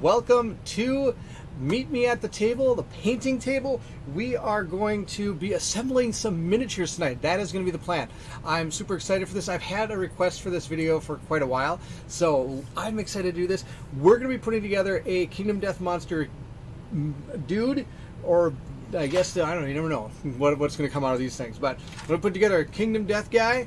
welcome to Meet Me at the Table, the painting table. We are going to be assembling some miniatures tonight. That is going to be the plan. I'm super excited for this. I've had a request for this video for quite a while, so I'm excited to do this. We're going to be putting together a Kingdom Death Monster dude, or I guess, I don't know, you never know what's going to come out of these things, but I'm going to put together a Kingdom Death guy.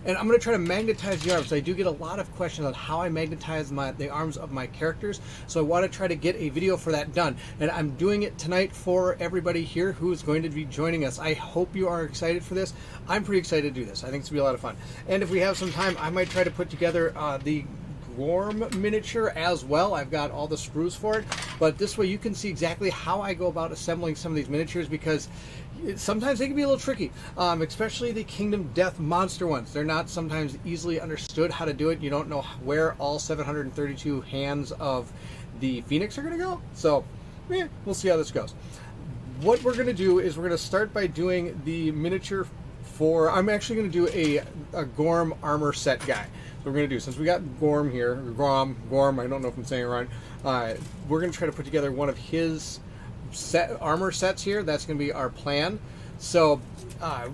And I'm going to try to magnetize the arms. I do get a lot of questions on how I magnetize the arms of my characters, so I want to try to get a video for that done. And I'm doing it tonight for everybody here who's going to be joining us. I hope you are excited for this. I'm pretty excited to do this. I think it's going to be a lot of fun. And if we have some time, I might try to put together the Gorm miniature as well. I've got all the sprues for it, but this way you can see exactly how I go about assembling some of these miniatures, because sometimes they can be a little tricky, especially the Kingdom Death Monster ones. They're not sometimes easily understood how to do it. You don't know where all 732 hands of the Phoenix are going to go. So we'll see how this goes. What we're going to do is we're going to start by doing the miniature for, I'm actually going to do a Gorm armor set guy. So we're going to do, since we got Gorm here, Gorm, I don't know if I'm saying it right, we're going to try to put together one of his armor sets here. That's going to be our plan. So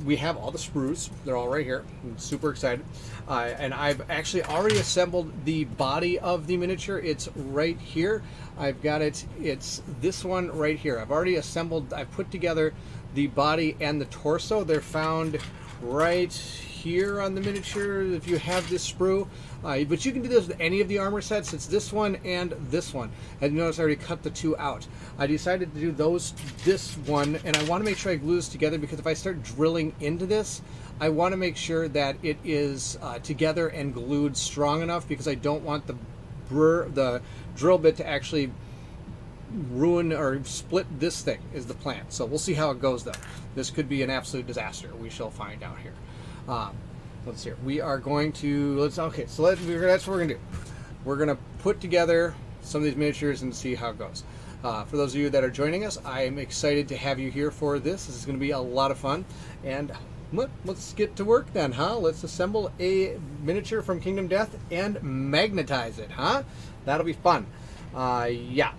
we have all the sprues. They're all right here. I'm super excited. And I've actually already assembled the body of the miniature. It's right here. I've got it. It's this one right here. I've already assembled, I've put together the body and the torso. They're found right here on the miniature if you have this sprue. But you can do this with any of the armor sets. It's this one and this one. And notice I already cut the two out. I decided to do this one, and I want to make sure I glue this together, because if I start drilling into this, I want to make sure that it is together and glued strong enough, because I don't want the drill bit to actually ruin or split this thing, is the plan. So we'll see how it goes, though. This could be an absolute disaster. We shall find out here. Let's see. We are going to, that's what we're going to do. We're going to put together some of these miniatures and see how it goes. For those of you that are joining us, I am excited to have you here for this. This is going to be a lot of fun. And let's get to work then, huh? Let's assemble a miniature from Kingdom Death and magnetize it, huh? That'll be fun. Yeah.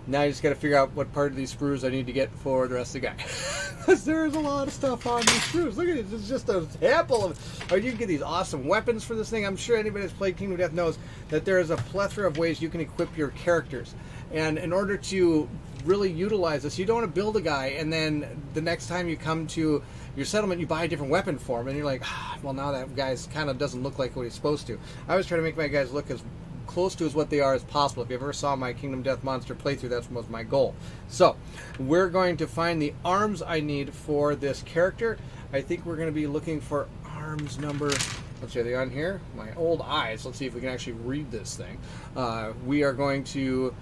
Now I just got to figure out what part of these sprues I need to get for the rest of the guy. Because there's a lot of stuff on these sprues. Look at it. It's just a sample of... Or you can get these awesome weapons for this thing. I'm sure anybody that's played Kingdom Death knows that there is a plethora of ways you can equip your characters. And in order to really utilize this, you don't want to build a guy and then the next time you come to your settlement, you buy a different weapon for him. And you're like, well, now that guy's kind of doesn't look like what he's supposed to. I always try to make my guys look as close to as what they are as possible. If you ever saw my Kingdom Death Monster playthrough, that was my goal. So we're going to find the arms I need for this character. I think we're going to be looking for arms number, let's see, are they on here? My old eyes. Let's see if we can actually read this thing. We are going to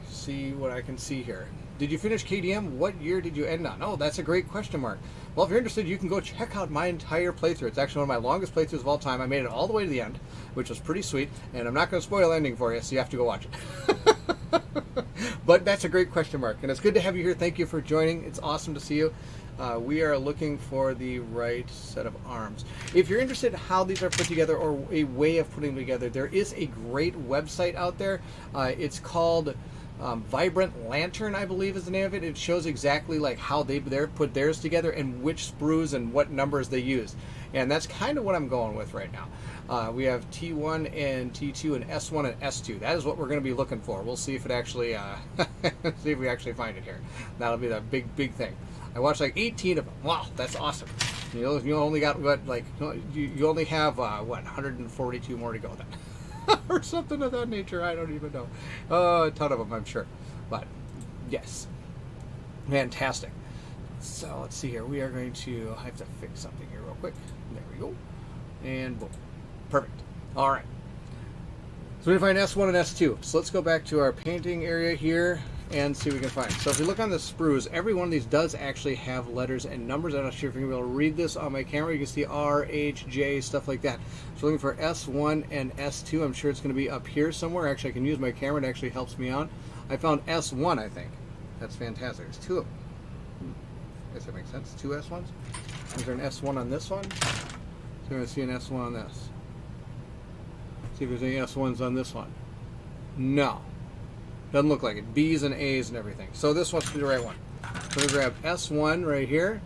see what I can see here. Did you finish KDM? What year did you end on? Oh, that's a great question mark. Well, if you're interested, you can go check out my entire playthrough. It's actually one of my longest playthroughs of all time. I made it all the way to the end, which was pretty sweet. And I'm not going to spoil the ending for you, so you have to go watch it. But that's a great question mark. And it's good to have you here. Thank you for joining. It's awesome to see you. We are looking for the right set of arms. If you're interested in how these are put together or a way of putting them together, there is a great website out there. It's called Vibrant Lantern, I believe is the name of it. It shows exactly like how they put theirs together and which sprues and what numbers they use. And that's kind of what I'm going with right now. We have T1 and T2 and S1 and S2. That is what we're going to be looking for. We'll see if it actually, see if we actually find it here. That'll be the big thing. I watched like 18 of them. Wow, that's awesome. You only got what, like, you only have what, 142 more to go then. Or something of that nature. I don't even know. A ton of them, I'm sure. But yes, fantastic. So let's see here. We are going to, I have to fix something here real quick. There we go. And boom. Perfect. All right. So we find S1 and S2. So let's go back to our painting area here and see what we can find. So if we look on the sprues, every one of these does actually have letters and numbers. I'm not sure if you're going to be able to read this on my camera. You can see R, H, J, stuff like that. So looking for S1 and S2. I'm sure it's going to be up here somewhere. Actually, I can use my camera. It actually helps me out. I found S1, I think. That's fantastic. There's two of them. I guess that makes sense. Two S1s. Is there an S1 on this one? So I'm going to see an S1 on this. See if there's any S1s on this one. No. Doesn't look like it. B's and A's and everything. So this must be the right one. We're going to grab S1 right here.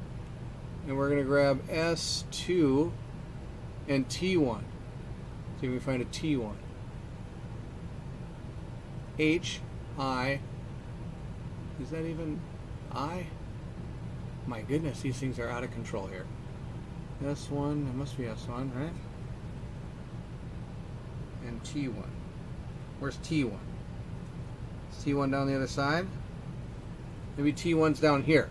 And we're going to grab S2 and T1. See if we find a T1. H, I. Is that even I? My goodness, these things are out of control here. S1, it must be S1, right? And T1. Where's T1? Is T1 down the other side? Maybe T1's down here.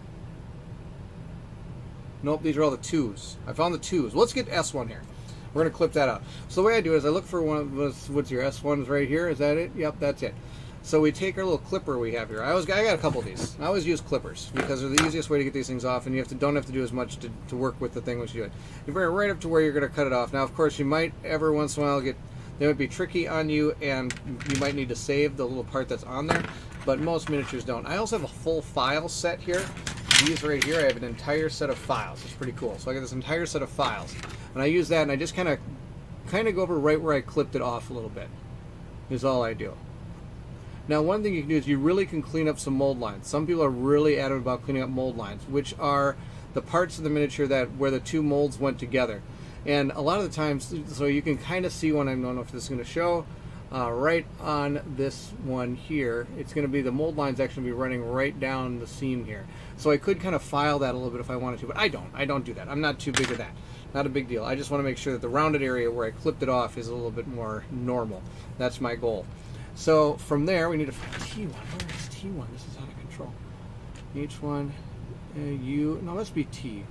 Nope, these are all the 2's. I found the 2's. Let's get S1 here. We're going to clip that out. So the way I do it is I look for one of those, what's your S1's right here? Is that it? Yep, that's it. So we take our little clipper we have here. I got a couple of these. I always use clippers because they're the easiest way to get these things off, and you don't have to do as much to work with the thing once you do it. You bring it right up to where you're going to cut it off. Now, of course, you might every once in a while they might be tricky on you, and you might need to save the little part that's on there, but most miniatures don't. I also have a full file set here. These right here, I have an entire set of files. It's pretty cool. So I got this entire set of files, and I use that, and I just kind of go over right where I clipped it off a little bit. Is all I do. Now, one thing you can do is you really can clean up some mold lines. Some people are really adamant about cleaning up mold lines, which are the parts of the miniature where the two molds went together. And a lot of the times, so you can kind of see one, I don't know if this is going to show, right on this one here, it's going to be the mold line's actually be running right down the seam here. So I could kind of file that a little bit if I wanted to, but I don't do that. I'm not too big of that. Not a big deal. I just want to make sure that the rounded area where I clipped it off is a little bit more normal. That's my goal. So from there, we need to find T1. Where is T1? This is out of control. H1, U, no, must be T.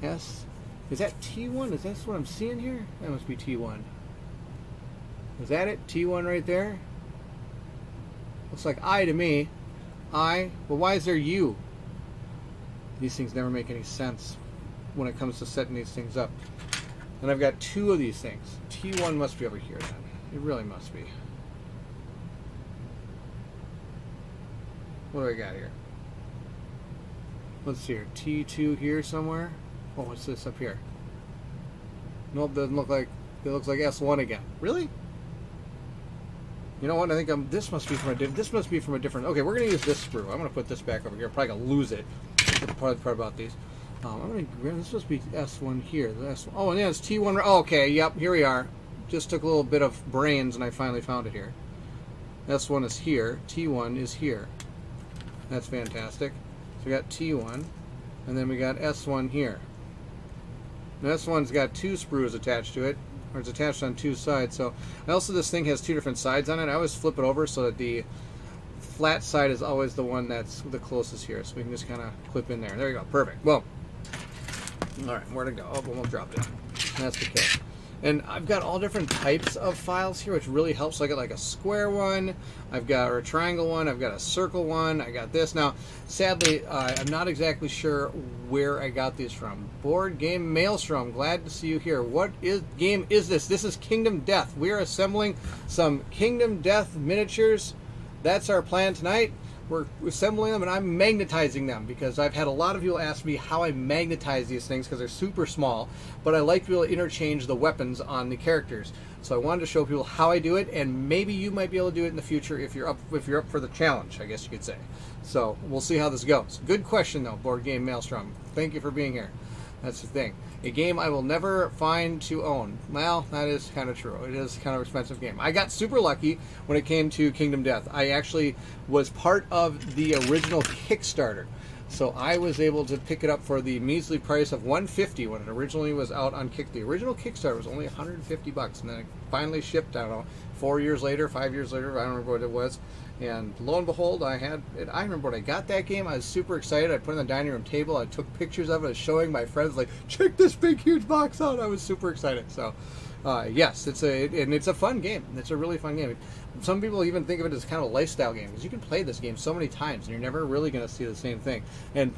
S, is that T1? Is that what I'm seeing here? That must be T1. Is that it? T1 right there? Looks like I to me. I, well, why is there U? These things never make any sense when it comes to setting these things up. And I've got two of these things. T1 must be over here then. It really must be. What do I got here? Let's see here. T2 here somewhere. Oh, what's this up here? Nope, doesn't look like. It looks like S1 again. Really? You know what? I think this must be from a different. Okay, we're gonna use this sprue. I'm gonna put this back over here. I'm probably gonna lose it. That's the part about these. I'm gonna grab. This must be S1 here. The S1. Oh, and yeah, it's T1. Oh, okay. Yep. Here we are. Just took a little bit of brains, and I finally found it here. S1 is here. T1 is here. That's fantastic. So we got T1, and then we got S1 here. Now, S1's got two sprues attached to it, or it's attached on two sides. So, and also this thing has two different sides on it. I always flip it over so that the flat side is always the one that's the closest here. So we can just kind of clip in there. There you go. Perfect. Well, all right, where to go? Oh, we'll drop it. That's the case. And I've got all different types of files here, which really helps. So I got like a square one, I've got a triangle one, I've got a circle one, I got this. Now, sadly, I'm not exactly sure where I got these from. Board Game Maelstrom, glad to see you here. What game is this? This is Kingdom Death. We are assembling some Kingdom Death miniatures. That's our plan tonight. We're assembling them, and I'm magnetizing them because I've had a lot of people ask me how I magnetize these things because they're super small, but I like to be able to interchange the weapons on the characters. So I wanted to show people how I do it, and maybe you might be able to do it in the future if you're up for the challenge, I guess you could say. So we'll see how this goes. Good question though, Board Game Maelstrom. Thank you for being here. That's the thing. A game I will never find to own. Well, that is kind of true. It is kind of an expensive game. I got super lucky when it came to Kingdom Death. I actually was part of the original Kickstarter. So I was able to pick it up for the measly price of $150 when it originally was out on Kick. The original Kickstarter was only $150, and then it finally shipped, I don't know, 4 years later, 5 years later, I don't remember what it was. And lo and behold, I had it. I remember when I got that game, I was super excited. I put it on the dining room table. I took pictures of it. I was showing my friends, like, check this big, huge box out. I was super excited. So, yes, it's a fun game. It's a really fun game. Some people even think of it as kind of a lifestyle game because you can play this game so many times and you're never really going to see the same thing. And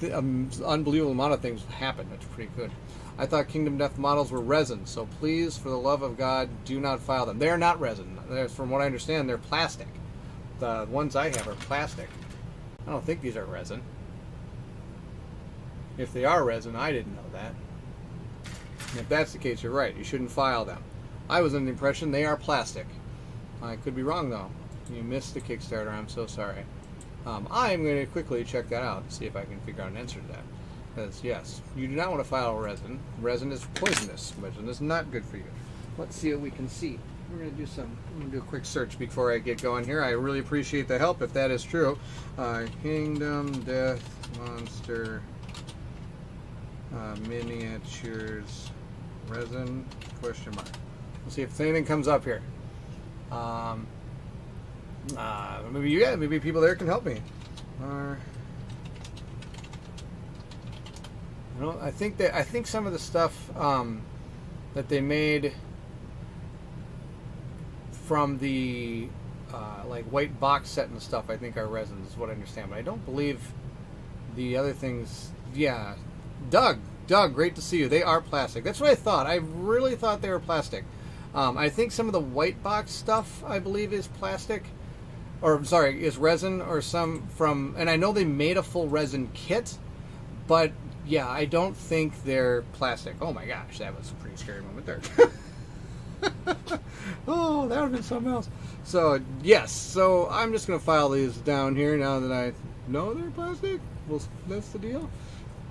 unbelievable amount of things happen. It's pretty good. I thought Kingdom Death models were resin, so please, for the love of God, do not file them. They are not resin. From what I understand, they're plastic. The ones I have are plastic. I don't think these are resin. If they are resin, I didn't know that. And if that's the case, you're right. You shouldn't file them. I was under the impression they are plastic. I could be wrong though. You missed the Kickstarter. I'm so sorry. I'm going to quickly check that out and see if I can figure out an answer to that. Because yes, you do not want to file resin. Resin is poisonous. Resin is not good for you. Let's see what we can see. We're going to do a quick search before I get going here. I really appreciate the help if that is true. Kingdom Death Monster miniatures resin question mark. We'll see if anything comes up here. Maybe people there can help me. I think some of the stuff that they made from the like white box set and stuff, I think are resins, is what I understand. But I don't believe the other things. Yeah, Doug, great to see you. They are plastic. That's what I thought. I really thought they were plastic. I think some of the white box stuff, I believe, is plastic. Or, sorry, is resin or some from... And I know they made a full resin kit, but, yeah, I don't think they're plastic. Oh, my gosh, that was a pretty scary moment there. Oh, that would have been something else. So, yes, so I'm just going to file these down here now that I know they're plastic. Well, that's the deal.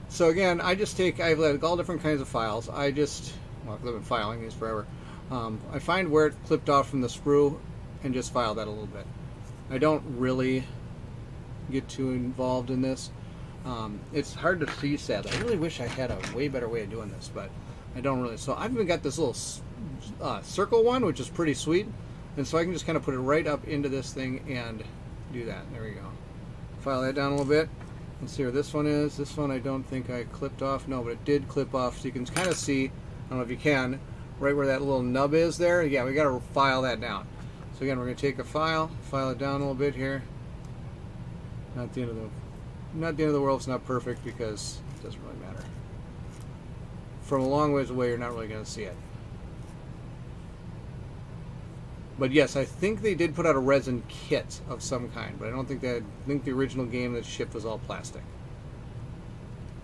So, again, I've like all different kinds of files. Well, because I've been filing these forever. I find where it clipped off from the sprue and just file that a little bit. I don't really get too involved in this. It's hard to see, sadly. I really wish I had a way better way of doing this, but I don't really. So I've even got this little circle one, which is pretty sweet. And so I can just kind of put it right up into this thing and do that. There we go. File that down a little bit. Let's see where this one is. This one I don't think I clipped off. No, but it did clip off. So you can kind of see, I don't know if you can, right where that little nub is there. Yeah, we got to file that down. So again, we're going to take a file it down a little bit here. Not the end of the world. It's not perfect because it doesn't really matter. From a long ways away, you're not really going to see it. But yes, I think they did put out a resin kit of some kind, but I don't think that. I think the original game that shipped was all plastic.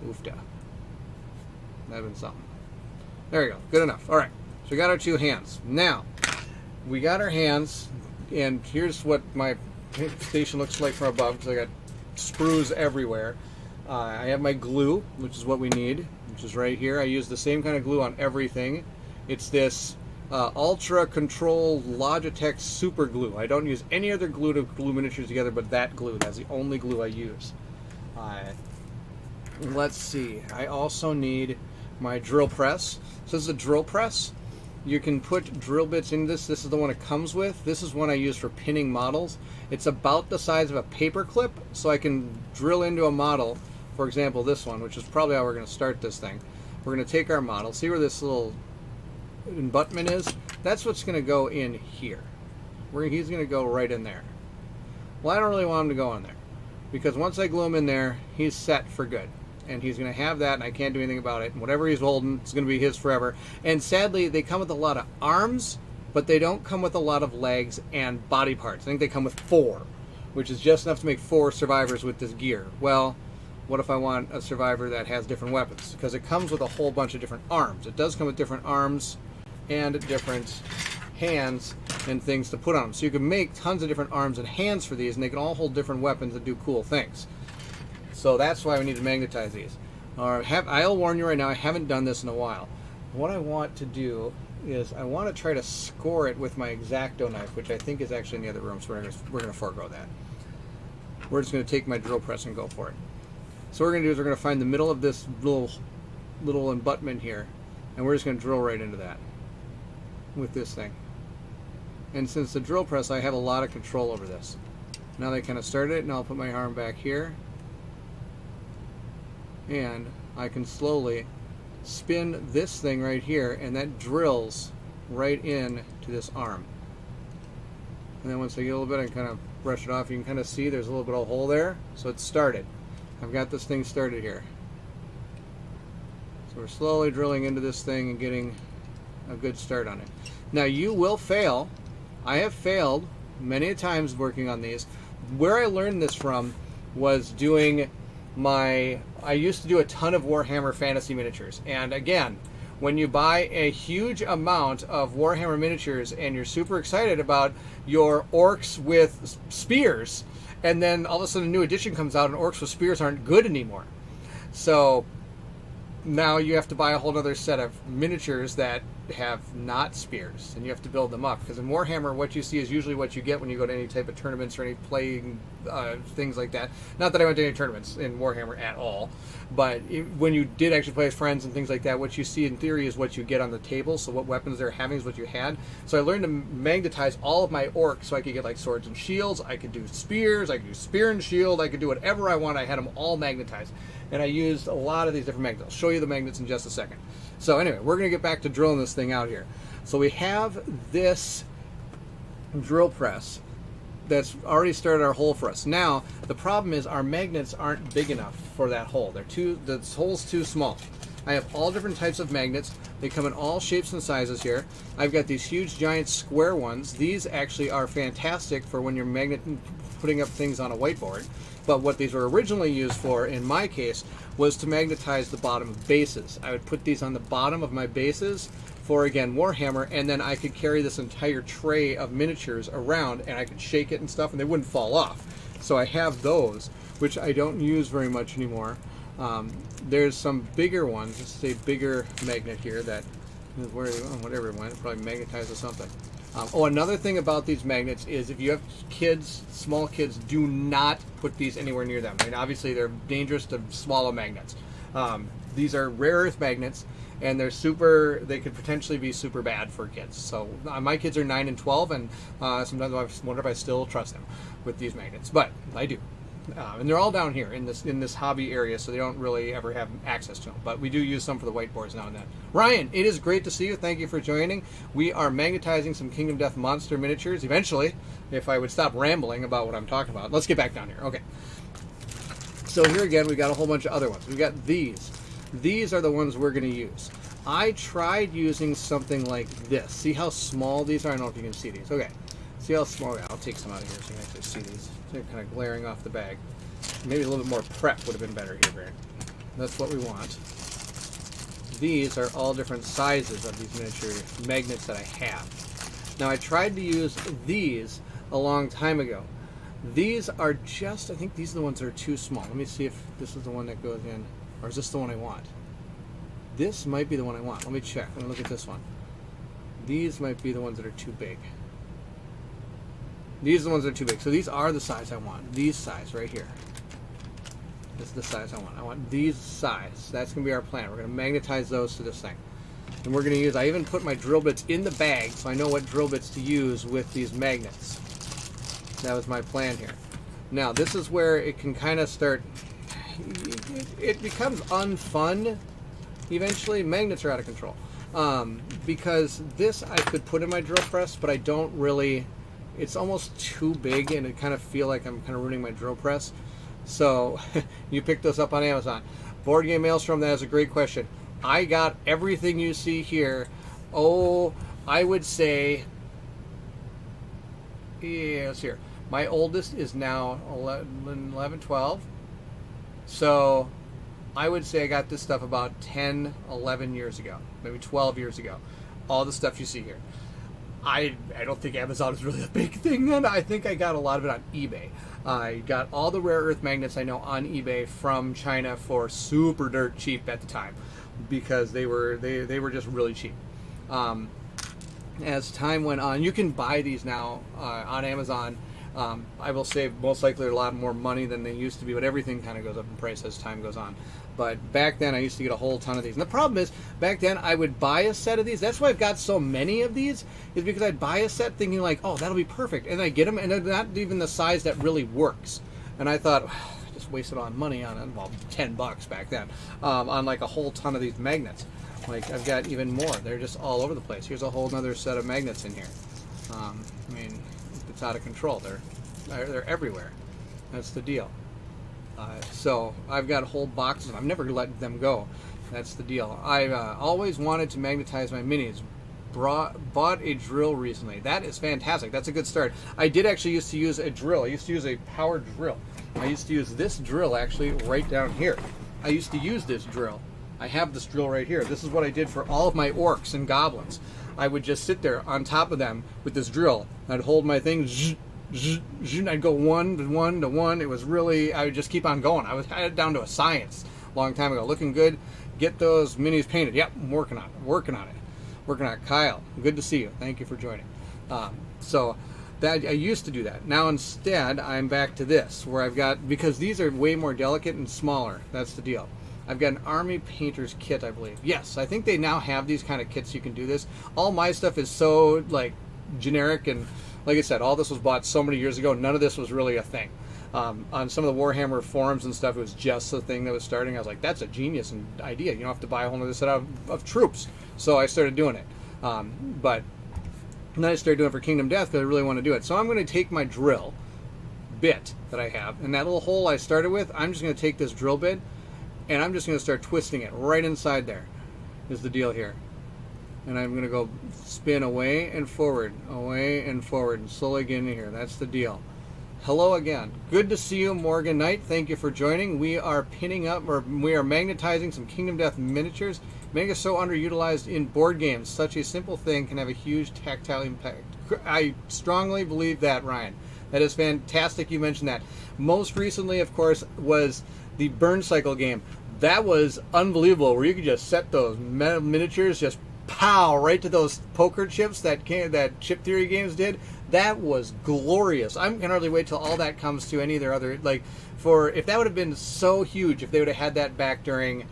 Oofda. That'd been something. There you go. Good enough. All right. So we got our two hands. Now, we got our hands, and here's what my station looks like from above, because I got sprues everywhere. I have my glue, which is what we need, which is right here. I use the same kind of glue on everything. It's this Ultra Control Logitech Super Glue. I don't use any other glue to glue miniatures together but that glue. That's the only glue I use. Let's see. I also need my drill press. So this is a drill press. You can put drill bits in this. This is the one it comes with. This is one I use for pinning models. It's about the size of a paper clip, so I can drill into a model. For example, this one, which is probably how we're going to start this thing. We're going to take our model, see where this little abutment is? That's what's going to go in here. He's going to go right in there. Well, I don't really want him to go in there, because once I glue him in there, he's set for good. And he's going to have that, and I can't do anything about it. And whatever he's holding, it's going to be his forever. And sadly, they come with a lot of arms, but they don't come with a lot of legs and body parts. I think they come with 4, which is just enough to make 4 survivors with this gear. Well, what if I want a survivor that has different weapons? Because it comes with a whole bunch of different arms. It does come with different arms and different hands and things to put on them. So you can make tons of different arms and hands for these, and they can all hold different weapons and do cool things. So that's why we need to magnetize these. I'll warn you right now, I haven't done this in a while. What I want to do is I want to try to score it with my X-Acto knife, which I think is actually in the other room, so we're going to forego that. We're just going to take my drill press and go for it. So what we're going to do is we're going to find the middle of this little abutment here, and we're just going to drill right into that with this thing. And since the drill press, I have a lot of control over this. Now that I kind of started it, now I'll put my arm back here, and I can slowly spin this thing right here, and that drills right in to this arm. And then once I get a little bit, I can kind of brush it off. You can kind of see there's a little bit of a hole there, so it's started. I've got this thing started here. So we're slowly drilling into this thing and getting a good start on it. Now you will fail. I have failed many times working on these. Where I learned this from was doing I used to do a ton of Warhammer Fantasy miniatures, and again, when you buy a huge amount of Warhammer miniatures and you're super excited about your orcs with spears, and then all of a sudden a new edition comes out and orcs with spears aren't good anymore. So now you have to buy a whole other set of miniatures that have not spears, and you have to build them up, because in Warhammer what you see is usually what you get when you go to any type of tournaments or any playing things like that. Not that I went to any tournaments in Warhammer at all, but when you did actually play with friends and things like that, what you see in theory is what you get on the table. So what weapons they're having is what you had. So I learned to magnetize all of my orcs so I could get like swords and shields, I could do spears, I could do spear and shield, I could do whatever I want. I had them all magnetized, and I used a lot of these different magnets. I'll show you the magnets in just a second. So anyway, we're going to get back to drilling this thing out here. So we have this drill press that's already started our hole for us. Now, the problem is our magnets aren't big enough for that hole. The hole's too small. I have all different types of magnets. They come in all shapes and sizes here. I've got these huge, giant square ones. These actually are fantastic for when you're putting up things on a whiteboard. But what these were originally used for, in my case, was to magnetize the bottom of bases. I would put these on the bottom of my bases for, again, Warhammer, and then I could carry this entire tray of miniatures around, and I could shake it and stuff, and they wouldn't fall off. So I have those, which I don't use very much anymore. There's some bigger ones. This is a bigger magnet here that, whatever it went, probably magnetized or something. Another thing about these magnets is if you have kids, small kids, do not put these anywhere near them. I mean, obviously they're dangerous to swallow magnets. These are rare earth magnets, and they could potentially be super bad for kids. So my kids are 9 and 12, and sometimes I wonder if I still trust them with these magnets, but I do. And they're all down here in this hobby area, so they don't really ever have access to them. But we do use some for the whiteboards now and then. Ryan, it is great to see you. Thank you for joining. We are magnetizing some Kingdom Death monster miniatures. Eventually, if I would stop rambling about what I'm talking about. Let's get back down here. Okay. So here again, we got a whole bunch of other ones. We've got these. These are the ones we're going to use. I tried using something like this. See how small these are? I don't know if you can see these. Okay. See how small? I'll take some out of here so you can actually see these. They're kind of glaring off the bag. Maybe a little bit more prep would have been better here, Grant. That's what we want. These are all different sizes of these miniature magnets that I have. Now, I tried to use these a long time ago. These are just, I think these are the ones that are too small. Let me see if this is the one that goes in, or is this the one I want? This might be the one I want. Let me check. Let me look at this one. These might be the ones that are too big. These are the ones that are too big. So these are the size I want. These size right here. This is the size I want. I want these size. That's going to be our plan. We're going to magnetize those to this thing. And we're going to use, I even put my drill bits in the bag so I know what drill bits to use with these magnets. That was my plan here. Now, this is where it can kind of start, it becomes unfun eventually. Magnets are out of control. Because this I could put in my drill press, but I don't really, it's almost too big, and it kind of feel like I'm kind of ruining my drill press. So you picked those up on Amazon. Board Game Maelstrom, that is a great question. I got everything you see here. I would say, yeah, let's hear. My oldest is now 11, 12. So I would say I got this stuff about 10, 11 years ago, maybe 12 years ago. All the stuff you see here. I don't think Amazon is really a big thing then. I think I got a lot of it on eBay. I got all the rare earth magnets I know on eBay from China for super dirt cheap at the time, because they were just really cheap. As time went on, you can buy these now on Amazon. I will save most likely a lot more money than they used to be, but everything kind of goes up in price as time goes on. But back then I used to get a whole ton of these. And the problem is, back then I would buy a set of these. That's why I've got so many of these, is because I'd buy a set thinking like, oh, that'll be perfect. And I get them, and they're not even the size that really works. And I thought, I just wasted on money on it. Well, $10 back then, on like a whole ton of these magnets. Like, I've got even more. They're just all over the place. Here's a whole other set of magnets in here. I mean, it's out of control. They're everywhere. That's the deal. So I've got whole boxes. I've never let them go. That's the deal. I've always wanted to magnetize my minis. Bought a drill recently. That is fantastic. That's a good start. I did actually used to use a drill. I used to use a power drill. I used to use this drill actually right down here. I used to use this drill I have this drill right here. This is what I did for all of my orcs and goblins. I would just sit there on top of them with this drill. I'd hold my thing, and I'd go one to one to one. It was really, I would just keep on going. I had it down to a science a long time ago. Looking good. Get those minis painted. Yep, I'm working on it. Kyle, good to see you. Thank you for joining. So that I used to do that. Now instead, I'm back to this, where I've got, because these are way more delicate and smaller. That's the deal. I've got an army painter's kit, I believe. Yes, I think they now have these kind of kits you can do this. All my stuff is so like generic, and like I said, all this was bought so many years ago. None of this was really a thing. On some of the Warhammer forums and stuff, it was just the thing that was starting. I was like, that's a genius idea. You don't have to buy a whole other set of troops. So I started doing it. But then I started doing it for Kingdom Death because I really want to do it. So I'm going to take my drill bit that I have, and that little hole I started with, I'm just going to take this drill bit, and I'm just going to start twisting it right inside there, is the deal here. And I'm going to go spin away and forward, and slowly get in here. That's the deal. Hello again. Good to see you, Morgan Knight. Thank you for joining. We are pinning up, or we are magnetizing some Kingdom Death miniatures. Mega so underutilized in board games. Such a simple thing can have a huge tactile impact. I strongly believe that, Ryan. That is fantastic you mentioned that. Most recently, of course, was the Burn Cycle game. That was unbelievable, where you could just set those miniatures, just pow, right to those poker chips that Chip Theory games did. That was glorious. I can hardly wait till all that comes to any of their other, like, if that would have been so huge, if they would have had that back during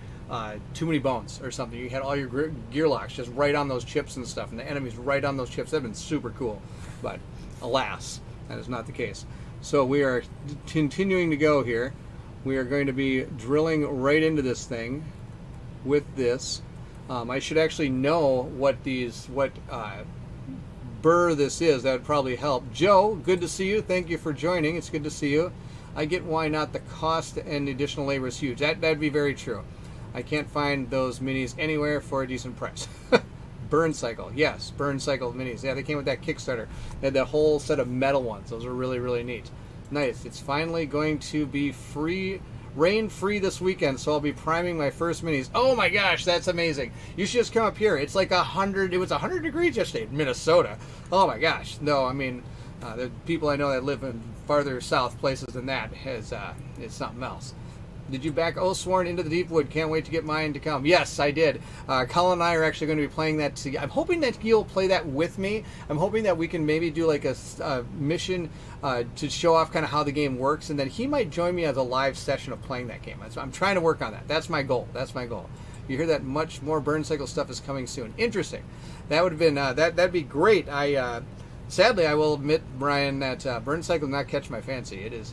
Too Many Bones or something. You had all your gear locks just right on those chips and stuff, and the enemies right on those chips. That would have been super cool. But alas, that is not the case. So we are continuing to go here. We are going to be drilling right into this thing with this. I should actually know what burr this is. That would probably help. Joe, good to see you. Thank you for joining. It's good to see you. I get why not. The cost and the additional labor is huge. That'd be very true. I can't find those minis anywhere for a decent price. Burn Cycle. Yes, Burn Cycle minis. Yeah, they came with that Kickstarter. They had that whole set of metal ones. Those are really, really neat. Nice. It's finally going to be rain-free this weekend, so I'll be priming my first minis. Oh my gosh, that's amazing. You should just come up here. It's like 100, it was 100 degrees yesterday in Minnesota. Oh my gosh. No, I mean, the people I know that live in farther south places than that, it's something else. Did you back Oathsworn into the Deepwood? Can't wait to get mine to come. Yes, I did. Colin and I are actually going to be playing that together. I'm hoping that you'll play that with me. I'm hoping that we can maybe do like a mission to show off kind of how the game works, and then he might join me as a live session of playing that game. I'm trying to work on that. That's my goal. You hear that much more Burn Cycle stuff is coming soon. Interesting. That would have been that'd be great. Sadly, I will admit, Brian, that Burn Cycle did not catch my fancy. It is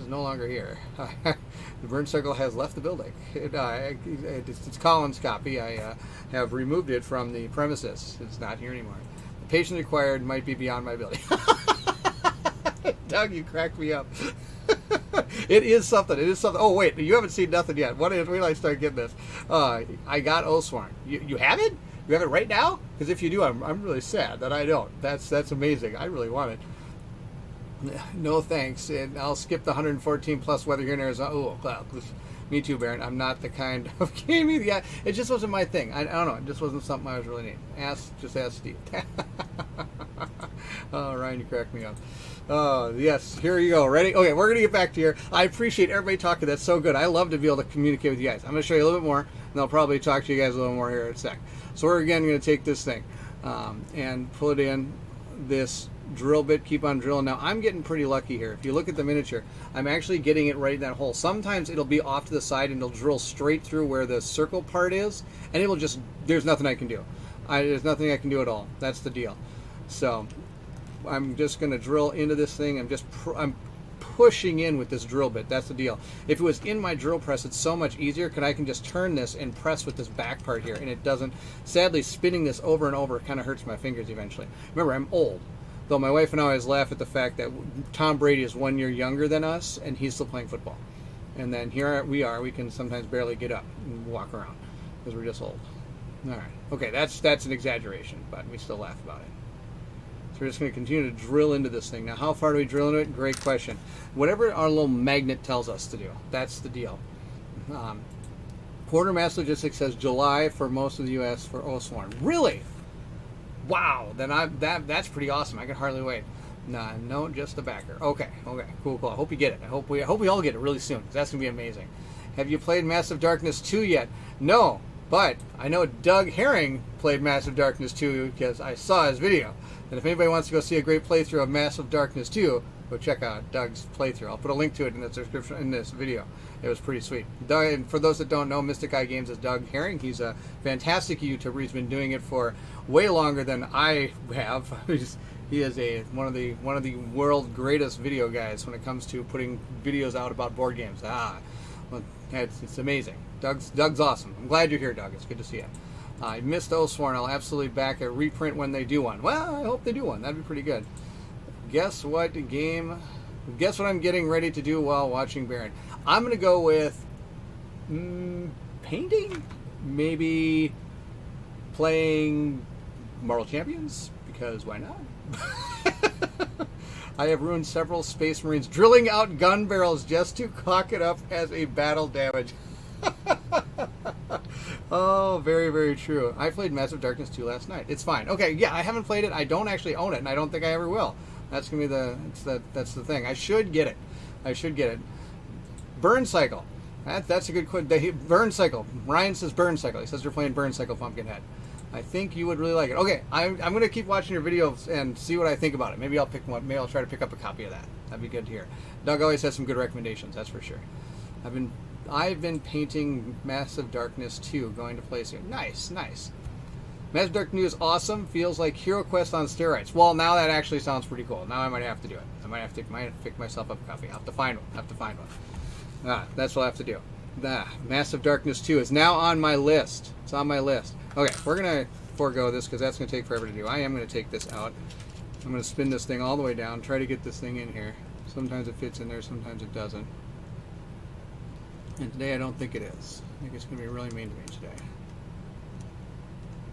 no longer here. The Burn Cycle has left the building. It's Colin's copy. I have removed it from the premises. It's not here anymore. The patience required might be beyond my ability. Doug, you cracked me up. It is something. Oh, wait, you haven't seen nothing yet. When I start getting this? I got Oathsworn. You have it? You have it right now? Because if you do, I'm really sad that I don't. That's amazing. I really want it. No thanks. And I'll skip the 114 plus weather here in Arizona. Oh, well, me too, Baron. I'm not the kind of gaming. Yeah, it just wasn't my thing. I don't know. It just wasn't something I was really neat. Just ask Steve. Oh, Ryan, you cracked me up. Oh, yes. Here you go. Ready? Okay, we're going to get back to here. I appreciate everybody talking. That's so good. I love to be able to communicate with you guys. I'm going to show you a little bit more, and I'll probably talk to you guys a little more here in a sec. So we're again going to take this thing and put in this drill bit, keep on drilling. Now I'm getting pretty lucky here. If you look at the miniature, I'm actually getting it right in that hole. Sometimes it'll be off to the side and it'll drill straight through where the circle part is, and it'll just, there's nothing I can do. There's nothing I can do at all. That's the deal. So I'm just going to drill into this thing. I'm pushing in with this drill bit. That's the deal. If it was in my drill press, it's so much easier because I can just turn this and press with this back part here, and it doesn't. Sadly, spinning this over and over kind of hurts my fingers eventually. Remember, I'm old. Though my wife and I always laugh at the fact that Tom Brady is 1 year younger than us, and he's still playing football. And then here we are. We can sometimes barely get up and walk around because we're just old. All right. Okay, that's an exaggeration, but we still laugh about it. So we're just going to continue to drill into this thing. Now, how far do we drill into it? Great question. Whatever our little magnet tells us to do, that's the deal. Of Quartermaster Logistics says July for most of the U.S. for Osborne. Really? Wow. Then that's pretty awesome. I can hardly wait. Nah, no, just the backer. Okay, cool. I hope you get it. I hope we all get it really soon, because that's gonna be amazing. Have you played Massive Darkness 2 yet? No, but I know Doug Herring played Massive Darkness 2 because I saw his video. And if anybody wants to go see a great playthrough of Massive Darkness 2, go check out Doug's playthrough. I'll put a link to it in the description in this video. It was pretty sweet. Doug, and for those that don't know, Mystic Eye Games is Doug Herring. He's a fantastic YouTuber. He's been doing it for way longer than I have. He is one of the world's greatest video guys when it comes to putting videos out about board games. Well, it's amazing. Doug's awesome. I'm glad you're here, Doug. It's good to see you. I missed Osworn. I'll absolutely back a reprint when they do one. Well, I hope they do one. That'd be pretty good. Guess what I'm getting ready to do while watching Baron? I'm going to go with painting? Maybe playing Marvel Champions, because why not? I have ruined several Space Marines drilling out gun barrels just to cock it up as a battle damage. Oh, very, very true. I played Massive Darkness 2 last night. It's fine. Okay, yeah, I haven't played it. I don't actually own it, and I don't think I ever will. That's gonna be that's the thing. I should get it. Burn Cycle. That's a good question. Burn Cycle. Ryan says Burn Cycle. He says they're playing Burn Cycle Pumpkinhead. I think you would really like it. Okay, I'm going to keep watching your videos and see what I think about it. Maybe I'll pick one. Maybe I'll try to pick up a copy of that. That'd be good to hear. Doug always has some good recommendations, that's for sure. I've been painting Massive Darkness 2, going to play soon. Nice. Massive Darkness is awesome. Feels like Hero Quest on steroids. Well, now that actually sounds pretty cool. Now I might have to do it. I might have to pick myself up a copy. I'll have to find one. That's what I have to do. Massive Darkness 2 is now on my list. It's on my list. Okay, we're going to forego this because that's going to take forever to do. I am going to take this out. I'm going to spin this thing all the way down, try to get this thing in here. Sometimes it fits in there, sometimes it doesn't. And today I don't think it is. I think it's going to be really mean to me today.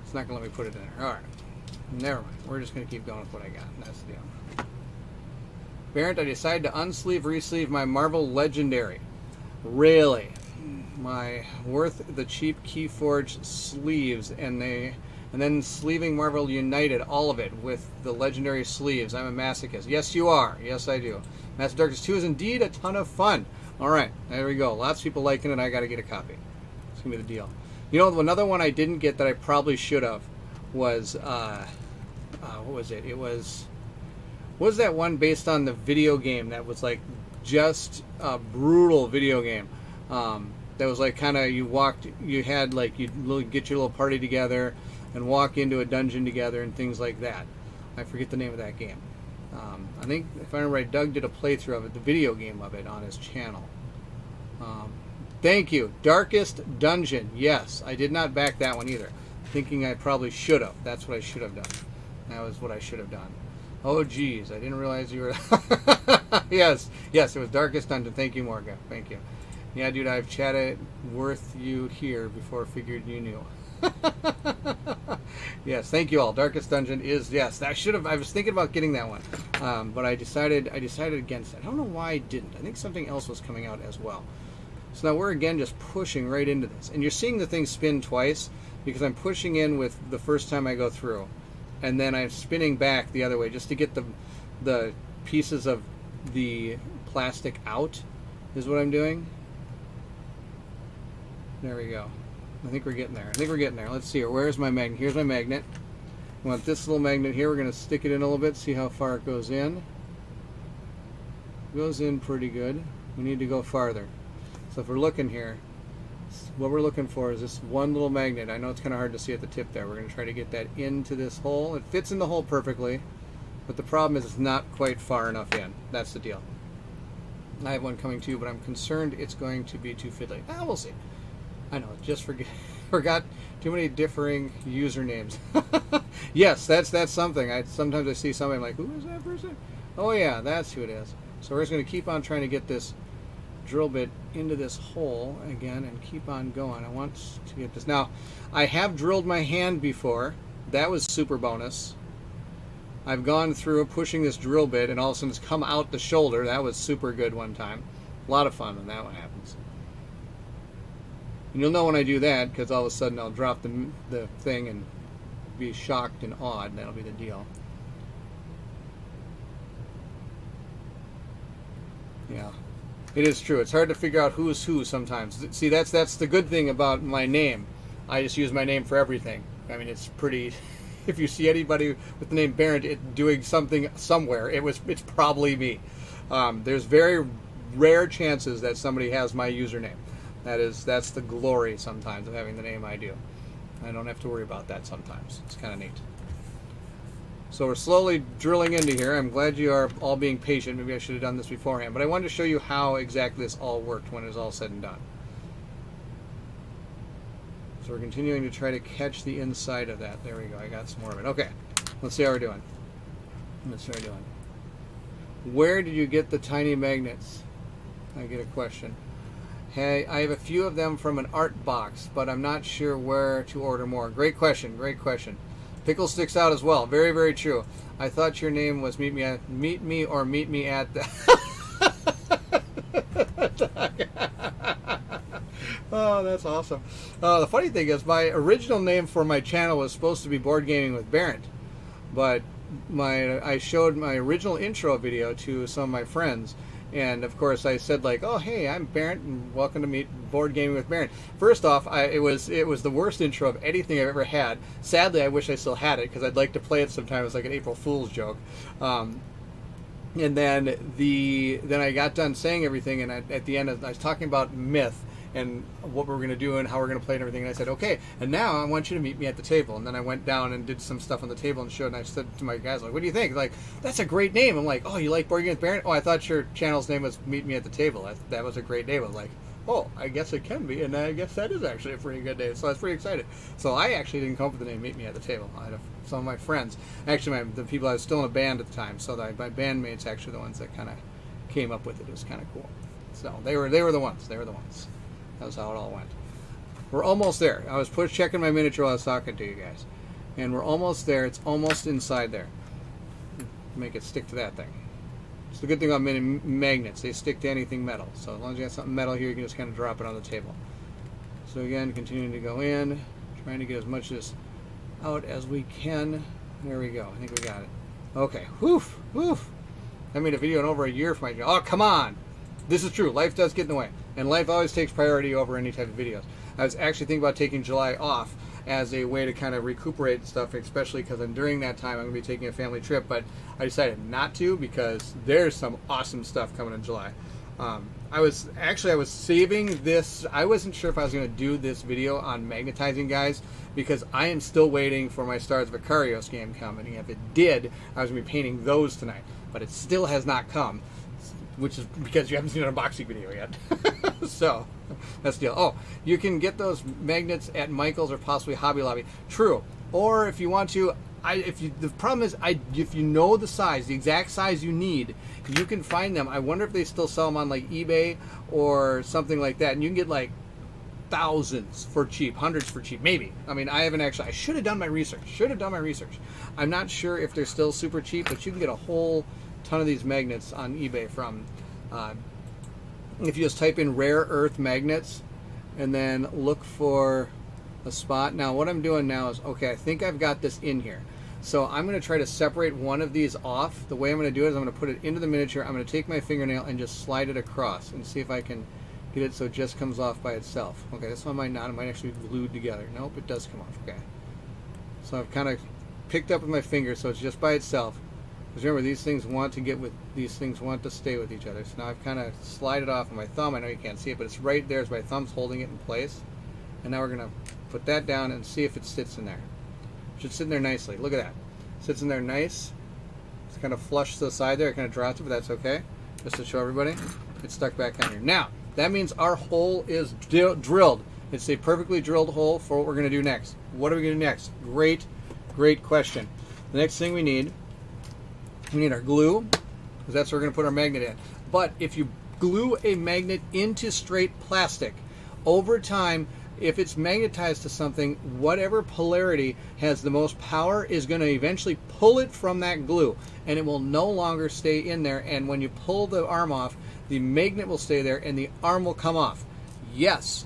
It's not going to let me put it in there. Alright. Never mind. We're just going to keep going with what I got. That's the deal. Barrett, I decided to unsleeve, resleeve my Marvel Legendary. Really? My worth the cheap Keyforge sleeves and then sleeving Marvel United, all of it with the legendary sleeves. I'm a masochist. Yes, you are. Yes, I do. Massive Darkness 2 is indeed a ton of fun. All right, there we go. Lots of people liking it. I got to get a copy. It's gonna be the deal. You know, another one I didn't get that I probably should have was what was it? What was that one based on the video game that was like just a brutal video game? That was like kind of you had like you'd get your little party together and walk into a dungeon together and things like that. I forget the name of that game. I think if I remember right, Doug did a playthrough of it, the video game of it, on his channel. Thank you. Darkest Dungeon. Yes, I did not back that one either. Thinking I probably should have. That's what I should have done. That was what I should have done. Oh, geez, I didn't realize you were... Yes, it was Darkest Dungeon. Thank you, Morgan. Thank you. Yeah, dude, I've chatted worth you here before figured you knew. Yes, thank you all. Darkest Dungeon is, yes, I was thinking about getting that one, but I decided against it. I don't know why I didn't. I think something else was coming out as well. So now we're again just pushing right into this, and you're seeing the thing spin twice because I'm pushing in with the first time I go through, and then I'm spinning back the other way just to get the pieces of the plastic out is what I'm doing. There we go. I think we're getting there. Let's see here. Where's my magnet? Here's my magnet. I want this little magnet here. We're going to stick it in a little bit, see how far it goes in. It goes in pretty good. We need to go farther. So if we're looking here, what we're looking for is this one little magnet. I know it's kind of hard to see at the tip there. We're going to try to get that into this hole. It fits in the hole perfectly, but the problem is it's not quite far enough in. That's the deal. I have one coming too, but I'm concerned it's going to be too fiddly. We'll see. I know, just forgot too many differing usernames. Yes, that's something. Sometimes I see something like, who is that person? Oh yeah, that's who it is. So we're just going to keep on trying to get this drill bit into this hole again and keep on going. I want to get this. Now, I have drilled my hand before. That was super bonus. I've gone through pushing this drill bit and all of a sudden it's come out the shoulder. That was super good one time. A lot of fun when that one happens. And you'll know when I do that, because all of a sudden I'll drop the thing and be shocked and awed. That'll be the deal. Yeah, it is true. It's hard to figure out who's who sometimes. See, that's the good thing about my name. I just use my name for everything. I mean, it's pretty. If you see anybody with the name Barrett doing something somewhere, it's probably me. There's very rare chances that somebody has my username. That's the glory sometimes of having the name I do. I don't have to worry about that sometimes. It's kind of neat. So we're slowly drilling into here. I'm glad you are all being patient. Maybe I should have done this beforehand, but I wanted to show you how exactly this all worked when it was all said and done. So we're continuing to try to catch the inside of that. There we go. I got some more of it. Okay, let's see how we're doing. Let's see how we're doing. Where did you get the tiny magnets? I get a question. Hey, I have a few of them from an art box, but I'm not sure where to order more. Great question. Great question. Pickle sticks out as well. Very, very true. I thought your name was Meet Me at the... Oh, that's awesome. The funny thing is, my original name for my channel was supposed to be Board Gaming with Barrett, but I showed my original intro video to some of my friends, and of course I said like, "Oh, hey, I'm Barrett, and welcome to meet Board Gaming with Barrett." First off, it was the worst intro of anything I've ever had. Sadly, I wish I still had it because I'd like to play it sometime as like an April Fool's joke. And then I got done saying everything, and at the end I was talking about myth and what we're going to do and how we're going to play and everything. And I said, okay, and now I want you to meet me at the table. And then I went down and did some stuff on the table and showed, and I said to my guys, like, what do you think? Like, that's a great name. I'm like, oh, you like Board Game with Barrett? Oh, I thought your channel's name was Meet Me at the Table. That was a great name. I was like, oh, I guess it can be, and I guess that is actually a pretty good name. So I was pretty excited. So I actually didn't come up with the name Meet Me at the Table. I had some of my friends, actually the people I was still in a band at the time, so my bandmates actually the ones that kind of came up with it. It was kind of cool. So they were the ones. They were the ones. That was how it all went. We're almost there. I was checking my miniature while I was talking to you guys, and we're almost there. It's almost inside there. Make it stick to that thing. It's the good thing about magnets. They stick to anything metal. So as long as you got something metal here, you can just kind of drop it on the table. So again, continuing to go in, trying to get as much of this out as we can. There we go. I think we got it. Okay. Woof. Woof. I made a video in over a year for my channel. Oh, come on. This is true. Life does get in the way. And life always takes priority over any type of videos. I was actually thinking about taking July off as a way to kind of recuperate and stuff, especially because during that time I'm going to be taking a family trip, but I decided not to because there's some awesome stuff coming in July. I was saving this. I wasn't sure if I was going to do this video on magnetizing, guys, because I am still waiting for my Stars of Icarios game coming. If it did, I was going to be painting those tonight, but it still has not come, which is because you haven't seen an unboxing video yet. So that's the deal. Oh, you can get those magnets at Michael's or possibly Hobby Lobby. True. Or if you want to, the problem is, if you know the size, the exact size you need, you can find them. I wonder if they still sell them on like eBay or something like that, and you can get like thousands for cheap, hundreds for cheap, maybe. I mean, I haven't actually. I should have done my research. I'm not sure if they're still super cheap, but you can get a whole ton of these magnets on eBay from. If you just type in rare earth magnets and then look for a spot. Now what I'm doing now is, okay, I think I've got this in here. So I'm going to try to separate one of these off. The way I'm going to do it is I'm going to put it into the miniature. I'm going to take my fingernail and just slide it across and see if I can get it so it just comes off by itself. Okay, this one might not. It might actually be glued together. Nope, it does come off. Okay. So I've kind of picked up with my finger so it's just by itself. Because remember, these things want to stay with each other. So now I've kind of slide it off with my thumb. I know you can't see it, but it's right there as my thumb's holding it in place. And now we're going to put that down and see if it sits in there. It should sit in there nicely. Look at that. It sits in there nice. It's kind of flush to the side there. It kind of dropped it, but that's okay. Just to show everybody, it's stuck back on here. Now, that means our hole is drilled. It's a perfectly drilled hole for what we're going to do next. What are we going to do next? Great, great question. The next thing we need our glue, because that's where we're going to put our magnet in. But if you glue a magnet into straight plastic, over time, if it's magnetized to something, whatever polarity has the most power is going to eventually pull it from that glue, and it will no longer stay in there. And when you pull the arm off, the magnet will stay there and the arm will come off. Yes,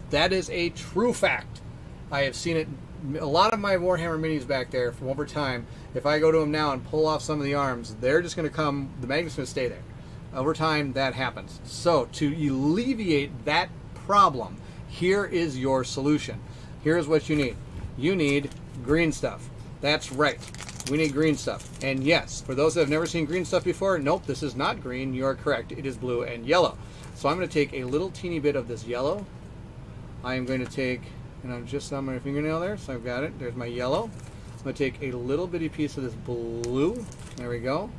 That is a true fact. I have seen it. A lot of my Warhammer minis back there from over time, if I go to them now and pull off some of the arms, they're just going to come, the magnet's going to stay there. Over time, that happens. So to alleviate that problem, here is your solution. Here's what you need. You need green stuff. That's right. We need green stuff. And yes, for those that have never seen green stuff before, nope, this is not green. You are correct. It is blue and yellow. So I'm going to take a little teeny bit of this yellow. I am going to take, and I'm just on my fingernail there, so I've got it. There's my yellow. I'm going to take a little bitty piece of this blue. There we go.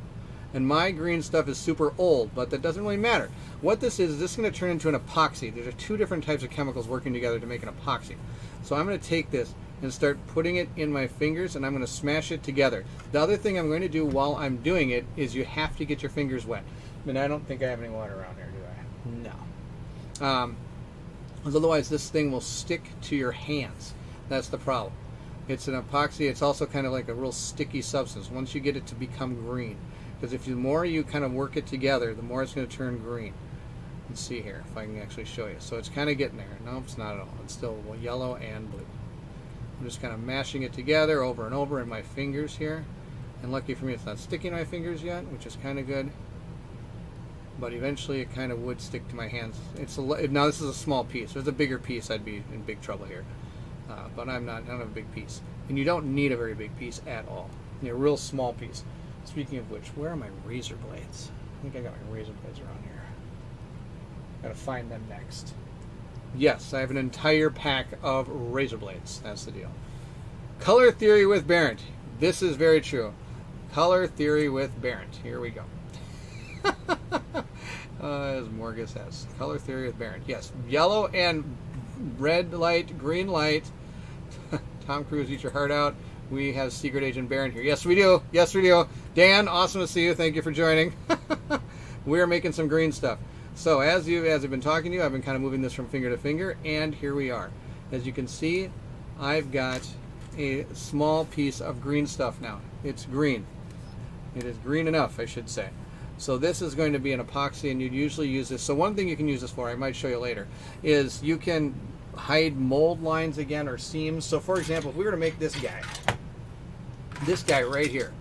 And my green stuff is super old, but that doesn't really matter. What this is going to turn into an epoxy. There's two different types of chemicals working together to make an epoxy. So I'm going to take this and start putting it in my fingers, and I'm going to smash it together. The other thing I'm going to do while I'm doing it is you have to get your fingers wet. I mean, I don't think I have any water around here, do I? No. Because otherwise this thing will stick to your hands. That's the problem. It's an epoxy. It's also kind of like a real sticky substance once you get it to become green. Because if the more you kind of work it together, the more it's going to turn green. Let's see here if I can actually show you. So it's kind of getting there. No, it's not at all. It's still yellow and blue. I'm just kind of mashing it together over and over in my fingers here. And lucky for me, it's not sticking my fingers yet, which is kind of good. But eventually it kind of would stick to my hands. Now this is a small piece. If it was a bigger piece, I'd be in big trouble here. But I don't have a big piece. And you don't need a very big piece at all. You need a real small piece. Speaking of which, where are my razor blades? I think I got my razor blades around here. Gotta find them next. Yes, I have an entire pack of razor blades. That's the deal. Color theory with Barrett. This is very true. Color theory with Barrett. Here we go. As Morgus says. Color theory with Barrett. Yes, yellow and red light, green light. Tom Cruise, eat your heart out. We have Secret Agent Barron here. Yes, we do. Yes, we do. Dan, awesome to see you. Thank you for joining. We are making some green stuff. So as I've been talking to you, I've been kind of moving this from finger to finger, and here we are. As you can see, I've got a small piece of green stuff now. It's green. It is green enough, I should say. So this is going to be an epoxy, and you'd usually use this. So one thing you can use this for, I might show you later, is you can hide mold lines again or seams. So for example, if we were to make this guy right here,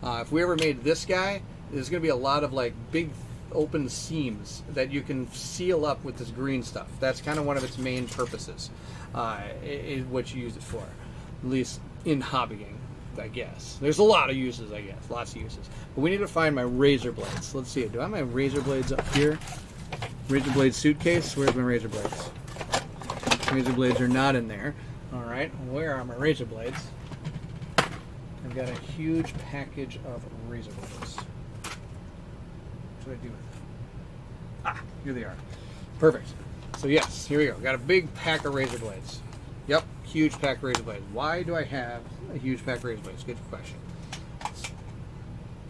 if we ever made this guy, there's going to be a lot of like big open seams that you can seal up with this green stuff. That's kind of one of its main purposes, is what you use it for, at least in hobbying, I guess. There's a lot of uses, I guess, lots of uses. But we need to find my razor blades. Let's see, do I have my razor blades up here? Razor blade suitcase, where's my razor blades? Razor blades are not in there. All right, where are my razor blades? I've got a huge package of razor blades. What should I do with them? Ah, here they are. Perfect. So yes, here we go. Got a big pack of razor blades. Yep, huge pack of razor blades. Why do I have a huge pack of razor blades? Good question.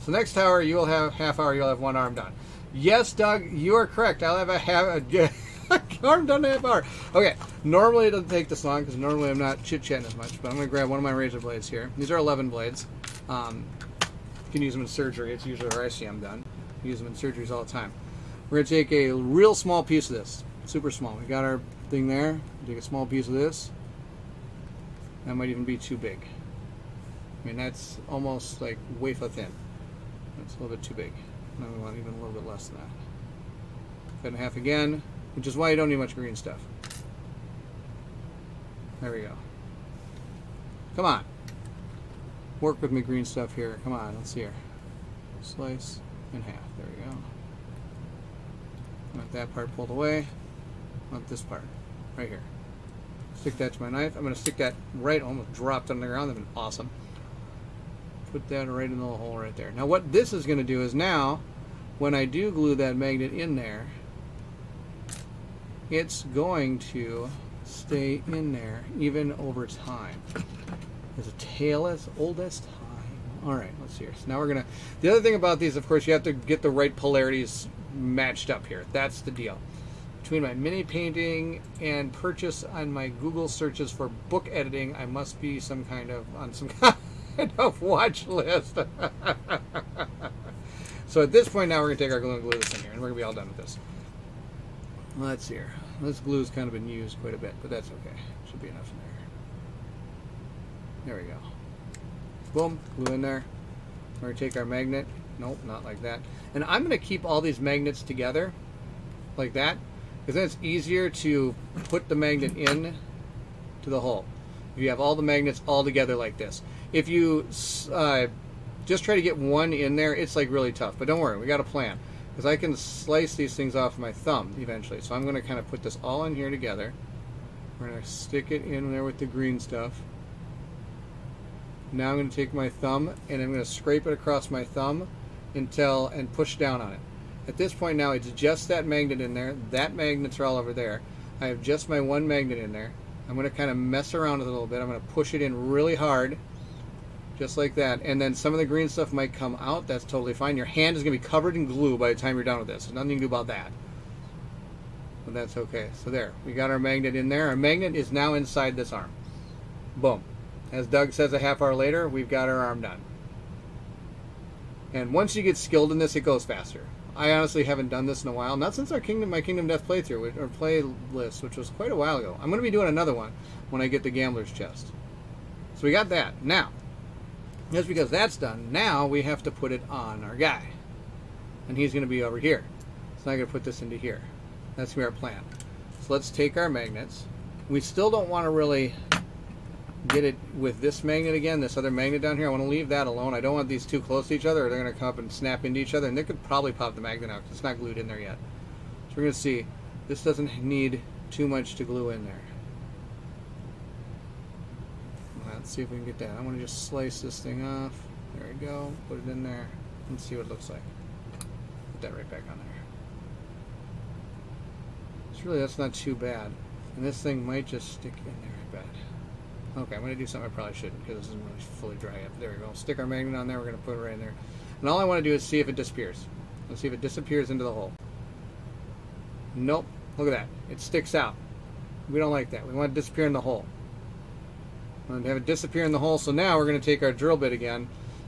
So next hour, you'll have half hour, you'll have one arm done. Yes, Doug, you are correct. I'll have a arm done in half hour. Okay, normally it doesn't take this long because normally I'm not chit-chatting as much, but I'm going to grab one of my razor blades here. These are 11 blades. You can use them in surgery. It's usually where I see them done. I use them in surgeries all the time. We're going to take a real small piece of this. Super small. We got our thing there. Take a small piece of this. That might even be too big. I mean, that's almost like wafer thin. That's a little bit too big. Now we want even a little bit less than that. Cut in half again, which is why you don't need much green stuff. There we go. Come on. Work with me green stuff here. Come on, let's see here. Slice in half. There we go. Want that part pulled away. Want this part right here. Stick that to my knife. I'm going to stick that right, almost dropped on the ground. That'd been awesome. Put that right in the little hole right there. Now what this is going to do is now, when I do glue that magnet in there, it's going to stay in there even over time. As a tale as old as time. Alright, let's see here. So now we're going to... The other thing about these, of course, you have to get the right polarities matched up here. That's the deal. Between my mini painting and purchase on my Google searches for book editing, I must be some kind of on some kind of watch list. So at this point now we're going to take our glue and glue this in here, and we're going to be all done with this. Let's see here. This glue's kind of been used quite a bit, but that's okay. Should be enough in there. There we go. Boom, glue in there. We're going to take our magnet. Nope, not like that. And I'm going to keep all these magnets together like that, because then it's easier to put the magnet in to the hole. If you have all the magnets all together like this. If you just try to get one in there, it's like really tough. But don't worry, we got a plan. Because I can slice these things off with my thumb eventually. So I'm going to kind of put this all in here together. We're going to stick it in there with the green stuff. Now I'm going to take my thumb and I'm going to scrape it across my thumb and push down on it. At this point now it's just that magnet in there. That magnets are all over there. I have just my one magnet in there. I'm going to kind of mess around with it a little bit. I'm going to push it in really hard, just like that. And then some of the green stuff might come out. That's totally fine. Your hand is going to be covered in glue by the time you're done with this. There's nothing you can do about that. But that's okay. So there, we got our magnet in there. Our magnet is now inside this arm. Boom. As Doug says a half hour later, we've got our arm done. And once you get skilled in this, it goes faster. I honestly haven't done this in a while. Not since my Kingdom Death playthrough, or playlist, which was quite a while ago. I'm going to be doing another one when I get the Gambler's Chest. So we got that. Now, just because that's done, now we have to put it on our guy. And he's going to be over here. So I'm going to put this into here. That's going to be our plan. So let's take our magnets. We still don't want to really get it with this magnet again, this other magnet down here. I want to leave that alone. I don't want these too close to each other or they're going to come up and snap into each other, and they could probably pop the magnet out because it's not glued in there yet. So we're going to see, this doesn't need too much to glue in there. Let's see if we can get that. I want to just slice this thing off. There we go. Put it in there and see what it looks like. Put that right back on there. It's really, that's not too bad. And this thing might just stick in there, I bet. Okay, I'm going to do something I probably shouldn't because this isn't really fully dry yet. There we go. Stick our magnet on there. We're going to put it right in there. And all I want to do is see if it disappears. Let's see if it disappears into the hole. Nope. Look at that. It sticks out. We don't like that. We want it to disappear in the hole. We want to have it disappear in the hole. So now we're going to take our drill bit again.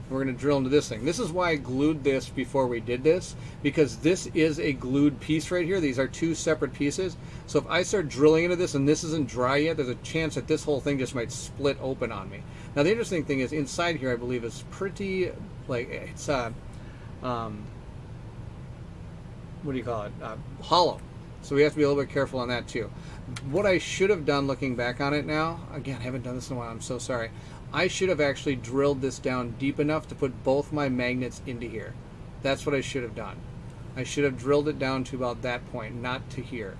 We're going to drill into this thing. This is why I glued this before we did this, because this is a glued piece right here. These are two separate pieces. So if I start drilling into this and this isn't dry yet, there's a chance that this whole thing just might split open on me. Now the interesting thing is inside here, I believe, is pretty, like, it's what do you call it? Hollow. So we have to be a little bit careful on that too. What I should have done looking back on it now, again, I haven't done this in a while, I'm so sorry. I should have actually drilled this down deep enough to put both my magnets into here. That's what I should have done. I should have drilled it down to about that point, not to here.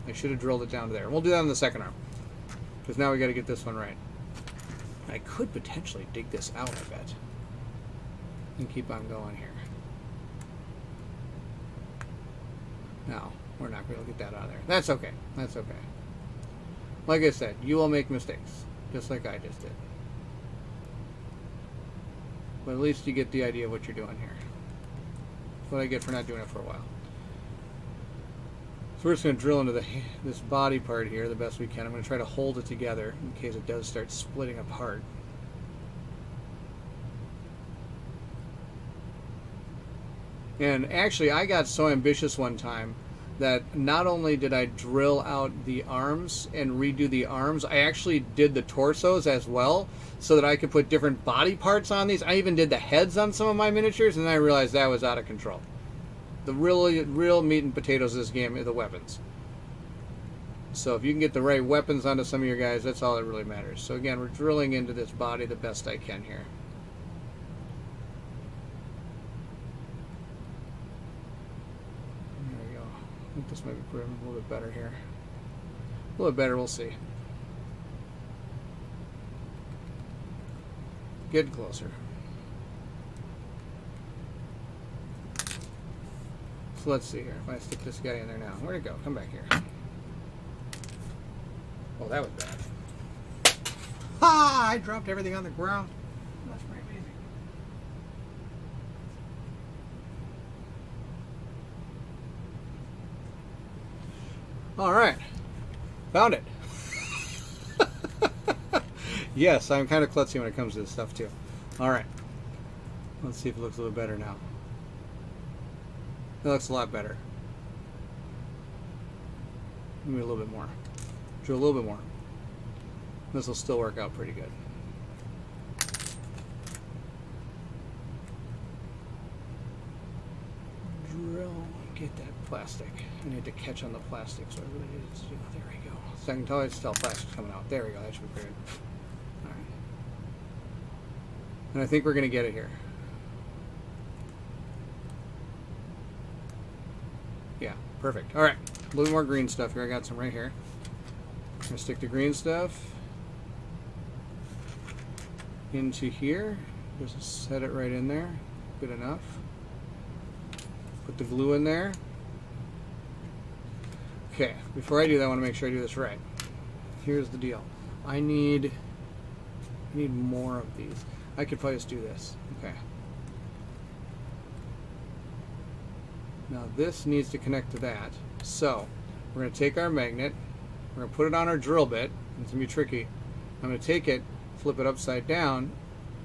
I should have drilled it down to there. We'll do that on the second arm, because now we got to get this one right. I could potentially dig this out, I bet, and keep on going here. No, we're not going to get that out of there. That's okay. That's okay. Like I said, you will make mistakes, just like I just did. But at least you get the idea of what you're doing here. That's what I get for not doing it for a while. So we're just going to drill into this body part here the best we can. I'm going to try to hold it together in case it does start splitting apart. And actually, I got so ambitious one time that not only did I drill out the arms and redo the arms, I actually did the torsos as well so that I could put different body parts on these. I even did the heads on some of my miniatures, and then I realized that was out of control. The real meat and potatoes of this game are the weapons. So if you can get the right weapons onto some of your guys, that's all that really matters. So again, we're drilling into this body the best I can here. I think this might be put a little bit better here. A little bit better, we'll see. Get closer. So let's see here. If I stick this guy in there now. Where'd it go? Come back here. Oh, that was bad. Ha! I dropped everything on the ground. That's pretty amazing. All right, found it. Yes, I'm kind of klutzy when it comes to this stuff too. All right, let's see if it looks a little better now. It looks a lot better. Maybe a little bit more. Drill a little bit more. This will still work out pretty good. Drill. Get that plastic. I need to catch on the plastic, so I really need to do. There we go. So I can tell it's still plastic's coming out. There we go. That should be good. All right. And I think we're going to get it here. Yeah, perfect. All right. A little more green stuff here. I got some right here. I'm going to stick the green stuff into here. Just set it right in there. Good enough. Put the glue in there. Okay, before I do that, I want to make sure I do this right. Here's the deal. I need more of these. I could probably just do this. Okay. Now this needs to connect to that. So we're going to take our magnet, we're going to put it on our drill bit. It's going to be tricky. I'm going to take it, flip it upside down,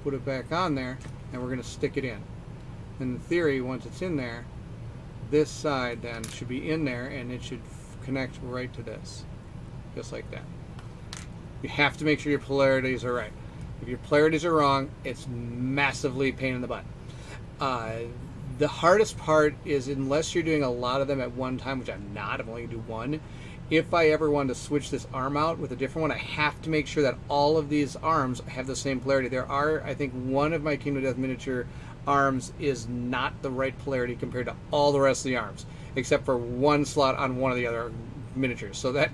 put it back on there, and we're going to stick it in. In theory, once it's in there, this side then should be in there, and it should connect right to this, just like that. You have to make sure your polarities are right. If your polarities are wrong, it's massively pain in the butt. The hardest part is, unless you're doing a lot of them at one time, which I'm not, I'm only going to do one. If I ever want to switch this arm out with a different one, I have to make sure that all of these arms have the same polarity. There are, I think, one of my Kingdom Death miniature arms is not the right polarity compared to all the rest of the arms, except for one slot on one of the other miniatures. So that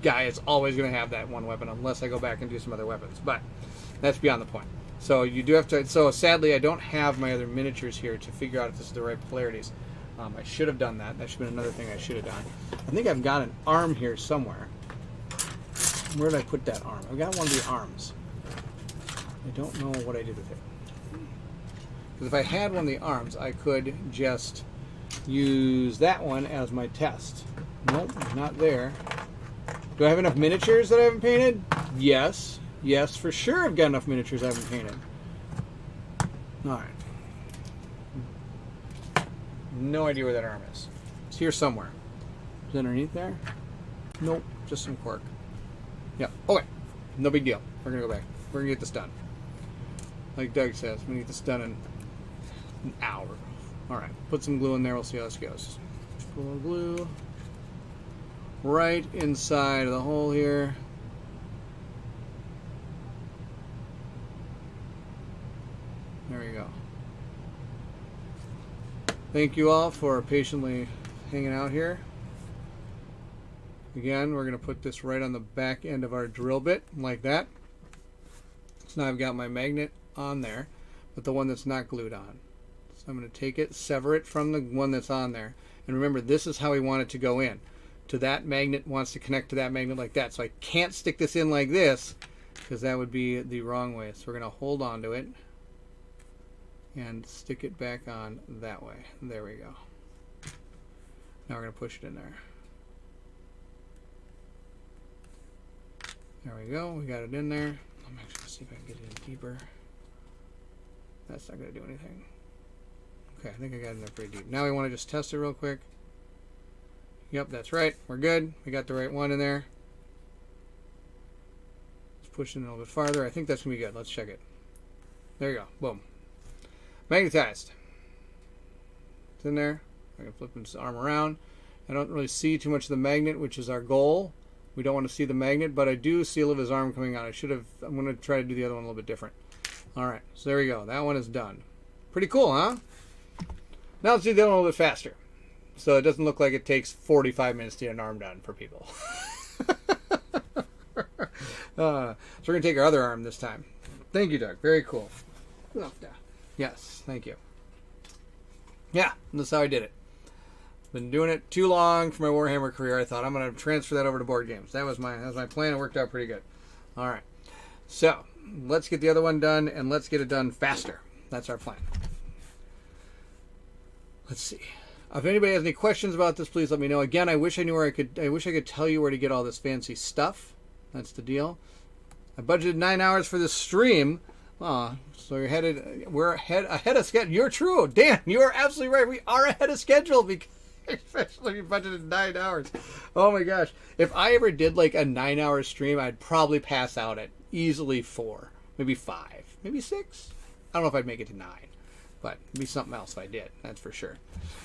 guy is always going to have that one weapon unless I go back and do some other weapons. But that's beyond the point. So you do have to. So sadly, I don't have my other miniatures here to figure out if this is the right polarities. I should have done that. That should have been another thing I should have done. I think I've got an arm here somewhere. Where did I put that arm? I've got one of the arms. I don't know what I did with it. Because if I had one of the arms, I could just use that one as my test. Nope, not there. Do I have enough miniatures that I haven't painted? Yes. Yes, for sure I've got enough miniatures I haven't painted. Alright. No idea where that arm is. It's here somewhere. Is it underneath there? Nope, just some cork. Yeah, okay. No big deal. We're going to go back. We're going to get this done. Like Doug says, we need this done in an hour. Alright, put some glue in there. We'll see how this goes. Put a little glue right inside of the hole here. There you go. Thank you all for patiently hanging out here. Again, we're going to put this right on the back end of our drill bit, like that. So now I've got my magnet on there, but the one that's not glued on. So I'm going to take it, sever it from the one that's on there. And remember, this is how we want it to go in. To that magnet wants to connect to that magnet like that. So I can't stick this in like this, because that would be the wrong way. So we're going to hold on to it and stick it back on that way. There we go. Now we're going to push it in there. There we go. We got it in there. I'm actually going to see if I can get it in deeper. That's not going to do anything. Okay, I think I got it in there pretty deep. Now we want to just test it real quick. Yep, that's right. We're good. We got the right one in there. Let's push it in a little bit farther. I think that's going to be good. Let's check it. There you go. Boom. Magnetized. It's in there. I can flip his arm around. I don't really see too much of the magnet, which is our goal. We don't want to see the magnet, but I do see a little of his arm coming out. I'm going to try to do the other one a little bit different. Alright, so there we go. That one is done. Pretty cool, huh? Now let's do the other one a little bit faster. So it doesn't look like it takes 45 minutes to get an arm done for people. So we're going to take our other arm this time. Thank you, Doug. Very cool. Yes, thank you. Yeah, that's how I did it. Been doing it too long for my Warhammer career. I thought I'm going to transfer that over to board games. That was my plan. It worked out pretty good. All right. So let's get the other one done, and let's get it done faster. That's our plan. Let's see. If anybody has any questions about this, please let me know. Again, I wish I could tell you where to get all this fancy stuff. That's the deal. I budgeted 9 hours for this stream. So we're ahead of schedule. You're true, Dan. You are absolutely right. We are ahead of schedule Especially if you budgeted 9 hours. Oh my gosh. If I ever did like a 9-hour stream, I'd probably pass out at easily 4, maybe 5, maybe 6. I don't know if I'd make it to 9, but it'd be something else if I did, that's for sure.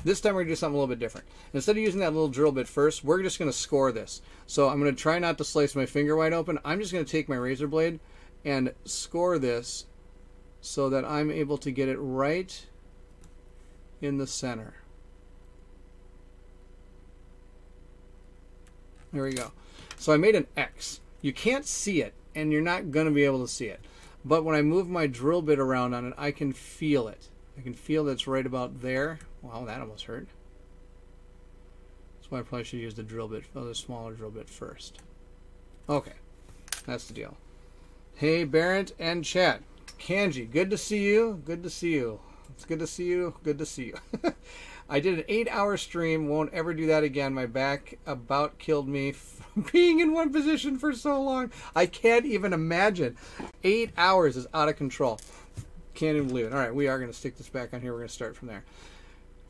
This time we're going to do something a little bit different. Instead of using that little drill bit first, we're just going to score this. So I'm going to try not to slice my finger wide open. I'm just going to take my razor blade and score this so that I'm able to get it right in the center. There we go. So I made an X. You can't see it, and you're not going to be able to see it. But when I move my drill bit around on it, I can feel it. I can feel that it's right about there. Wow, that almost hurt. That's why I probably should use the drill bit, the smaller drill bit first. Okay, that's the deal. Hey, Barrett and chat. Canje, good to see you. Good to see you. It's good to see you. Good to see you. I did an 8-hour stream. Won't ever do that again. My back about killed me from being in one position for so long. I can't even imagine. 8 hours is out of control. Can't even believe it. All right, we are going to stick this back on here. We're going to start from there.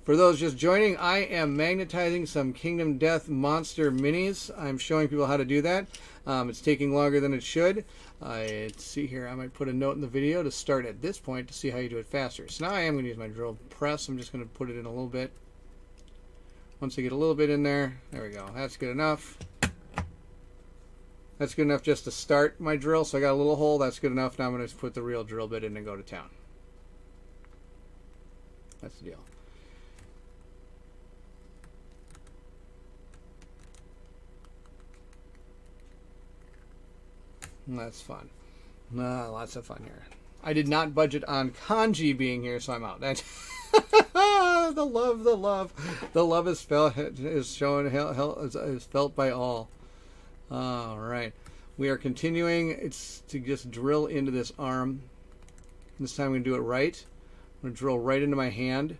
For those just joining, I am magnetizing some Kingdom Death Monster minis. I'm showing people how to do that. It's taking longer than it should. Let's see here. I might put a note in the video to start at this point to see how you do it faster. So now I am going to use my drill press. I'm just going to put it in a little bit. Once I get a little bit in there, there we go. That's good enough. That's good enough just to start my drill. So I got a little hole. That's good enough. Now I'm going to put the real drill bit in and go to town. That's the deal. That's fun. Lots of fun here. I did not budget on Canje being here, so I'm out. That's the love is felt, is shown, is felt by all. All right, we are continuing. It's to just drill into this arm. This time I'm going to do it right. I'm going to drill right into my hand.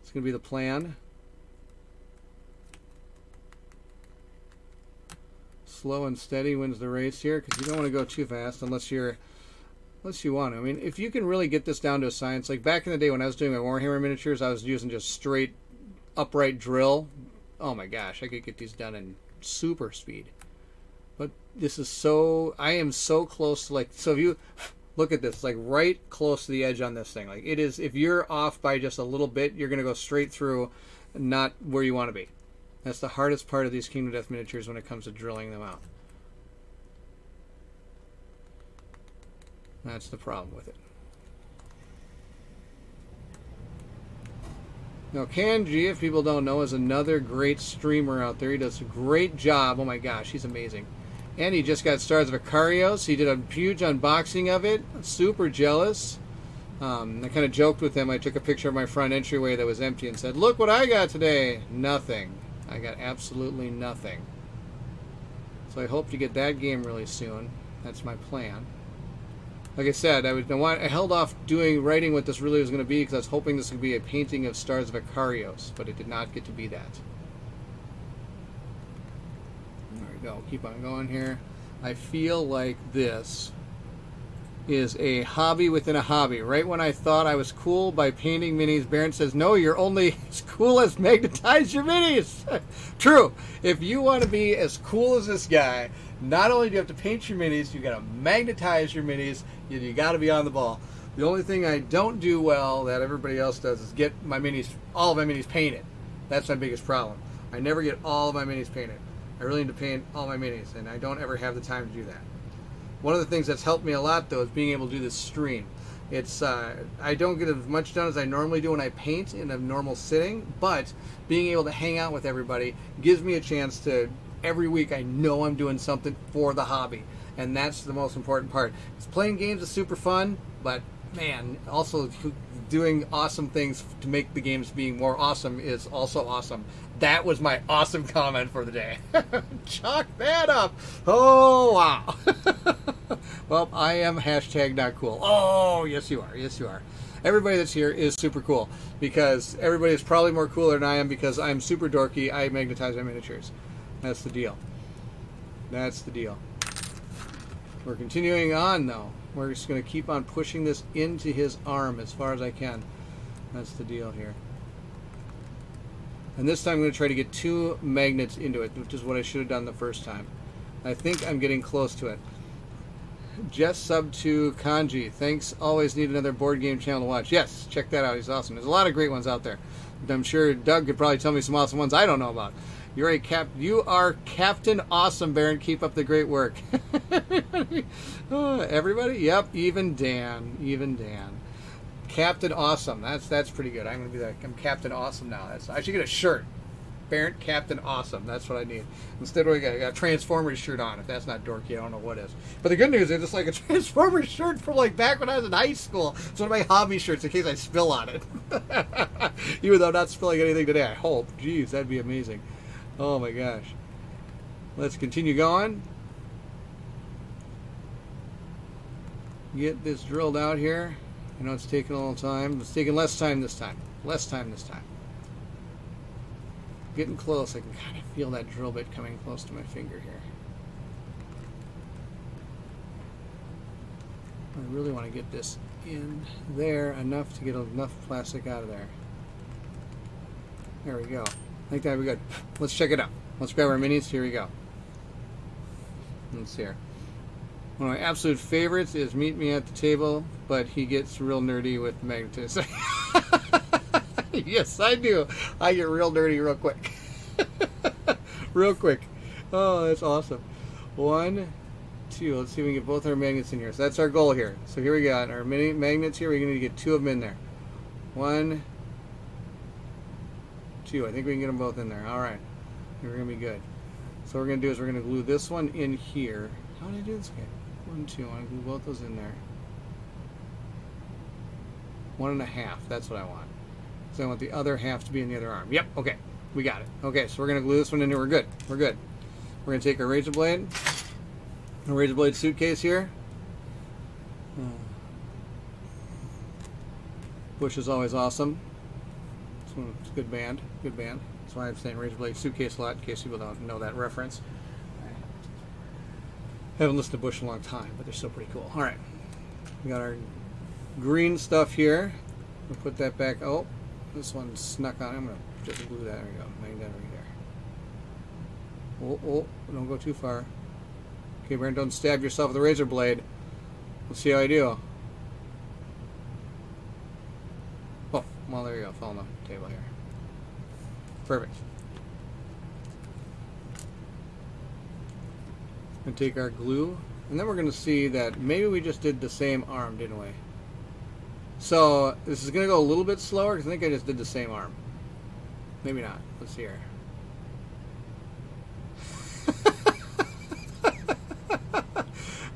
It's going to be the plan. Slow and steady wins the race here, because you don't want to go too fast unless you want to. I mean, if you can really get this down to a science, like back in the day when I was doing my Warhammer miniatures, I was using just straight upright drill. Oh my gosh, I could get these done in super speed. But this is so, I am so close to, like, so if you look at this, like right close to the edge on this thing, like it is, if you're off by just a little bit, you're going to go straight through, not where you want to be. That's the hardest part of these Kingdom Death miniatures when it comes to drilling them out. That's the problem with it. Now, Canje, if people don't know, is another great streamer out there. He does a great job. Oh my gosh, he's amazing. And he just got Stars of Ikarios. He did a huge unboxing of it. Super jealous. I kind of joked with him. I took a picture of my front entryway that was empty and said, "Look what I got today." Nothing. I got absolutely nothing. So I hope to get that game really soon. That's my plan. Like I said, I held off writing what this really was going to be because I was hoping this would be a painting of Stars of Ikarios, but it did not get to be that. There we go. Keep on going here. I feel like this is a hobby within a hobby. Right when I thought I was cool by painting minis, Baron says, "No, you're only as cool as magnetize your minis." True. If you want to be as cool as this guy, not only do you have to paint your minis, you got to magnetize your minis. You got to be on the ball. The only thing I don't do well that everybody else does is get my minis, all of my minis painted. That's my biggest problem. I never get all of my minis painted. I really need to paint all my minis, and I don't ever have the time to do that. One of the things that's helped me a lot, though, is being able to do this stream. It's I don't get as much done as I normally do when I paint in a normal sitting, but being able to hang out with everybody gives me a chance to, every week I know I'm doing something for the hobby, and that's the most important part. Because playing games is super fun, but man, also doing awesome things to make the games being more awesome is also awesome. That was my awesome comment for the day. Chalk that up. Oh, wow. Well, I am hashtag not cool. Oh, yes you are. Yes you are. Everybody that's here is super cool because everybody is probably more cooler than I am because I'm super dorky. I magnetize my miniatures. That's the deal. That's the deal. We're continuing on, though. We're just going to keep on pushing this into his arm as far as I can. That's the deal here. And this time I'm going to try to get 2 magnets into it, which is what I should have done the first time. I think I'm getting close to it. Just sub to Canje. Thanks. Always need another board game channel to watch. Yes, check that out. He's awesome. There's a lot of great ones out there. I'm sure Doug could probably tell me some awesome ones I don't know about. You are Captain Awesome, Baron. Keep up the great work. Oh, everybody? Yep, even Dan. Even Dan. Captain Awesome. That's pretty good. I'm gonna be like, I'm Captain Awesome now. I should get a shirt. Baron Captain Awesome. That's what I need. Instead, I got a Transformers shirt on. If that's not dorky, I don't know what is. But the good news is it's like a Transformers shirt from like back when I was in high school. It's one of my hobby shirts in case I spill on it. Even though I'm not spilling anything today, I hope. Jeez, that'd be amazing. Oh my gosh. Let's continue going. Get this drilled out here. I know it's taking a little time. It's taking less time this time. Less time this time. Getting close. I can kind of feel that drill bit coming close to my finger here. I really want to get this in there enough to get enough plastic out of there. There we go. I think that'd be good. Let's check it out. Let's grab our minis. Here we go. Let's see here. One of my absolute favorites is Meet Me at the Table, but he gets real nerdy with magnetism. Yes, I do. I get real nerdy real quick. Real quick. Oh, that's awesome. 1, 2. Let's see if we can get both our magnets in here. So that's our goal here. So here we got our mini magnets here. We're going to get 2 of them in there. 1, 2. I think we can get them both in there. All right. We're going to be good. So what we're going to do is we're going to glue this one in here. How did I do this again? 1, 2. I want to glue both those in there. 1.5. That's what I want. So I want the other half to be in the other arm. Yep. Okay. We got it. Okay. So we're going to glue this one in here. We're good. We're good. We're going to take our razor blade. A razor blade suitcase here. Bush is always awesome. It's a good band. Good band. That's why I'm saying razor blade suitcase a lot in case people don't know that reference. I haven't listened to Bush in a long time, but they're still pretty cool. All right. We got our green stuff here. We'll put that back. Oh, this one snuck on. I'm going to just glue that. There we go. Hang that right there. Oh, don't go too far. Okay, Baron, don't stab yourself with a razor blade. Let's see how I do. Oh, well, there you go. Fall on the table here. Perfect. And take our glue, and then we're going to see that maybe we just did the same arm, didn't we? So this is going to go a little bit slower because I think I just did the same arm. Maybe not. Let's see here.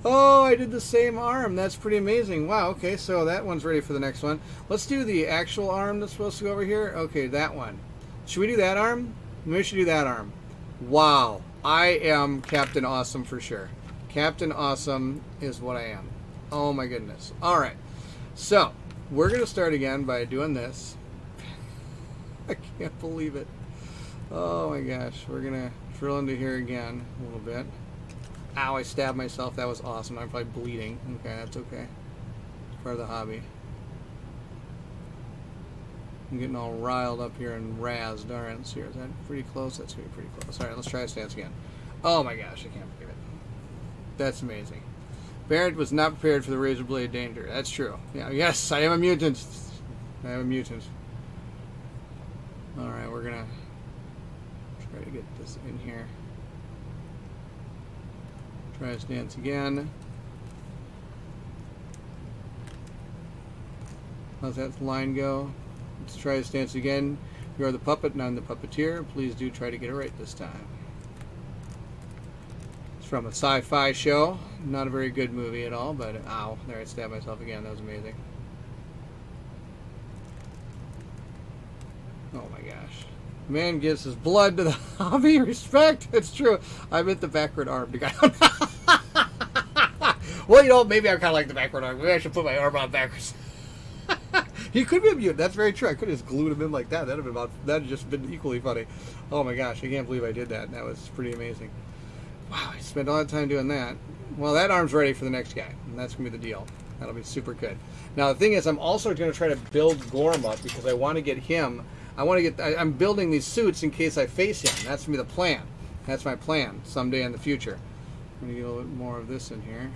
Oh, I did the same arm. That's pretty amazing. Wow, okay, so that one's ready for the next one. Let's do the actual arm that's supposed to go over here. Okay, that one. Should we do that arm? Maybe we should do that arm. Wow. I am Captain Awesome for sure. Captain Awesome is what I am. Oh my goodness. All right. So, we're going to start again by doing this. I can't believe it. Oh my gosh. We're going to drill into here again a little bit. Ow, I stabbed myself. That was awesome. I'm probably bleeding. Okay, that's okay. It's part of the hobby. I'm getting all riled up here and razzed. All right, let's see. Is that pretty close? That's going to be pretty close. All right, let's try this dance again. Oh my gosh, I can't believe it. That's amazing. Barrett was not prepared for the razor blade danger. That's true. Yeah, yes, I am a mutant. I am a mutant. All right, we're going to try to get this in here. Try this dance again. How's that line go? Let's try this dance again. You are the puppet, and I'm the puppeteer. Please do try to get it right this time. It's from a sci-fi show. Not a very good movie at all, but ow, there I stabbed myself again. That was amazing. Oh my gosh. Man gives his blood to the hobby. Respect. It's true. I meant the backward arm. Well, you know, maybe I'm kind of like the backward arm. Maybe I should put my arm on backwards. He could be a mutant. That's very true. I could have just glued him in like that. That'd have just been equally funny. Oh my gosh, I can't believe I did that. That was pretty amazing. Wow, I spent all that time doing that. Well, that arm's ready for the next guy, and that's gonna be the deal. That'll be super good. Now the thing is, I'm also going to try to build Gorm up because I want to get him I want to get. I'm building these suits in case I face him. That's gonna be the plan. That's my plan someday in the future. I'm gonna get a little bit more of this in here.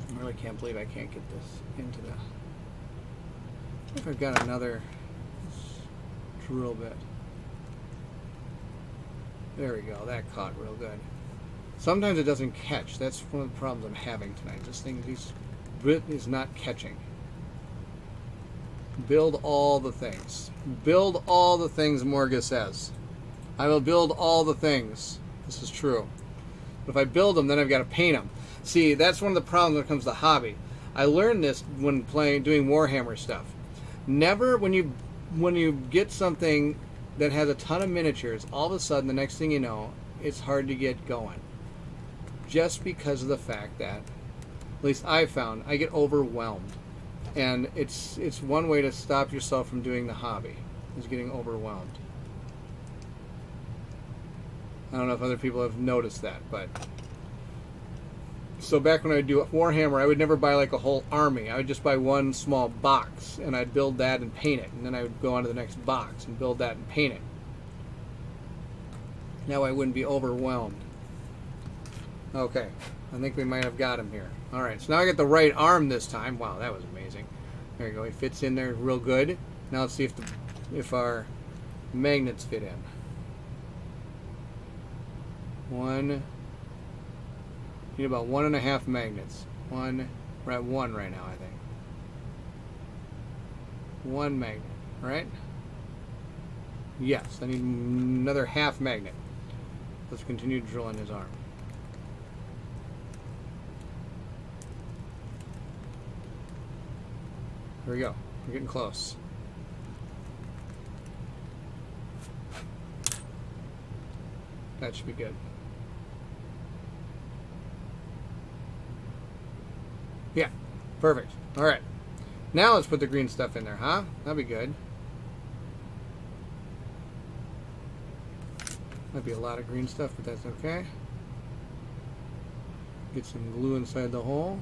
I really can't believe I can't get this into the. I think I've got another drill bit. There we go. That caught real good. Sometimes it doesn't catch. That's one of the problems I'm having tonight. This thing is not catching. Build all the things. Build all the things, Morga says. I will build all the things. This is true. But if I build them, then I've got to paint them. See, that's one of the problems when it comes to hobby. I learned this when doing Warhammer stuff. Never, when you get something that has a ton of miniatures, all of a sudden, the next thing you know, it's hard to get going. Just because of the fact that, at least I found, I get overwhelmed. And it's one way to stop yourself from doing the hobby, is getting overwhelmed. I don't know if other people have noticed that, but... So back when I would do Warhammer, I would never buy like a whole army. I would just buy one small box, and I'd build that and paint it. And then I would go on to the next box and build that and paint it. Now I wouldn't be overwhelmed. Okay, I think we might have got him here. Alright, so now I got the right arm this time. Wow, that was amazing. There you go, he fits in there real good. Now let's see if our magnets fit in. Need about 1.5 magnets. We're at 1 right now, I think. 1 magnet, right? Yes, I need another half magnet. Let's continue drilling his arm. Here we go. We're getting close. That should be good. Yeah, perfect. All right. Now let's put the green stuff in there, huh? That'd be good. Might be a lot of green stuff, but that's okay. Get some glue inside the hole.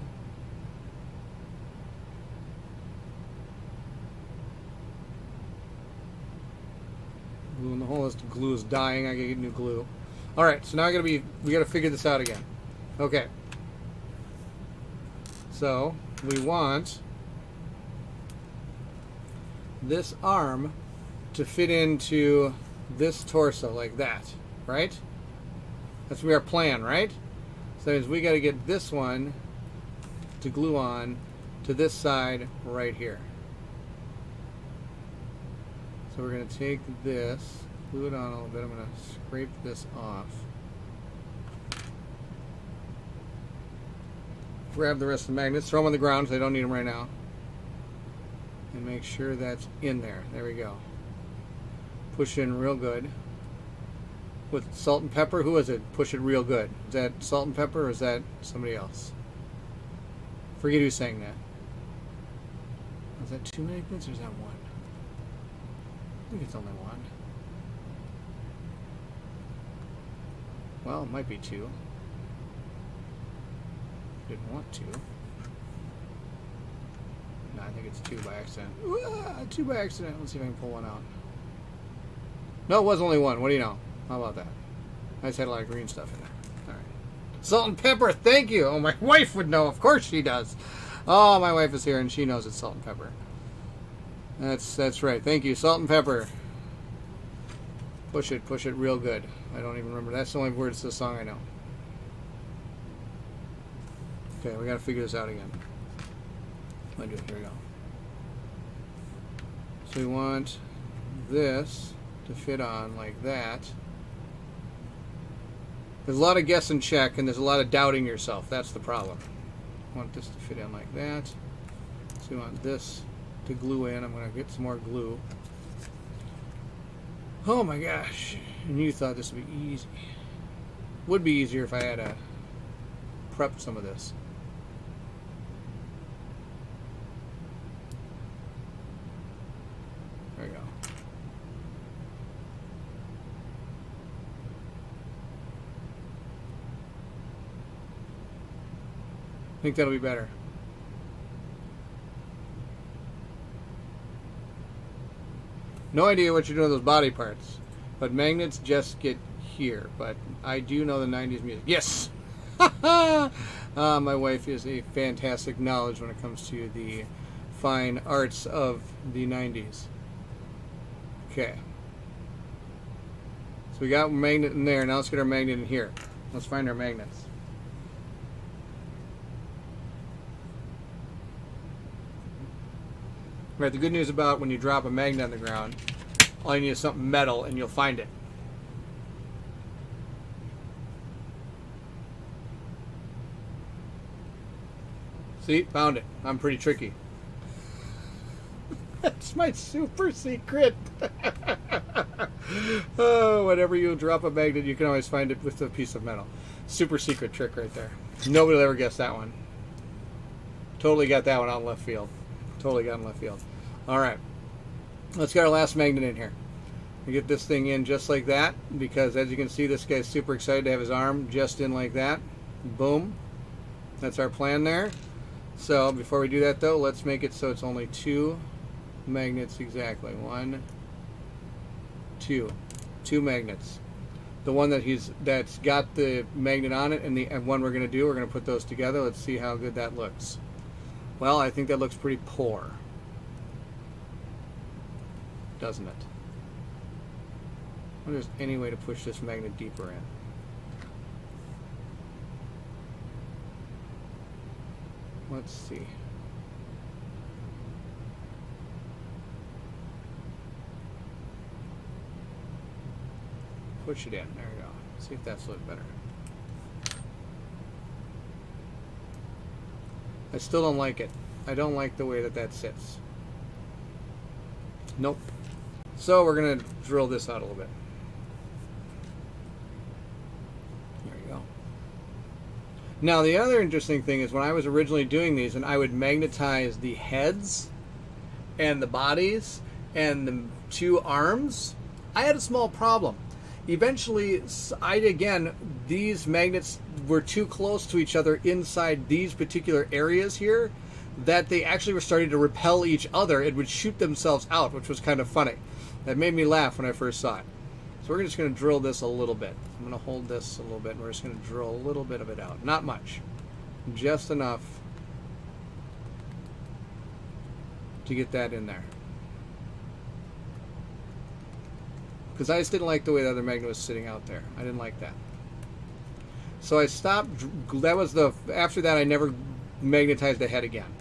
Glue in the hole. This glue is dying. I gotta get new glue. All right. So now we gotta figure this out again. Okay. So we want this arm to fit into this torso like that, right? That's our plan, right? So that means we got to get this one to glue on to this side right here. So we're going to take this, glue it on a little bit. I'm going to scrape this off. Grab the rest of the magnets, throw them on the ground because I don't need them right now. And make sure that's in there. There we go. Push it in real good. With salt and pepper, who is it? Push it real good. Is that salt and pepper or is that somebody else? Forget who's saying that. Is that 2 magnets or is that 1? I think it's only 1. Well, it might be 2. Didn't want to. No, I think it's 2 by accident. 2 by accident. Let's see if I can pull one out. No, it was only 1. What do you know? How about that? I just had a lot of green stuff in there. All right. Salt and pepper. Thank you. Oh, my wife would know. Of course she does. Oh, my wife is here and she knows it's salt and pepper. That's right. Thank you. Salt and pepper. Push it real good. I don't even remember. That's the only words to the song I know. Okay, we got to figure this out again. Here we go. So we want this to fit on like that. There's a lot of guess and check, and there's a lot of doubting yourself. That's the problem. I want this to fit in like that. So we want this to glue in. I'm going to get some more glue. Oh my gosh. And you thought this would be easy. Would be easier if I had prepped some of this. There we go. I think that'll be better. No idea what you're doing with those body parts. But magnets just get here. But I do know the 90s music. Yes! My wife is a fantastic knowledge when it comes to the fine arts of the 90s. Okay. So we got a magnet in there. Now let's get our magnet in here. Let's find our magnets. Right, the good news about when you drop a magnet on the ground, all you need is something metal and you'll find it. See, found it. I'm pretty tricky. That's my super secret. Oh, whenever you drop a magnet, you can always find it with a piece of metal. Super secret trick right there. Nobody will ever guess that one. Totally got that one out in left field. Totally got in left field. All right. Let's get our last magnet in here. We get this thing in just like that because, as you can see, this guy's super excited to have his arm just in like that. Boom. That's our plan there. So before we do that, though, let's make it so it's only 2 magnets exactly. 1, 2. 2 magnets. The one that's got the magnet on it and the one we're going to put those together. Let's see how good that looks. Well, I think that looks pretty poor. Doesn't it? I wonder if there's any way to push this magnet deeper in. Let's see. Push it in. There we go. See if that's a little better. I still don't like it. I don't like the way that sits. Nope. So we're going to drill this out a little bit. There you go. Now the other interesting thing is when I was originally doing these and I would magnetize the heads and the bodies and the 2 arms, I had a small problem. Eventually, these magnets were too close to each other inside these particular areas here that they actually were starting to repel each other and would shoot themselves out, which was kind of funny. That made me laugh when I first saw it. So we're just going to drill this a little bit. I'm going to hold this a little bit and we're just going to drill a little bit of it out. Not much. Just enough to get that in there. Because I just didn't like the way the other magnet was sitting out there. I didn't like that. So I stopped. After that, I never magnetized the head again.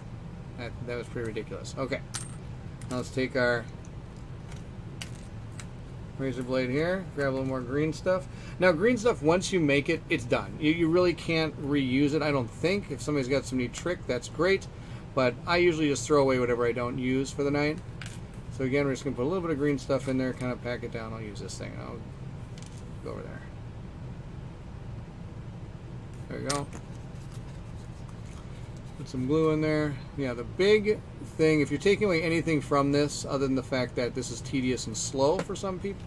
That was pretty ridiculous. Okay. Now let's take our razor blade here. Grab a little more green stuff. Now, green stuff, once you make it, it's done. You really can't reuse it, I don't think. If somebody's got some neat trick, that's great. But I usually just throw away whatever I don't use for the night. So again, we're just going to put a little bit of green stuff in there, kind of pack it down. I'll use this thing. I'll go over there. There we go. Put some glue in there. Yeah, the big thing, if you're taking away anything from this, other than the fact that this is tedious and slow for some people,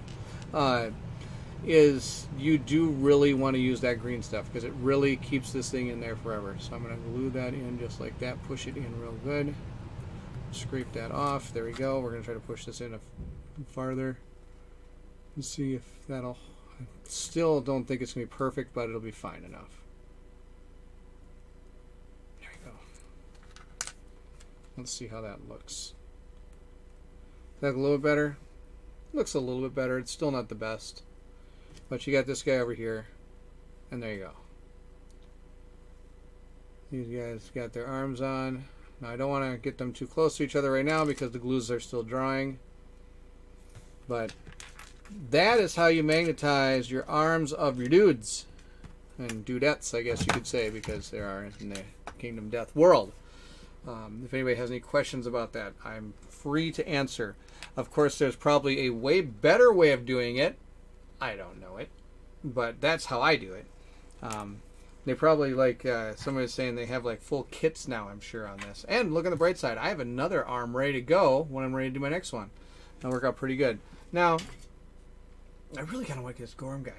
is you do really want to use that green stuff because it really keeps this thing in there forever. So I'm going to glue that in just like that, push it in real good. Scrape that off. There we go. We're going to try to push this in farther and see if that'll... I still don't think it's going to be perfect, but it'll be fine enough. There we go. Let's see how that looks. Is that a little bit better? Looks a little bit better. It's still not the best. But you got this guy over here, and there you go. These guys got their arms on. Now, I don't want to get them too close to each other right now because the glues are still drying. But that is how you magnetize your arms of your dudes. And dudettes, I guess you could say, because there are in the Kingdom Death world. If anybody has any questions about that, I'm free to answer. Of course, there's probably a way better way of doing it. I don't know it. But that's how I do it. They probably, like somebody was saying, they have like full kits now, I'm sure, on this. And look on the bright side, I have another arm ready to go when I'm ready to do my next one. That'll work out pretty good. Now, I really kind of like this Gorm guy.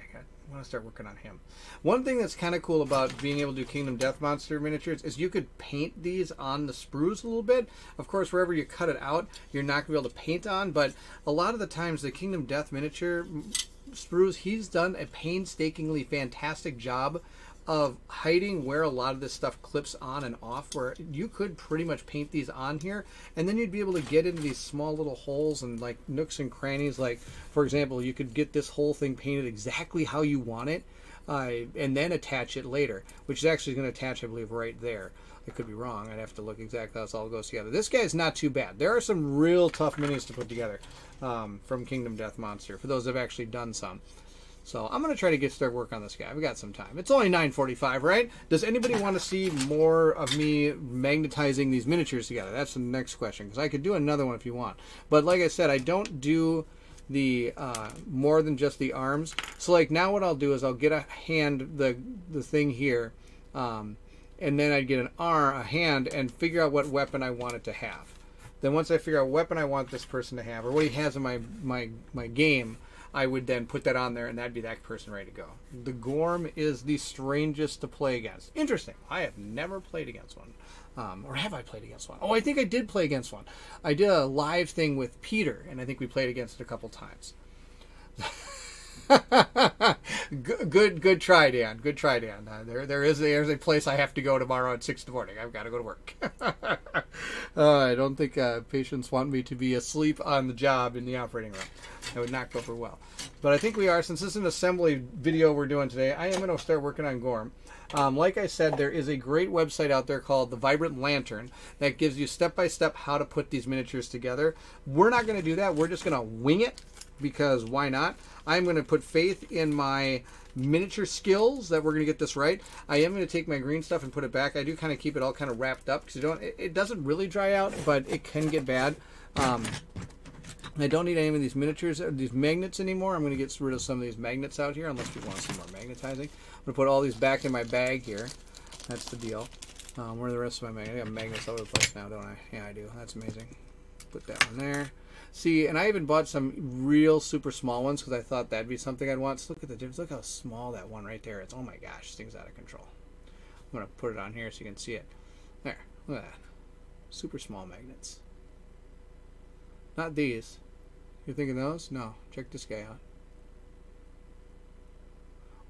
I want to start working on him. One thing that's kind of cool about being able to do Kingdom Death Monster miniatures is you could paint these on the sprues a little bit. Of course, wherever you cut it out, you're not going to be able to paint on, but a lot of the times the Kingdom Death miniature sprues, he's done a painstakingly fantastic job of hiding where a lot of this stuff clips on and off, where you could pretty much paint these on here, and then you'd be able to get into these small little holes and like nooks and crannies. Like, for example, you could get this whole thing painted exactly how you want it, and then attach it later, which is actually going to attach, I believe, right there. I could be wrong. I'd have to look exactly how this all goes together. This guy's not too bad. There are some real tough minis to put together from Kingdom Death Monster, for those that have actually done some. So I'm going to try to start work on this guy. We've got some time. It's only 9:45, right? Does anybody want to see more of me magnetizing these miniatures together? That's the next question, because I could do another one if you want. But like I said, I don't do the more than just the arms. So like now what I'll do is I'll get a hand, the thing here, and then I'd get a hand, and figure out what weapon I want it to have. Then once I figure out what weapon I want this person to have, or what he has in my game, I would then put that on there, and that'd be that person ready to go. The Gorm is the strangest to play against. Interesting. I have never played against one. Or have I played against one? Oh, I think I did play against one. I did a live thing with Peter, and I think we played against it a couple times. Good try, Dan. Good try, Dan. There's a place I have to go tomorrow at 6 in the morning. I've got to go to work. I don't think patients want me to be asleep on the job in the operating room. That would not go over well. But I think we are. Since this is an assembly video we're doing today, I am going to start working on Gorm. Like I said, there is a great website out there called The Vibrant Lantern that gives you step-by-step how to put these miniatures together. We're not going to do that. We're just going to wing it, because why not? I'm going to put faith in my miniature skills that we're going to get this right. I am going to take my green stuff and put it back. I do kind of keep it all kind of wrapped up, because it doesn't really dry out, but it can get bad. I don't need any of these miniatures, these magnets anymore. I'm going to get rid of some of these magnets out here, unless people want some more magnetizing. I'm going to put all these back in my bag here. That's the deal. Where are the rest of my magnets? I got magnets all over the place now, don't I? Yeah, I do. That's amazing. Put that one there. See, and I even bought some real super small ones, because I thought that'd be something I'd want. So look at the difference. Look how small that one right there is. Oh my gosh, this thing's out of control. I'm going to put it on here so you can see it. There. Look at that. Super small magnets. Not these. You're thinking those? No. Check this guy out.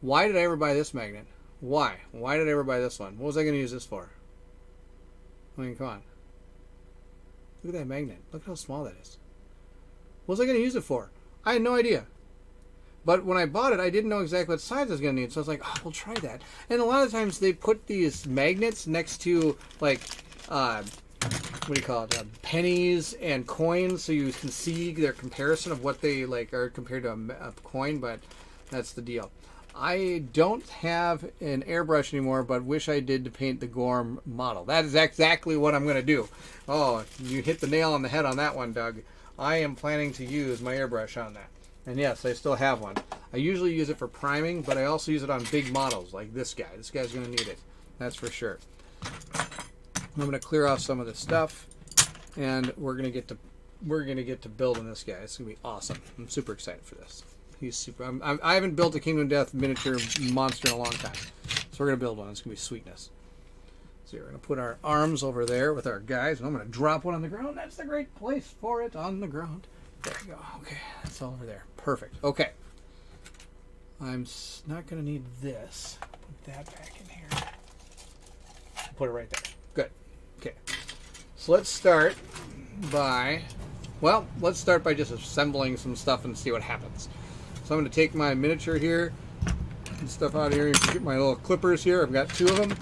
Why did I ever buy this magnet? Why? Why did I ever buy this one? What was I going to use this for? I mean, come on. Look at that magnet. Look how small that is. What was I going to use it for? I had no idea. But when I bought it, I didn't know exactly what size I was going to need. So I was like, oh, we'll try that. And a lot of times they put these magnets next to, like, what do you call it? Pennies and coins, so you can see their comparison of what they like are compared to a coin. But that's the deal. I don't have an airbrush anymore, but wish I did to paint the Gorm model. That is exactly what I'm going to do. Oh, you hit the nail on the head on that one, Doug. I am planning to use my airbrush on that. And yes, I still have one. I usually use it for priming, but I also use it on big models like this guy. This guy's going to need it. That's for sure. I'm going to clear off some of this stuff, and we're going to get to building this guy. It's going to be awesome. I'm super excited for this. He's super. I haven't built a Kingdom Death miniature monster in a long time, so we're going to build one. It's going to be sweetness. So we're going to put our arms over there with our guys, and I'm going to drop one on the ground. That's the great place for it, on the ground. There we go. Okay, that's all over there. Perfect. Okay. I'm not going to need this. Put that back in here. Put it right there. Good. Okay. So let's start by, just assembling some stuff and see what happens. So I'm going to take my miniature here and stuff out of here. Get my little clippers here. I've got 2 of them.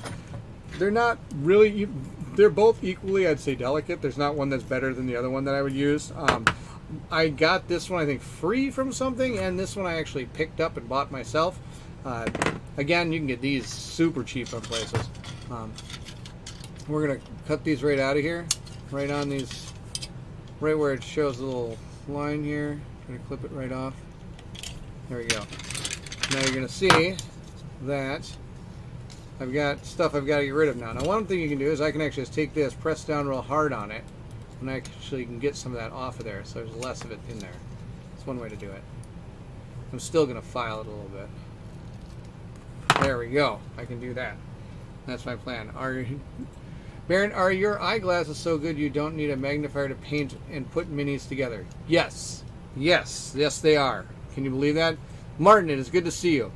They're not really, they're both equally, I'd say, delicate. There's not one that's better than the other one that I would use. I got this one, I think, free from something, and this one I actually picked up and bought myself. Again, you can get these super cheap on places. We're going to cut these right out of here, right on these, right where it shows the little line here. Going to clip it right off. There we go. Now you're going to see that I've got stuff I've got to get rid of now. Now, one thing you can do is I can actually just take this, press down real hard on it, and I actually can get some of that off of there, so there's less of it in there. That's one way to do it. I'm still going to file it a little bit. There we go. I can do that. That's my plan. Baron, are your eyeglasses so good you don't need a magnifier to paint and put minis together? Yes. Yes. Yes, they are. Can you believe that? Martin, it is good to see you.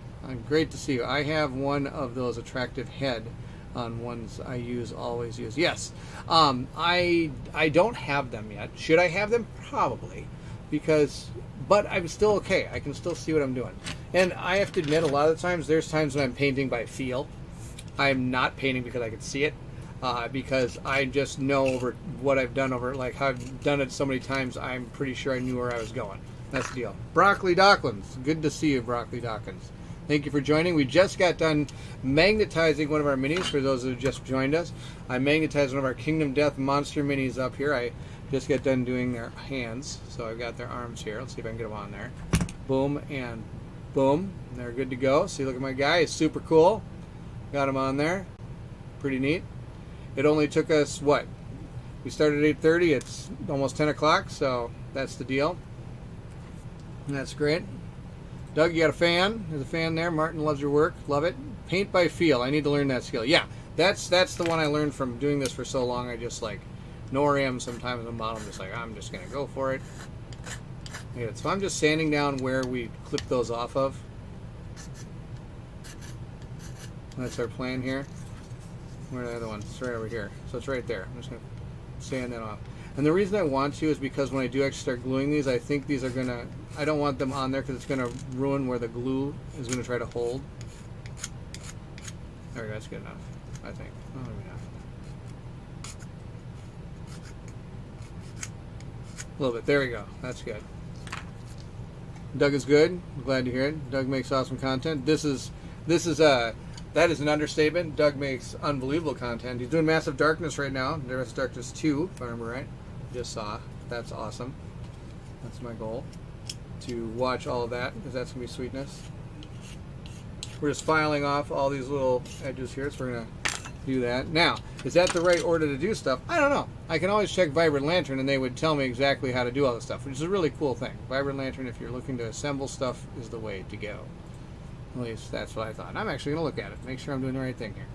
Great to see you. I have one of those attractive head on ones I always use. Yes. I don't have them yet. Should I have them? Probably. But I'm still okay. I can still see what I'm doing. And I have to admit, a lot of the times, there's times when I'm painting by feel. I'm not painting because I can see it. Because I just know over what I've done like I've done it so many times, I'm pretty sure I knew where I was going. That's the deal. Broccoli Dawkins. Good to see you, Broccoli Dawkins. Thank you for joining. We just got done magnetizing one of our minis for those who just joined us. I magnetized one of our Kingdom Death monster minis up here. I just got done doing their hands, so I've got their arms here. Let's see if I can get them on there. Boom and boom. They're good to go. See, look at my guy. He's super cool. Got him on there. Pretty neat. It only took us, what? We started at 8:30. It's almost 10 o'clock, so that's the deal. And that's great. Doug, you got a fan? There's a fan there. Martin loves your work. Love it. Paint by feel. I need to learn that skill. Yeah, that's the one I learned from doing this for so long. I just like know where I am sometimes on bottom. Just like, I'm just going to go for it. Yeah, so I'm just sanding down where we clipped those off of. That's our plan here. Where's the other one? It's right over here. So it's right there. I'm just going to sand that off. And the reason I want to is because when I do actually start gluing these, I think these are going to... I don't want them on there because it's going to ruin where the glue is going to try to hold. There we go. That's good enough, I think. Oh, maybe not. A little bit. There we go. That's good. Doug is good. Glad to hear it. Doug makes awesome content. That is an understatement. Doug makes unbelievable content. He's doing Massive Darkness right now. Massive Darkness 2, if I remember right. Just saw. That's awesome. That's my goal. To watch all of that, because that's going to be sweetness. We're just filing off all these little edges here, so we're going to do that. Now, is that the right order to do stuff? I don't know. I can always check Vibrant Lantern, and they would tell me exactly how to do all this stuff, which is a really cool thing. Vibrant Lantern, if you're looking to assemble stuff, is the way to go. At least that's what I thought. I'm actually going to look at it, make sure I'm doing the right thing here.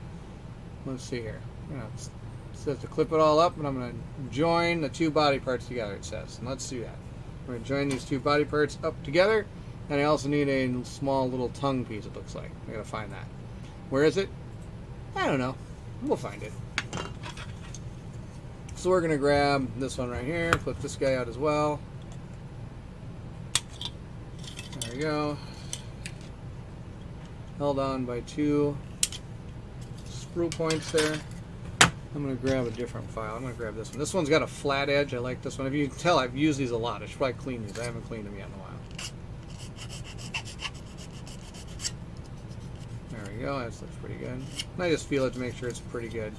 Let's see here. It says to clip it all up, and I'm going to join the two body parts together, it says. And let's do that. We're going to join these two body parts up together, and I also need a small little tongue piece, it looks like. I got to find that. Where is it? I don't know. We'll find it. So we're going to grab this one right here, flip this guy out as well. There we go. Held on by two screw points there. I'm going to grab a different file. I'm going to grab this one. This one's got a flat edge. I like this one. If you can tell, I've used these a lot. I should probably clean these. I haven't cleaned them yet in a while. There we go. That looks pretty good. And I just feel it to make sure it's pretty good.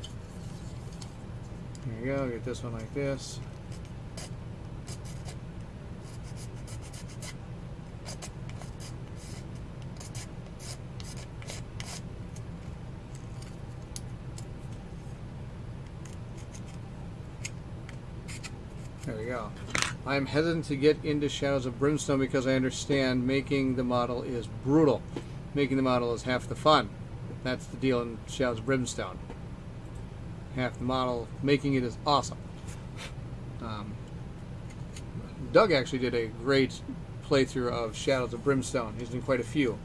There you go. Get this one like this. There we go. I'm hesitant to get into Shadows of Brimstone because I understand making the model is brutal. Making the model is half the fun. That's the deal in Shadows of Brimstone. Half the model, making it is awesome. Doug actually did a great playthrough of Shadows of Brimstone. He's done quite a few.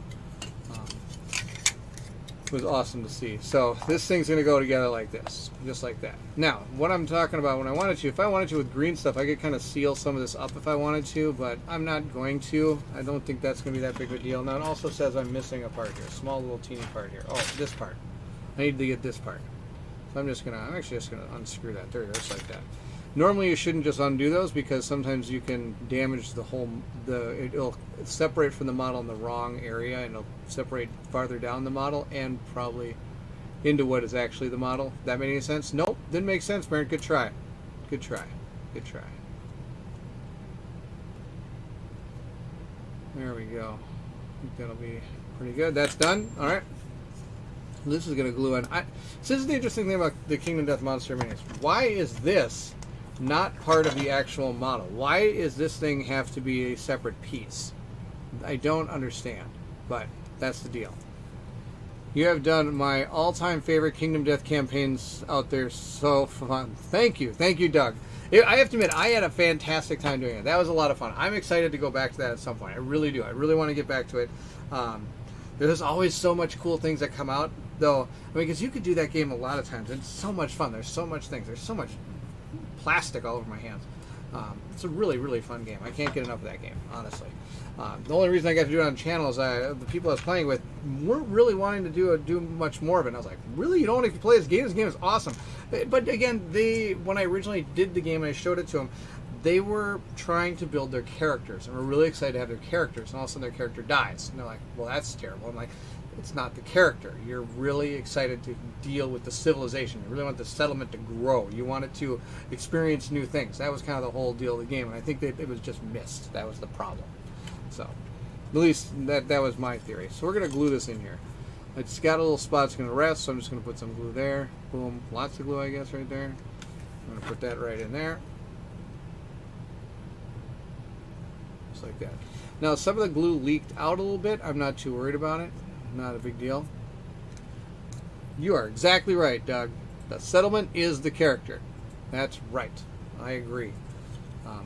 It was awesome to see. So this thing's going to go together like this, just like that. Now, what I'm talking about when I wanted to, if I wanted to with green stuff, I could kind of seal some of this up if I wanted to, but I'm not going to. I don't think that's going to be that big of a deal. Now, it also says I'm missing a part here, a small little teeny part here. Oh, this part. I need to get this part. So I'm actually just going to unscrew that. There it goes, like that. Normally you shouldn't just undo those because sometimes you can damage the whole, it'll separate from the model in the wrong area and it'll separate farther down the model and probably into what is actually the model. That made any sense? Nope, didn't make sense, Baron. Good try. Good try. Good try. There we go. I think that'll be pretty good. That's done. All right. This is going to glue in. This is the interesting thing about the Kingdom Death Monster Minis. Why is this not part of the actual model? Why does this thing have to be a separate piece? I don't understand, but that's the deal. You have done my all-time favorite Kingdom Death campaigns out there. So fun. Thank you, Doug. I have to admit, I had a fantastic time doing it. That was a lot of fun. I'm excited to go back to that at some point. I really do. I really want to get back to it. There's always so much cool things that come out, though. I mean, because you could do that game a lot of times. It's so much fun. There's so much things. There's so much plastic all over my hands. It's a really, really fun game. I can't get enough of that game, honestly. The only reason I got to do it on the channel is the people I was playing with weren't really wanting to do much more of it. And I was like, really? You don't want to play this game? This game is awesome. But again, when I originally did the game and I showed it to them, they were trying to build their characters and were really excited to have their characters. And all of a sudden their character dies. And they're like, well, that's terrible. I'm like, it's not the character. You're really excited to deal with the civilization. You really want the settlement to grow. You want it to experience new things. That was kind of the whole deal of the game. And I think that it was just missed. That was the problem. So, at least that was my theory. So we're going to glue this in here. It's got a little spot it's going to rest, so I'm just going to put some glue there. Boom. Lots of glue, I guess, right there. I'm going to put that right in there. Just like that. Now, some of the glue leaked out a little bit. I'm not too worried about it. Not a big deal. You are exactly right, Doug. The settlement is the character. That's right. I agree.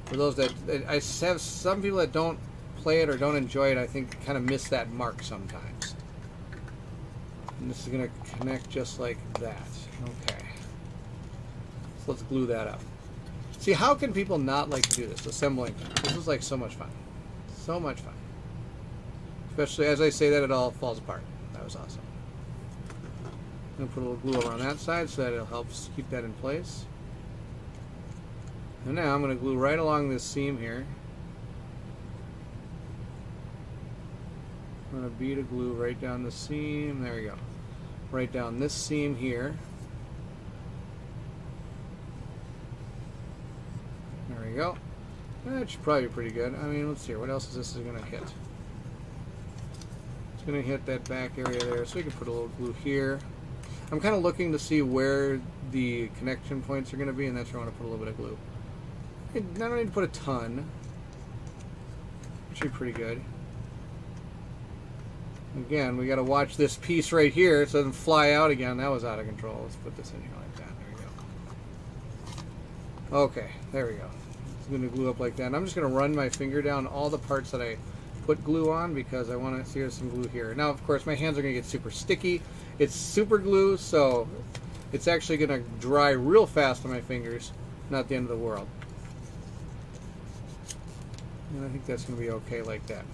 For those that... I have some people that don't play it or don't enjoy it, I think kind of miss that mark sometimes. And this is going to connect just like that. Okay. So let's glue that up. See, how can people not like to do this? Assembling. This is like so much fun. So much fun. Especially as I say that, it all falls apart. That was awesome. I'm going to put a little glue around that side so that it'll help keep that in place. And now I'm going to glue right along this seam here. I'm going to bead a glue right down the seam. There we go. Right down this seam here. There we go. That should probably be pretty good. I mean, let's see. What else is this going to hit? It's going to hit that back area there. So we can put a little glue here. I'm kind of looking to see where the connection points are going to be, and that's where I want to put a little bit of glue. I don't need to put a ton. It should be pretty good. Again, we got to watch this piece right here so it doesn't fly out again. That was out of control. Let's put this in here like that. There we go. Okay, there we go. It's going to glue up like that. And I'm just going to run my finger down all the parts that I put glue on because I want to see there's some glue here. Now, of course, my hands are going to get super sticky. It's super glue, so it's actually going to dry real fast on my fingers. Not the end of the world. And I think that's going to be okay like that.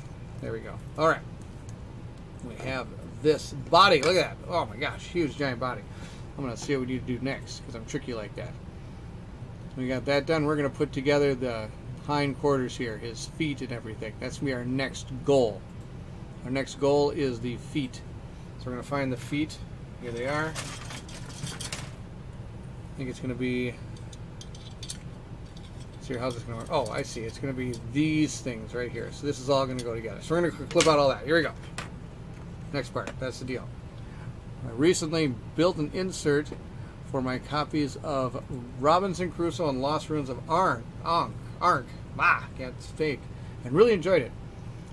There we go. All right. We have this body. Look at that. Oh my gosh, huge giant body. I'm going to see what we need to do next because I'm tricky like that. We got that done. We're going to put together the hind quarters here, his feet and everything. That's going to be our next goal. Our next goal is the feet. So we're going to find the feet. Here they are. I think it's going to be... Let's see, how's this going to work? Oh, I see. It's going to be these things right here. So this is all going to go together. So we're going to clip out all that. Here we go. Next part, that's the deal. I recently built an insert for my copies of Robinson Crusoe and Lost Ruins of Ankh, can't speak, and really enjoyed it.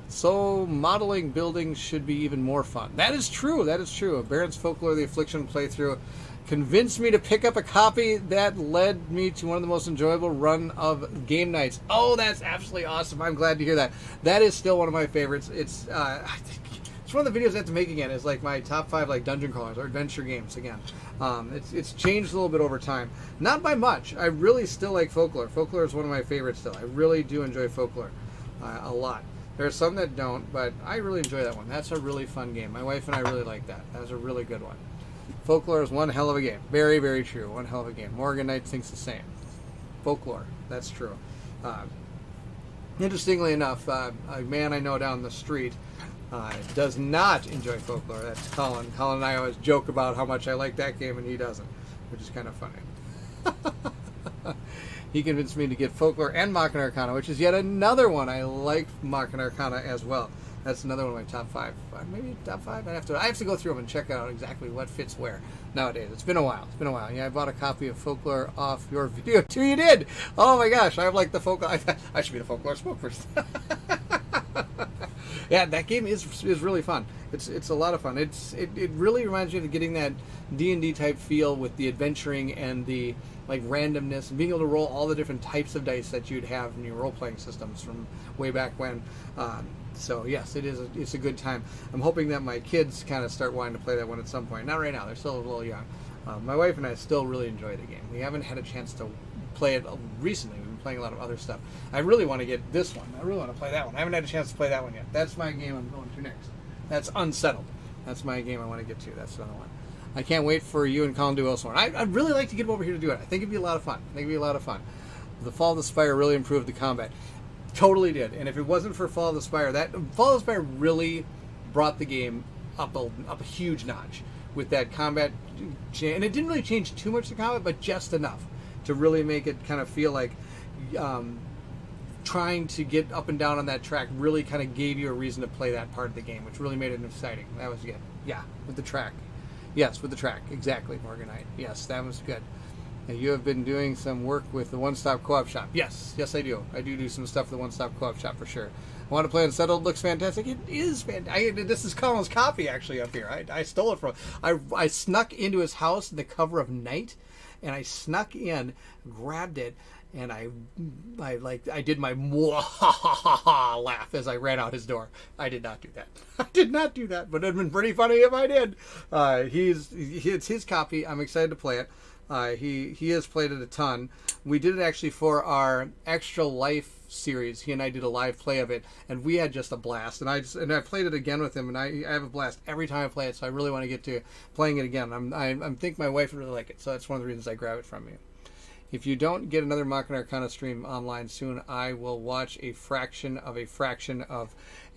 So modeling buildings should be even more fun. That is true, that is true. Baron's Folklore the Affliction playthrough convinced me to pick up a copy that led me to one of the most enjoyable run of game nights. Oh, that's absolutely awesome. I'm glad to hear that. That is still one of my favorites. It's one of the videos I have to make again. Is like my top 5 like dungeon crawlers or adventure games again. It's changed a little bit over time. Not by much. I really still like Folklore. Folklore is one of my favorites still. I really do enjoy Folklore a lot. There are some that don't, but I really enjoy that one. That's a really fun game. My wife and I really like that. That was a really good one. Folklore is one hell of a game. Very, very true. One hell of a game. Morgan Knight thinks the same. Folklore. That's true. Interestingly enough, a man I know down the street does not enjoy Folklore. That's Colin. Colin and I always joke about how much I like that game, and he doesn't, which is kind of funny. He convinced me to get Folklore and Machina Arcana, which is yet another one. I like Machina Arcana as well. That's another one of my top 5. Maybe top 5? I have to go through them and check out exactly what fits where nowadays. It's been a while. It's been a while. Yeah, I bought a copy of Folklore off your video too. You did! Oh my gosh, I have like the Folklore. I should be the Folklore spokesperson. Yeah, that game is really fun. It's a lot of fun. It really reminds me of getting that D&D type feel with the adventuring and the like randomness and being able to roll all the different types of dice that you'd have in your role playing systems from way back when. So yes, it's a good time. I'm hoping that my kids kind of start wanting to play that one at some point. Not right now; they're still a little young. My wife and I still really enjoy the game. We haven't had a chance to play it recently. We've been playing a lot of other stuff. I really want to get this one. I really want to play that one. I haven't had a chance to play that one yet. That's my game I'm going to next. That's Unsettled. That's my game I want to get to. That's another one. I can't wait for you and Colin to do elsewhere. I'd really like to get him over here to do it. I think it'd be a lot of fun. The Fall of the Spire really improved the combat. Totally did. And if it wasn't for Fall of the Spire, Fall of the Spire really brought the game up a huge notch with that combat. And it didn't really change too much the combat, but just enough to really make it kind of feel like trying to get up and down on that track really kind of gave you a reason to play that part of the game, which really made it exciting. That was good. Yeah, with the track. Yes, with the track. Exactly, Morganite. Yes, that was good. Now, you have been doing some work with the One Stop Co-op Shop. Yes, I do. I do some stuff with the One Stop Co-op Shop for sure. I want to play Unsettled. Looks fantastic. It is fantastic. This is Colin's copy actually up here. I stole it from him. I snuck into his house in the cover of night, and I snuck in, grabbed it, and I did my laugh as I ran out his door. I did not do that. But it'd been pretty funny if I did. It's his copy. I'm excited to play it. He has played it a ton. We did it actually for our Extra Life series. He and I did a live play of it, and we had just a blast. And I played it again with him, and I have a blast every time I play it. So I really want to get to playing it again. I think my wife would really like it, so that's one of the reasons I grab it from you. If you don't get another Machina Arcana stream online soon, I will watch a fraction of a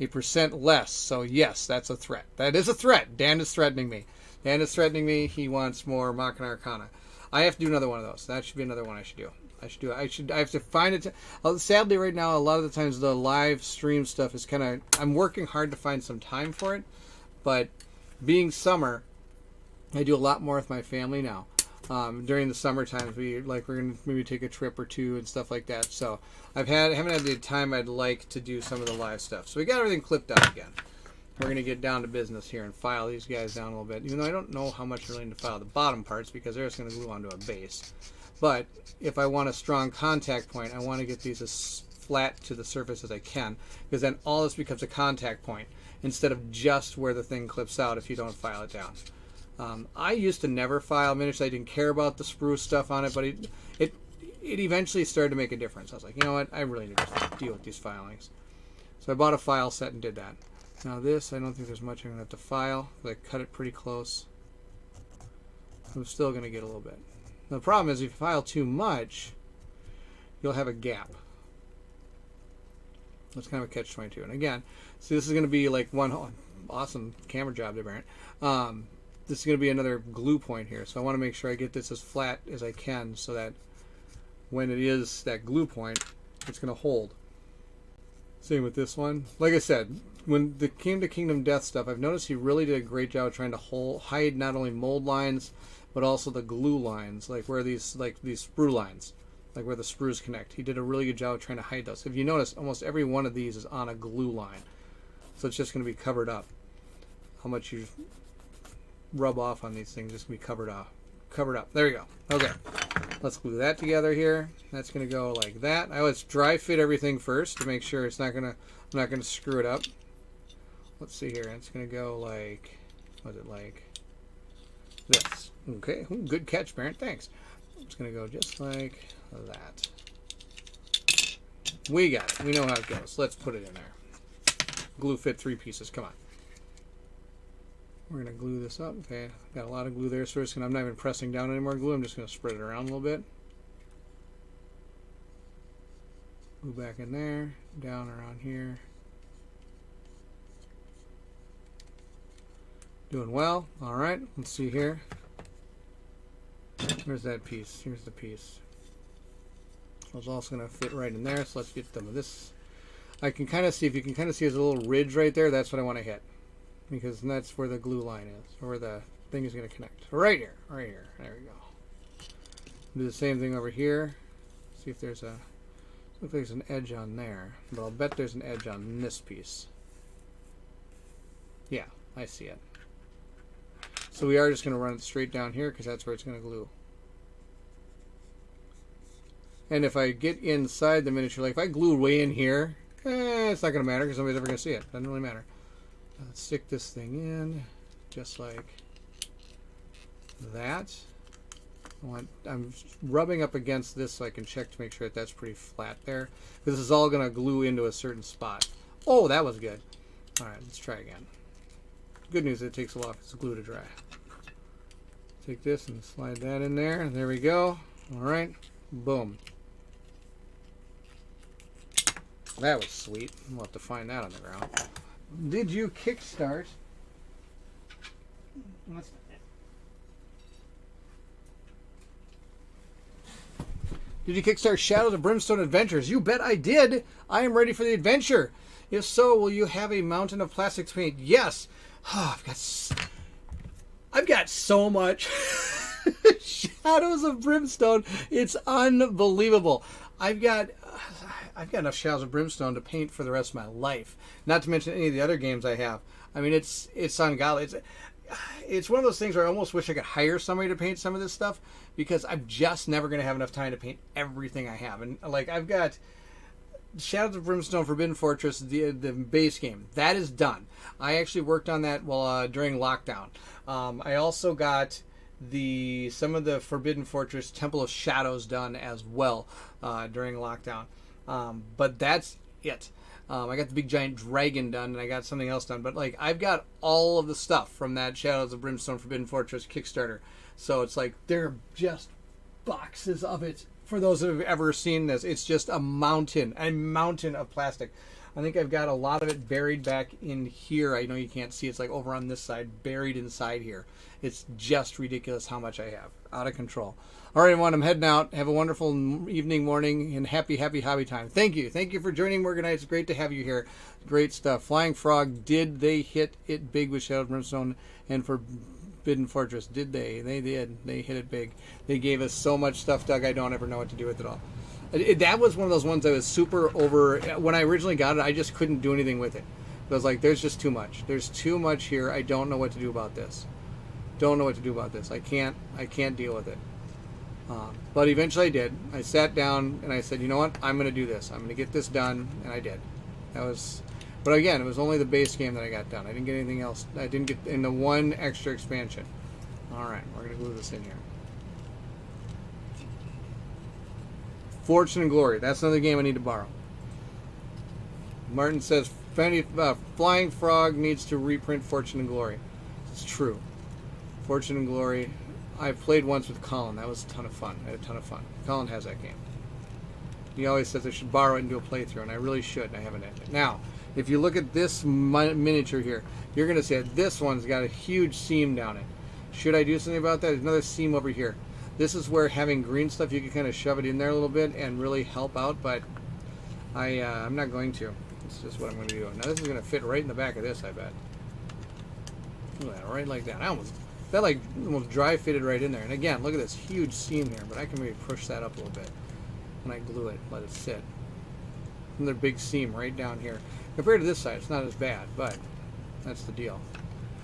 percent less. So yes, that's a threat. That is a threat. Dan is threatening me. He wants more Machina Arcana. I have to do another one of those. That should be another one I should do. I have to find it. Sadly, right now, a lot of the times the live stream stuff is kind of. I'm working hard to find some time for it, but being summer, I do a lot more with my family now. During the summertime, we're gonna maybe take a trip or two and stuff like that. So haven't had the time I'd like to do some of the live stuff. So we got everything clipped out again. We're gonna get down to business here and file these guys down a little bit. Even though I don't know how much I really need to file the bottom parts because they're just gonna glue onto a base. But if I want a strong contact point, I want to get these as flat to the surface as I can, because then all this becomes a contact point instead of just where the thing clips out if you don't file it down. I used to never file miniatures. I didn't care about the spruce stuff on it, but it eventually started to make a difference. I was like, you know what? I really need to deal with these filings. So I bought a file set and did that. Now this, I don't think there's much I'm going to have to file. I cut it pretty close. I'm still going to get a little bit. Now, the problem is if you file too much, you'll have a gap. That's kind of a catch-22. And again, see, this is going to be like one awesome camera job there, Barrett. This is going to be another glue point here, so I want to make sure I get this as flat as I can so that when it is that glue point, it's going to hold. Same with this one. Like I said, when it came to Kingdom Death stuff, I've noticed he really did a great job trying to hide not only mold lines, but also the glue lines, like where these sprue lines, like where the sprues connect. He did a really good job of trying to hide those. If you notice, almost every one of these is on a glue line, so it's just going to be covered up. How much you rub off on these things, just going to be covered up. There you go. Okay, let's glue that together here. That's going to go like that. I always dry fit everything first to make sure I'm not going to screw it up. Let's see here. It's going to go like, what's it like? This. Okay, good catch, Barrett. Thanks. It's going to go just like that. We got it. We know how it goes. Let's put it in there. Glue fit 3 pieces. Come on. We're going to glue this up. Okay, got a lot of glue there, so I'm not even pressing down any more glue. I'm just going to spread it around a little bit. Glue back in there, down around here. Doing well. All right, let's see here. Where's that piece? Here's the piece. I was also going to fit right in there, so let's get some of this. I can kind of see, if you can kind of see there's a little ridge right there, that's what I want to hit. Because that's where the glue line is, or where the thing is going to connect. Right here. There we go. Do the same thing over here. See if there's an edge on there. But I'll bet there's an edge on this piece. Yeah, I see it. So we are just going to run it straight down here because that's where it's going to glue. And if I get inside the miniature, like if I glue way in here, it's not going to matter because nobody's ever going to see it. Doesn't really matter. Let's stick this thing in just like that. I'm rubbing up against this so I can check to make sure that that's pretty flat there. This is all going to glue into a certain spot. Oh, that was good. All right, let's try again. Good news, it takes a while for this glue to dry. Take this and slide that in there. There we go. All right, boom. That was sweet. We'll have to find that on the ground. Did you kickstart? Did you kickstart Shadows of Brimstone Adventures? You bet I did. I am ready for the adventure. If so, will you have a mountain of plastic to paint? Yes. Oh, I've got so much Shadows of Brimstone. It's unbelievable. I've got enough Shadows of Brimstone to paint for the rest of my life. Not to mention any of the other games I have. I mean, it's ungodly. It's one of those things where I almost wish I could hire somebody to paint some of this stuff because I'm just never going to have enough time to paint everything I have. And like I've got Shadows of Brimstone Forbidden Fortress, the base game. That is done. I actually worked on that while during lockdown. I also got some of the Forbidden Fortress Temple of Shadows done as well during lockdown. But that's it. I got the big giant dragon done, and I got something else done. But like, I've got all of the stuff from that Shadows of Brimstone Forbidden Fortress Kickstarter. So it's like there are just boxes of it. For those that have ever seen this, it's just a mountain of plastic. I think I've got a lot of it buried back in here. I know you can't see. It's like over on this side, buried inside here. It's just ridiculous how much I have. Out of control. All right, everyone, I'm heading out. Have a wonderful evening, morning, and happy hobby time. Thank you. Thank you for joining Morganite. It's great to have you here. Great stuff. Flying Frog, did they hit it big with Shadow of Brimstone and Forbidden Fortress? Did they? They did. They hit it big. They gave us so much stuff, Doug, I don't ever know what to do with it all. That was one of those ones I was super over. When I originally got it, I just couldn't do anything with it. I was like, there's just too much. There's too much here. I don't know what to do about this. Don't know what to do about this. I can't deal with it. But eventually I did. I sat down and I said, you know what? I'm going to do this. I'm going to get this done, and I did. But again, it was only the base game that I got done. I didn't get anything else. I didn't get in the one extra expansion. All right, we're going to glue this in here. Fortune and Glory. That's another game I need to borrow. Martin says, Flying Frog needs to reprint Fortune and Glory. It's true. Fortune and Glory. I played once with Colin. That was a ton of fun. I had a ton of fun. Colin has that game. He always says I should borrow it and do a playthrough, and I really should, and I haven't had it. Now, if you look at this miniature here, you're going to see that this one's got a huge seam down it. Should I do something about that? There's another seam over here. This is where having green stuff, you can kind of shove it in there a little bit and really help out, but I'm not going to. It's just what I'm going to do. Now, this is going to fit right in the back of this, I bet. Look at that, right like that. That like almost dry fitted right in there. And again, look at this huge seam here, but I can maybe push that up a little bit when I glue it, let it sit. Another big seam right down here. Compared to this side, it's not as bad, but that's the deal.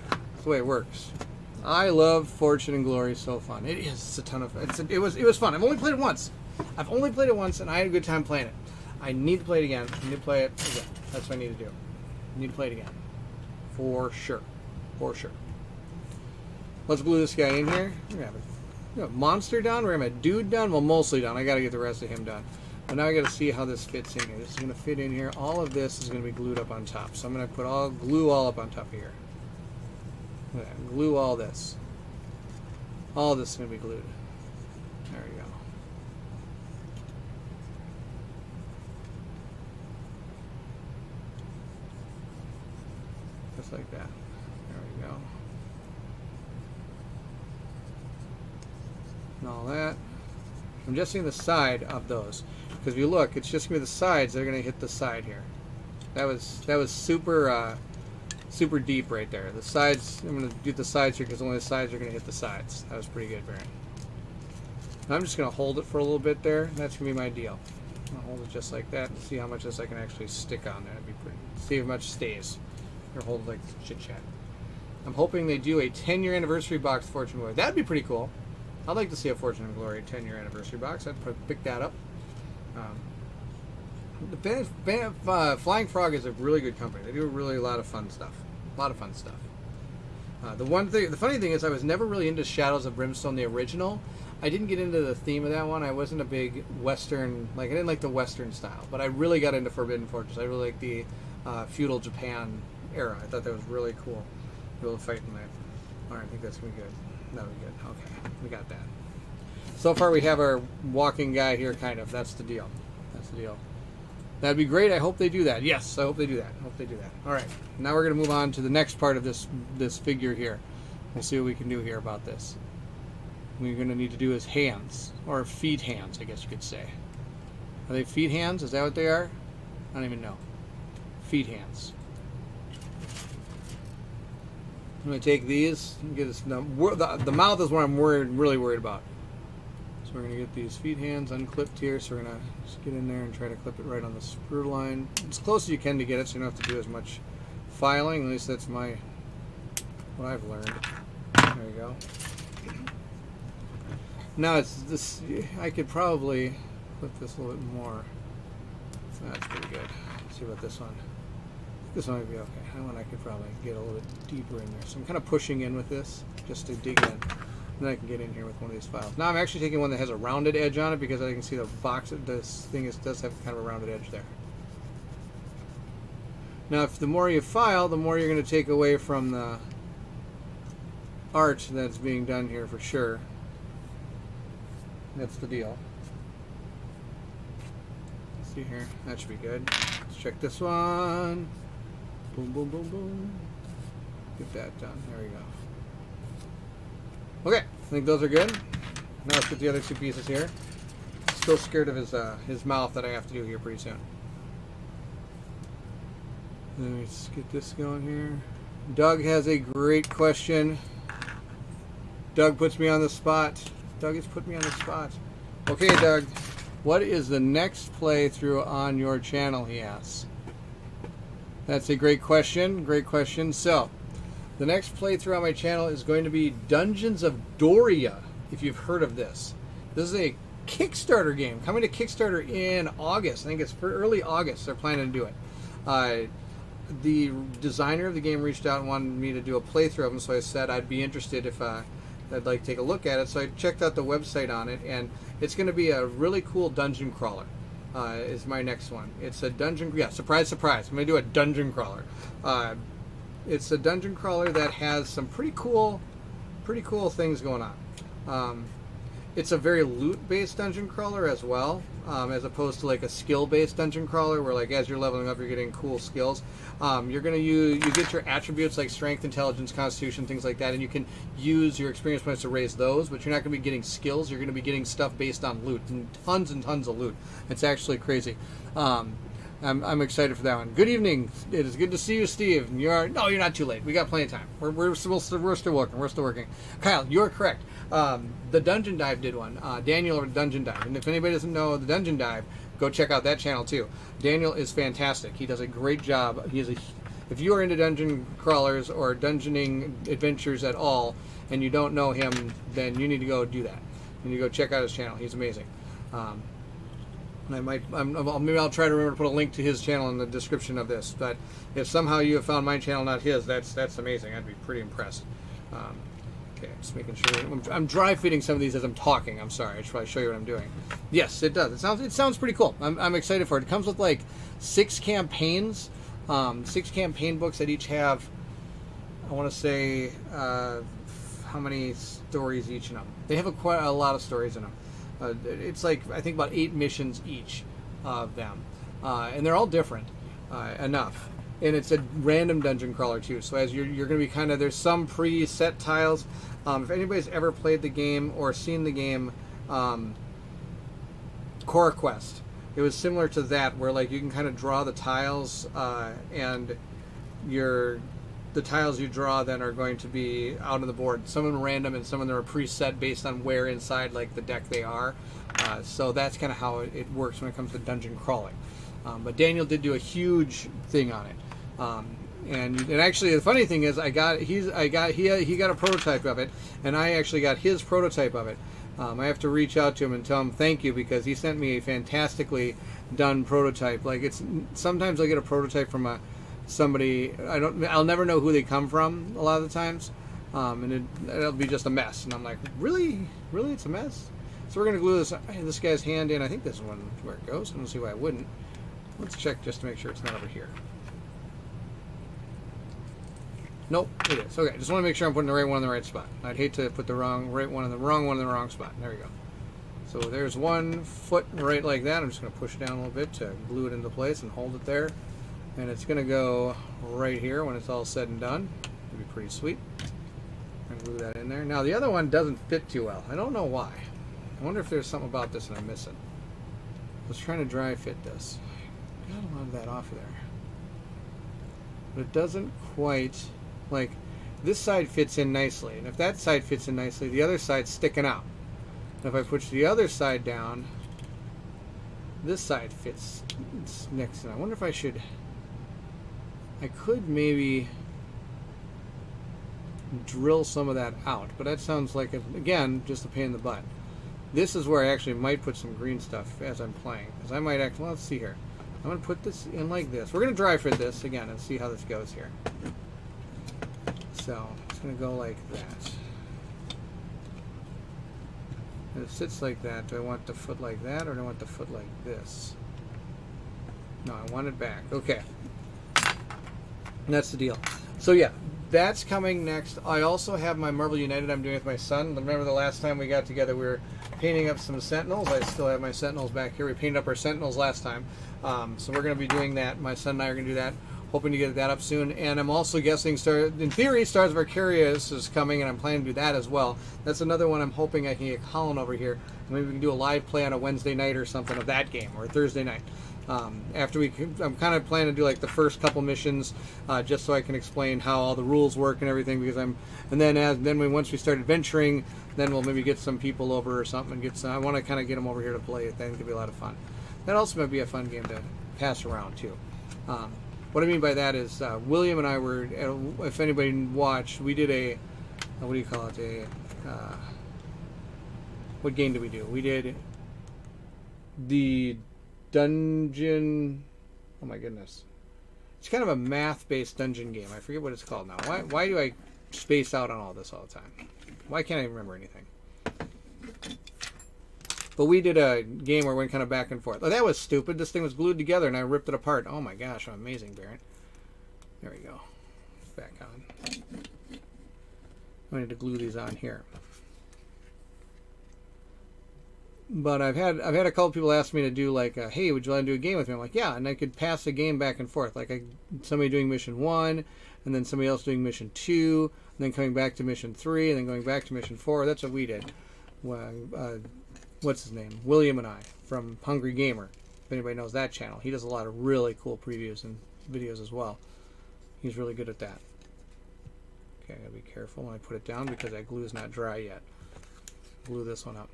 That's the way it works. I love Fortune and Glory. So fun. It is. It's a ton of fun. It was fun. I've only played it once. And I had a good time playing it. I need to play it again. I need to play it again. That's what I need to do. I need to play it again. For sure. For sure. Let's glue this guy in here. We're going to have a monster done. We're going to have a dude done. Well, mostly done. I got to get the rest of him done. But now I got to see how this fits in here. This is going to fit in here. All of this is going to be glued up on top. So I'm going to glue all up on top of here. Glue all this. All this is going to be glued. There we go. Just like that. There we go. And all that. I'm just seeing the side of those. Because if you look, it's just going to be the sides that are going to hit the side here. That was super super deep right there. The sides, I'm going to do the sides here because only the sides are going to hit the sides. That was pretty good, Baron. I'm just going to hold it for a little bit there. That's going to be my deal. I'll hold it just like that and see how much of this I can actually stick on there. That'd be pretty. See how much stays. Or hold it like chit chat. I'm hoping they do a 10-year anniversary box Fortune Glory. That'd be pretty cool. I'd like to see a Fortune and Glory 10-year anniversary box. I'd pick that up. Flying Frog is a really good company. They do a lot of fun stuff. The funny thing is, I was never really into Shadows of Brimstone, the original. I didn't get into the theme of that one. I wasn't a big Western, I didn't like the Western style. But I really got into Forbidden Fortress. I really liked the feudal Japan era. I thought that was really cool. Be able to fight in that. All right, I think that's gonna be good. That'll be good. Okay, we got that. So far, we have our walking guy here, kind of. That's the deal. That'd be great. I hope they do that. Yes, I hope they do that. All right, now we're going to move on to the next part of this figure here. We'll see what we can do here about this. What we're going to need to do is hands, or feet hands, I guess you could say. Are they feet hands? Is that what they are? I don't even know. Feet hands. I'm going to take these and get this. The mouth is what I'm really worried about. So we're going to get these feet hands unclipped here. So we're going to just get in there and try to clip it right on the sprue line. As close as you can to get it, so you don't have to do as much filing. At least that's what I've learned. There you go. Now it's this. I could probably clip this a little bit more. That's pretty good. Let's see about this one. This one might be okay. That one I could probably get a little bit deeper in there. So I'm kind of pushing in with this just to dig in. Then I can get in here with one of these files. Now I'm actually taking one that has a rounded edge on it because I can see the box. This thing does have kind of a rounded edge there. Now, if the more you file, the more you're going to take away from the art that's being done here for sure. That's the deal. Let's see here. That should be good. Let's check this one. Boom, boom, boom, boom. Get that done. There we go. Okay, I think those are good. Now let's get the other two pieces here. Still scared of his mouth that I have to do here pretty soon. Let's get this going here. Doug has a great question. Doug puts me on the spot. Doug has put me on the spot. Okay, Doug, what is the next playthrough on your channel, he asks. That's a great question. Great question. So, the next playthrough on my channel is going to be Dungeons of Doria, if you've heard of this. This is a Kickstarter game coming to Kickstarter in August. I think it's for early August. They're planning to do it. The designer of the game reached out and wanted me to do a playthrough of them, so I said I'd be interested if I'd like to take a look at it. So I checked out the website on it, and it's going to be a really cool dungeon crawler. Is my next one. It's a dungeon. Yeah, surprise, surprise. I'm going to do a dungeon crawler. It's a dungeon crawler that has some pretty cool things going on. It's a very loot-based dungeon crawler as well, as opposed to like a skill-based dungeon crawler where like as you're leveling up you're getting cool skills. You get your attributes like strength, intelligence, constitution, things like that, and you can use your experience points to raise those, but you're not going to be getting skills. You're going to be getting stuff based on loot, and tons of loot. It's actually crazy. I'm excited for that one. Good evening. It is good to see you, Steve. You're not too late. We got plenty of time. We're still working. We're still working. Kyle, you're correct. The Dungeon Dive did one. Daniel over Dungeon Dive. And if anybody doesn't know the Dungeon Dive, go check out that channel too. Daniel is fantastic. He does a great job. If you are into dungeon crawlers or dungeoning adventures at all, and you don't know him, then you need to go do that. You need to go check out his channel. He's amazing. And maybe I'll try to remember to put a link to his channel in the description of this. But if somehow you have found my channel, not his, that's amazing. I'd be pretty impressed. Okay, just making sure. I'm dry feeding some of these as I'm talking. I'm sorry. I should probably show you what I'm doing. Yes, it does. It sounds pretty cool. I'm excited for it. It comes with like 6 campaigns, 6 campaign books that each have, I want to say, how many stories each in them. They have quite a lot of stories in them. It's like, I think about 8 missions each of them. And they're all different enough. And it's a random dungeon crawler too. So as you're going to be there's some pre-set tiles. If anybody's ever played the game or seen the game Cora Quest, it was similar to that, where like you can kind of draw the tiles, and the tiles you draw then are going to be out on the board. Some of them are random and some of them are preset based on where inside like the deck they are. So that's kind of how it works when it comes to dungeon crawling. But Daniel did do a huge thing on it. And actually, the funny thing is, he got a prototype of it, and I actually got his prototype of it. I have to reach out to him and tell him thank you, because he sent me a fantastically done prototype. Like, it's sometimes I get a prototype from somebody I'll never know who they come from a lot of the times, and it'll be just a mess, and I'm like, really, it's a mess. So we're gonna glue this guy's hand in. I think this is where it goes. I don't see why I wouldn't. Let's check just to make sure it's not over here. Nope, it is. Okay, just want to make sure I'm putting the right one in the right spot. I'd hate to put the right one in the wrong spot. There we go. So there's one foot right like that. I'm just going to push it down a little bit to glue it into place and hold it there. And it's going to go right here when it's all said and done. It'll be pretty sweet. I'm going to glue that in there. Now the other one doesn't fit too well. I don't know why. I wonder if there's something about this that I'm missing. I was trying to dry fit this. I got a lot of that off of there. But it doesn't quite, like, this side fits in nicely. And if that side fits in nicely, the other side's sticking out. And if I push the other side down, this side fits next. And I wonder if I could maybe drill some of that out. But that sounds like, again, just a pain in the butt. This is where I actually might put some green stuff as I'm playing. Because I might actually, well, let's see here. I'm going to put this in like this. We're going to dry fit this again and see how this goes here. So it's going to go like that. And it sits like that. Do I want the foot like that, or do I want the foot like this? No, I want it back. Okay. And that's the deal. So yeah, that's coming next. I also have my Marvel United I'm doing with my son. Remember the last time we got together, we were painting up some Sentinels. I still have my Sentinels back here. We painted up our Sentinels last time. So we're going to be doing that. My son and I are going to do that. Hoping to get that up soon. And I'm also guessing, in theory, Stars of Arcarius is coming, and I'm planning to do that as well. That's another one I'm hoping I can get Colin over here. Maybe we can do a live play on a Wednesday night or something of that game, or a Thursday night. I'm kind of planning to do like the first couple missions, just so I can explain how all the rules work and everything. Because once we start adventuring, then we'll maybe get some people over or something. And I want to kind of get them over here to play it. I think it'll be a lot of fun. That also might be a fun game to pass around too. What I mean by that is, William and I were, if anybody watched, we did a, what do you call it, what game did we do? We did the dungeon, oh my goodness. It's kind of a math-based dungeon game. I forget what it's called now. Why do I space out on all this all the time? Why can't I remember anything? But we did a game where we went kind of back and forth. Oh, that was stupid. This thing was glued together and I ripped it apart. Oh my gosh, I'm amazing, Barrett. There we go. Back on. I need to glue these on here. But I've had a couple people ask me to do like, hey, would you like to do a game with me? I'm like, yeah, and I could pass the game back and forth. Like somebody doing mission 1, and then somebody else doing mission 2, and then coming back to mission 3, and then going back to mission 4. That's what we did. What's his name? William and I from Hungry Gamer. If anybody knows that channel, he does a lot of really cool previews and videos as well. He's really good at that. Okay, I gotta be careful when I put it down because that glue is not dry yet. Glue this one up.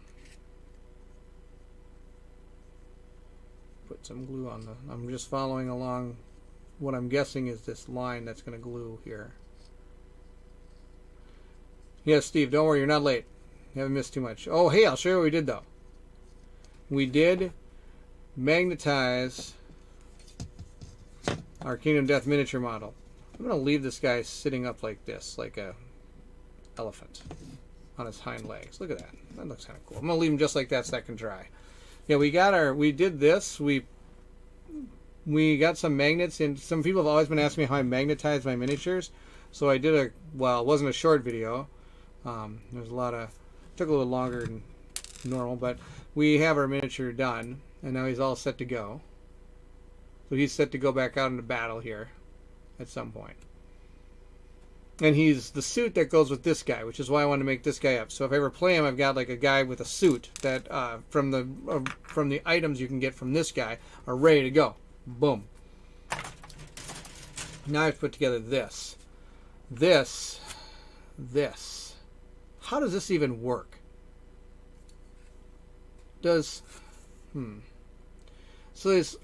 Put some glue on I'm just following along what I'm guessing is this line that's going to glue here. Yes, Steve, don't worry, you're not late. You haven't missed too much. Oh, hey, I'll show you what we did, though. We did magnetize our Kingdom Death miniature model. I'm going to leave this guy sitting up like this, like a elephant on his hind legs. Look at that. That looks kind of cool. I'm going to leave him just like that so that can dry. Yeah, we did this. We got some magnets, and some people have always been asking me how I magnetize my miniatures. So I did it wasn't a short video. There's took a little longer than normal, but we have our miniature done, and now he's all set to go. So he's set to go back out into battle here at some point. And he's the suit that goes with this guy, which is why I want to make this guy up. So if I ever play him, I've got like a guy with a suit that from the items you can get from this guy are ready to go. Boom. Now I've put together this. How does this even work? So there's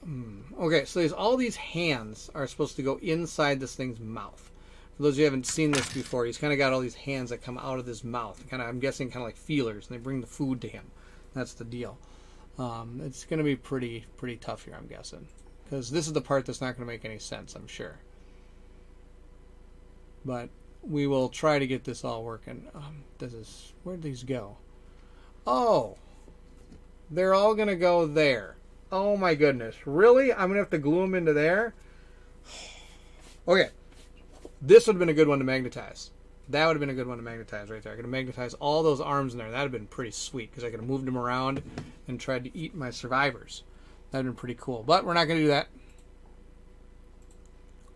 okay. So there's all these hands are supposed to go inside this thing's mouth. For those of you who haven't seen this before, he's kind of got all these hands that come out of his mouth. Kind of, I'm guessing, kind of like feelers, and they bring the food to him. That's the deal. It's going to be pretty tough here, I'm guessing, because this is the part that's not going to make any sense, I'm sure. But we will try to get this all working. Where'd these go? Oh, they're all going to go there. Oh my goodness. Really? I'm going to have to glue them into there? Okay. This would have been a good one to magnetize. That would have been a good one to magnetize right there. I could have magnetized all those arms in there. That would have been pretty sweet because I could have moved them around and tried to eat my survivors. That would have been pretty cool. But we're not going to do that.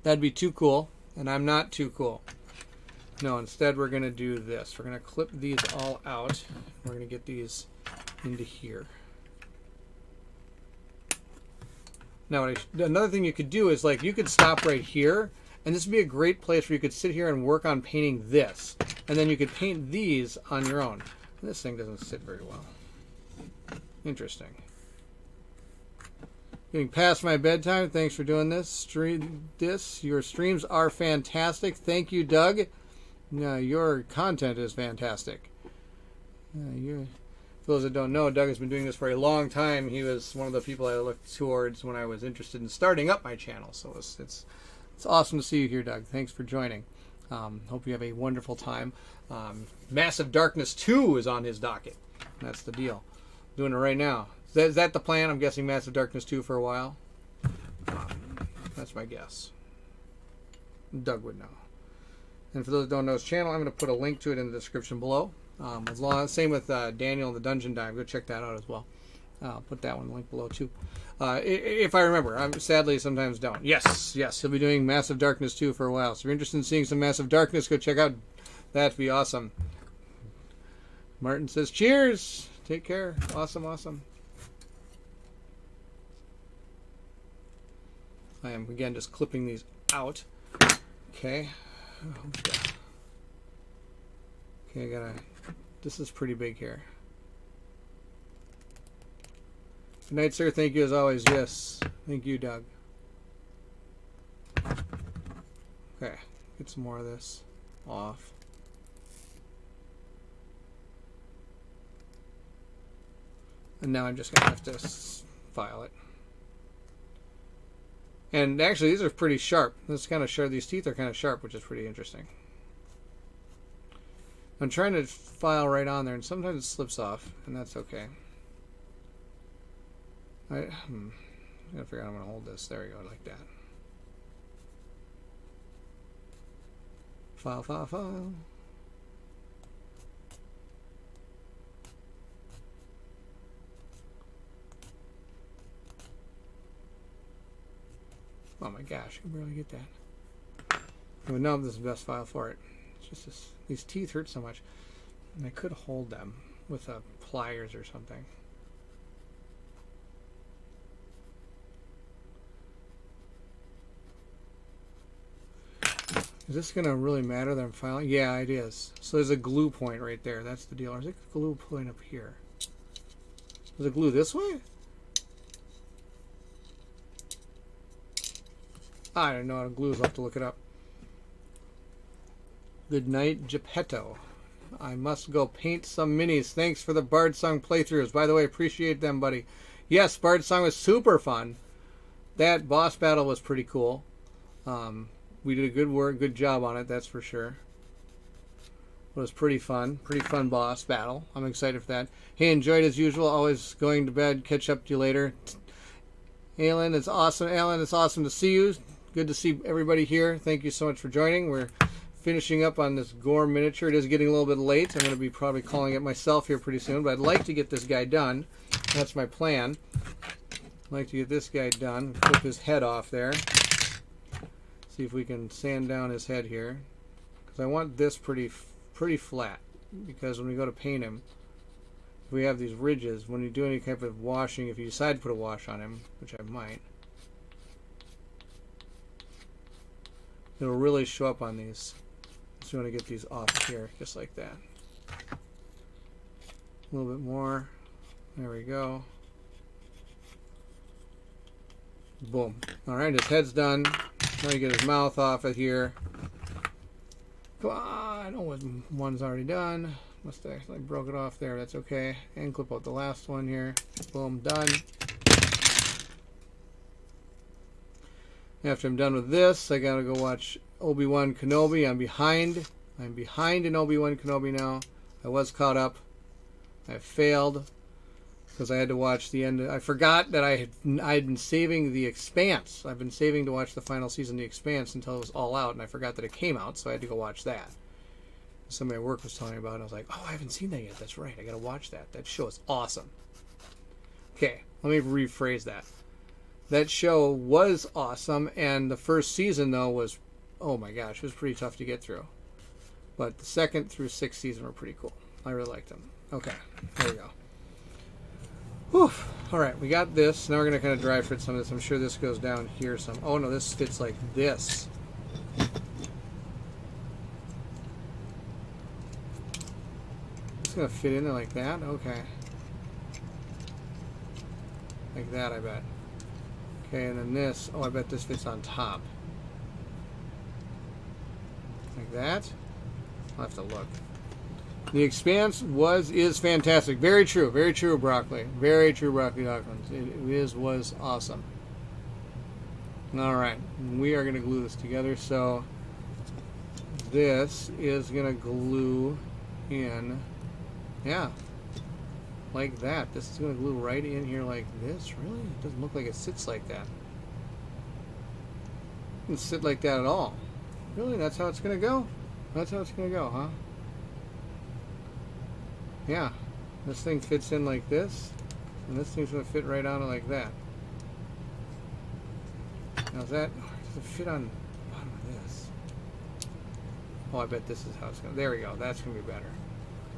That'd be too cool. And I'm not too cool. No, instead we're going to do this. We're going to clip these all out. We're going to get these into here. Now, another thing you could do is, like, you could stop right here, and this would be a great place where you could sit here and work on painting this. And then you could paint these on your own. And this thing doesn't sit very well. Interesting. Getting past my bedtime. Thanks for doing this. Your streams are fantastic. Thank you, Doug. Your content is fantastic. For those that don't know, Doug has been doing this for a long time. He was one of the people I looked towards when I was interested in starting up my channel. So it's awesome to see you here, Doug. Thanks for joining. Hope you have a wonderful time. Massive Darkness 2 is on his docket. That's the deal. Doing it right now. Is that the plan? I'm guessing Massive Darkness 2 for a while. That's my guess. Doug would know. And for those that don't know his channel, I'm going to put a link to it in the description below. Same with Daniel and the Dungeon Dive. Go check that out as well. I'll put that one link below too. If I remember. I sadly sometimes don't. Yes, he'll be doing Massive Darkness 2 for a while. So if you're interested in seeing some Massive Darkness, go check out. That'd be awesome. Martin says, cheers. Take care. Awesome. I am, again, just clipping these out. Okay. Okay, this is pretty big here. Good night, sir. Thank you as always. Yes. Thank you, Doug. Okay. Get some more of this off. And now I'm just going to have to file it. And actually, these are pretty sharp. This kind of sharp. These teeth are kind of sharp, which is pretty interesting. I'm trying to file right on there, and sometimes it slips off, and that's okay. I gotta figure out how I'm gonna hold this. There we go, like that. File. Oh my gosh, I can barely get that. I would know if this is the best file for it. It's just this, these teeth hurt so much. And I could hold them with pliers or something. Is this going to really matter that I'm filing? Yeah, it is. So there's a glue point right there. That's the deal. Or is it a glue point up here? Is it glue this way? I don't know how to glue. I'll have to look it up. Good night, Geppetto. I must go paint some minis. Thanks for the Bard Song playthroughs. By the way, appreciate them, buddy. Yes, Bard Song was super fun. That boss battle was pretty cool. We did a good job on it, that's for sure. It was pretty fun boss battle. I'm excited for that. Hey, enjoyed as usual. Always going to bed. Catch up to you later. Alan, it's awesome. Alan, it's awesome to see you. Good to see everybody here. Thank you so much for joining. We're finishing up on this Gore miniature. It is getting a little bit late. I'm going to be probably calling it myself here pretty soon, but I'd like to get this guy done. That's my plan. I'd like to get this guy done. Flip his head off there. See if we can sand down his head here. Because I want this pretty flat. Because when we go to paint him, if we have these ridges, when you do any type of washing, if you decide to put a wash on him, which I might, it'll really show up on these. So you want to get these off here, just like that. A little bit more. There we go. Boom. All right, his head's done. Now you get his mouth off of here. Come on. Oh, one's already done. Must have actually broke it off there. That's okay. And clip out the last one here. Boom, done. After I'm done with this, I gotta go watch Obi-Wan Kenobi. I'm behind. I'm behind in Obi-Wan Kenobi now. I was caught up. I failed because I had to watch the end. I forgot that I'd been saving The Expanse. I've been saving to watch the final season of The Expanse until it was all out, and I forgot that it came out, so I had to go watch that. Somebody at work was telling me about it. I was like, oh, I haven't seen that yet. That's right. I got to watch that. That show is awesome. Okay, let me rephrase that. That show was awesome, and the first season, though, was, oh my gosh, it was pretty tough to get through. But the second through sixth season were pretty cool. I really liked them. Okay, there we go. Whew. All right, we got this. Now we're going to kind of dry fit some of this. I'm sure this goes down here some. Oh, no, this fits like this. It's going to fit in there like that? Okay. Like that, I bet. Okay, and then this. Oh, I bet this fits on top. Like that? I'll have to look. The Expanse is fantastic. Very true, Broccoli. Very true, Broccoli Hawkins. It was awesome. All right, we are going to glue this together. So this is going to glue in, yeah, like that. This is going to glue right in here like this. Really? It doesn't look like it sits like that. It doesn't sit like that at all. Really? That's how it's going to go? That's how it's going to go, huh? Yeah. This thing fits in like this, and this thing's going to fit right on it like that. Now does it fit on the bottom of this? Oh, I bet this is how it's going to... There we go. That's going to be better.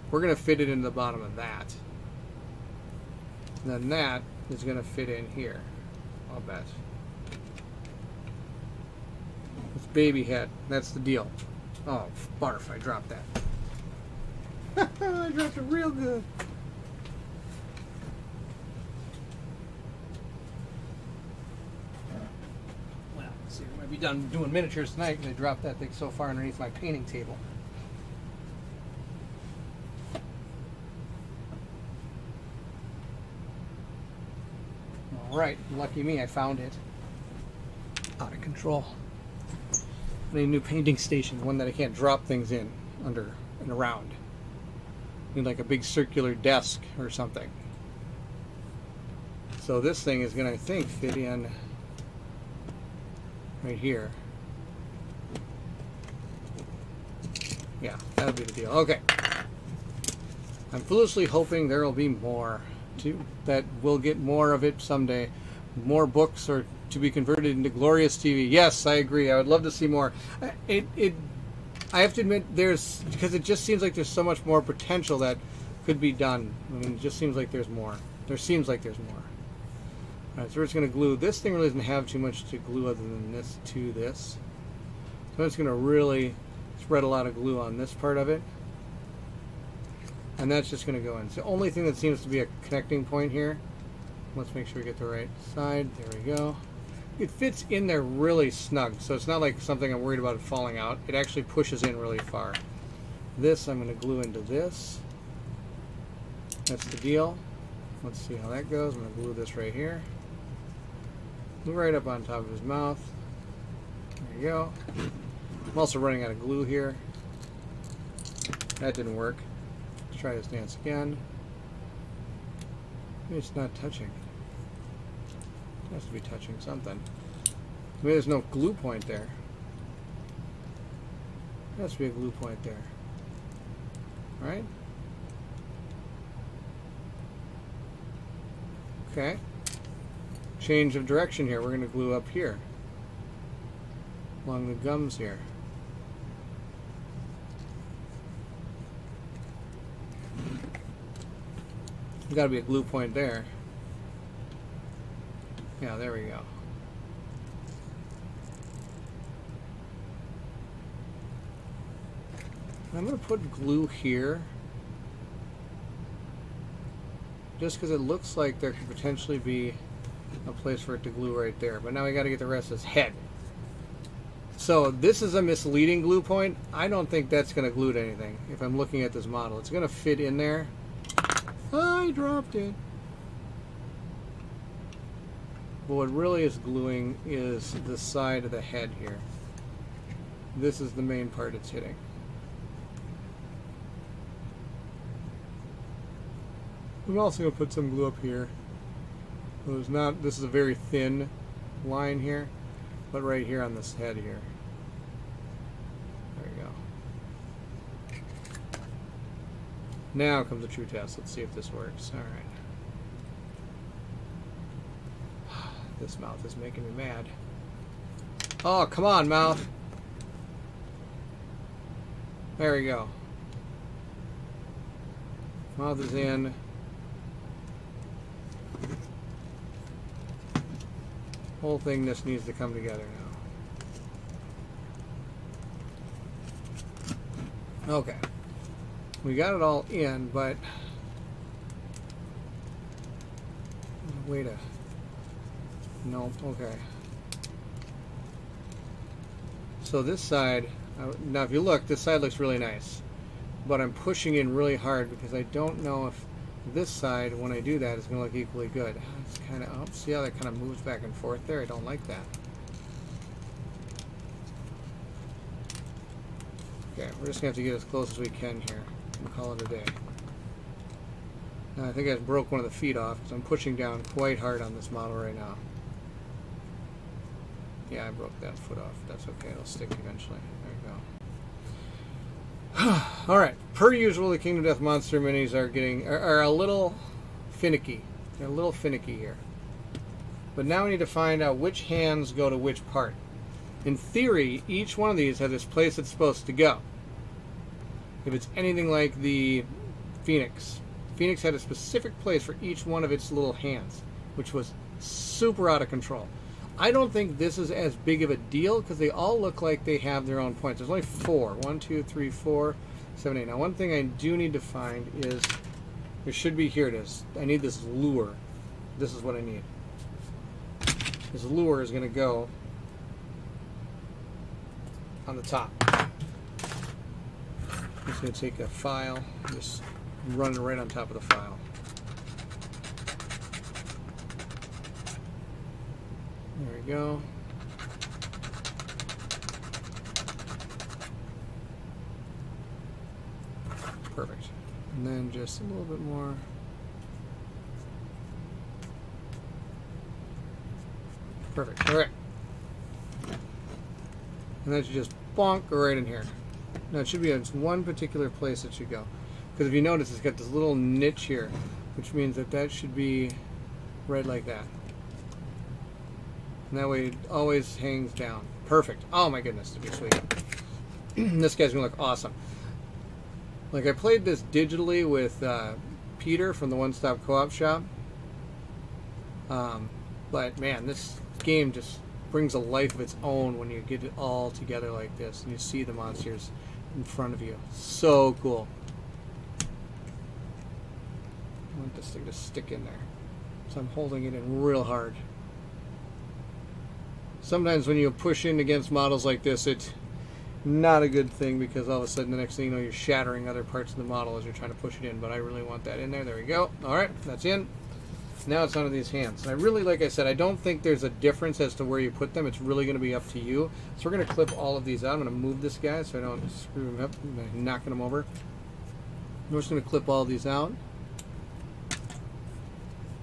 We're going to fit it into the bottom of that. And then that is going to fit in here. I'll bet. It's baby head. That's the deal. Oh, barf. I dropped that. I dropped it real good. Well, let's see. I might be done doing miniatures tonight because I dropped that thing so far underneath my painting table. All right. Lucky me, I found it. Out of control. I need a new painting station, one that I can't drop things in under and around. I need like a big circular desk or something. So this thing is going to, I think, fit in right here. Yeah, that'll be the deal. Okay. I'm foolishly hoping there will be more, that we'll get more of it someday. More books are to be converted into glorious TV. Yes, I agree. I would love to see more. I have to admit, because it just seems like there's so much more potential that could be done. I mean, it just seems like there's more. There seems like there's more. All right, so we're just going to glue. This thing really doesn't have too much to glue other than this to this. So I'm just going to really spread a lot of glue on this part of it. And that's just going to go in. It's the only thing that seems to be a connecting point here. Let's make sure we get the right side. There we go. It fits in there really snug, so it's not like something I'm worried about it falling out. It actually pushes in really far. This I'm going to glue into this. That's the deal. Let's see how that goes. I'm going to glue this right here. Glue right up on top of his mouth. There you go. I'm also running out of glue here. That didn't work. Let's try this dance again. Maybe it's not touching. It has to be touching something. Maybe there's no glue point there. There has to be a glue point there. Alright? Okay. Change of direction here. We're going to glue up here. Along the gums here. There's got to be a glue point there. Yeah, there we go. I'm going to put glue here just because it looks like there could potentially be a place for it to glue right there. But now we got to get the rest of his head. So this is a misleading glue point. I don't think that's going to glue to anything if I'm looking at this model. It's going to fit in there. I dropped it. But what really is gluing is the side of the head here. This is the main part it's hitting. I'm also going to put some glue up here. There's not, this is a very thin line here, but right here on this head here. There you go. Now comes the true test. Let's see if this works. All right. This mouth is making me mad. Oh, come on, mouth. There we go. Mouth is in. Whole thing just needs to come together now. Okay. We got it all in, but wait a... No, okay. So this side, now if you look, this side looks really nice, but I'm pushing in really hard because I don't know if this side, when I do that, is going to look equally good. It's kind of, oh, see how that kind of moves back and forth there? I don't like that. Okay, we're just going to have to get as close as we can here and call it a day. Now I think I broke one of the feet off because I'm pushing down quite hard on this model right now. Yeah, I broke that foot off. That's okay. It'll stick eventually. There you go. Alright, per usual, the Kingdom Death Monster minis are a little finicky. They're a little finicky here. But now we need to find out which hands go to which part. In theory, each one of these has this place it's supposed to go. If it's anything like the Phoenix. Phoenix had a specific place for each one of its little hands, which was super out of control. I don't think this is as big of a deal because they all look like they have their own points. There's only 4. 1, 2, 3, 4, 7, 8. Now one thing I do need to find is, there should be, here it is. I need this lure. This is what I need. This lure is going to go on the top. I'm just going to take a file, just run it right on top of the file. There we go. Perfect. And then just a little bit more. Perfect. All right. And that should just bonk go right in here. Now it should be in one particular place it should go. Because if you notice, it's got this little niche here, which means that that should be right like that. And that way it always hangs down. Perfect. Oh my goodness, to be sweet. This guy's gonna look awesome. Like I played this digitally with Peter from the One Stop Co-op Shop. But man, this game just brings a life of its own when you get it all together like this and you see the monsters in front of you. So cool. I want this thing to stick in there. So I'm holding it in real hard. Sometimes when you push in against models like this, it's not a good thing because all of a sudden the next thing you know, you're shattering other parts of the model as you're trying to push it in. But I really want that in there. There we go. All right, that's in. Now it's onto these hands. And I really, like I said, I don't think there's a difference as to where you put them. It's really going to be up to you. So we're going to clip all of these out. I'm going to move this guy so I don't screw him up. I'm knocking him over. We're just going to clip all these out.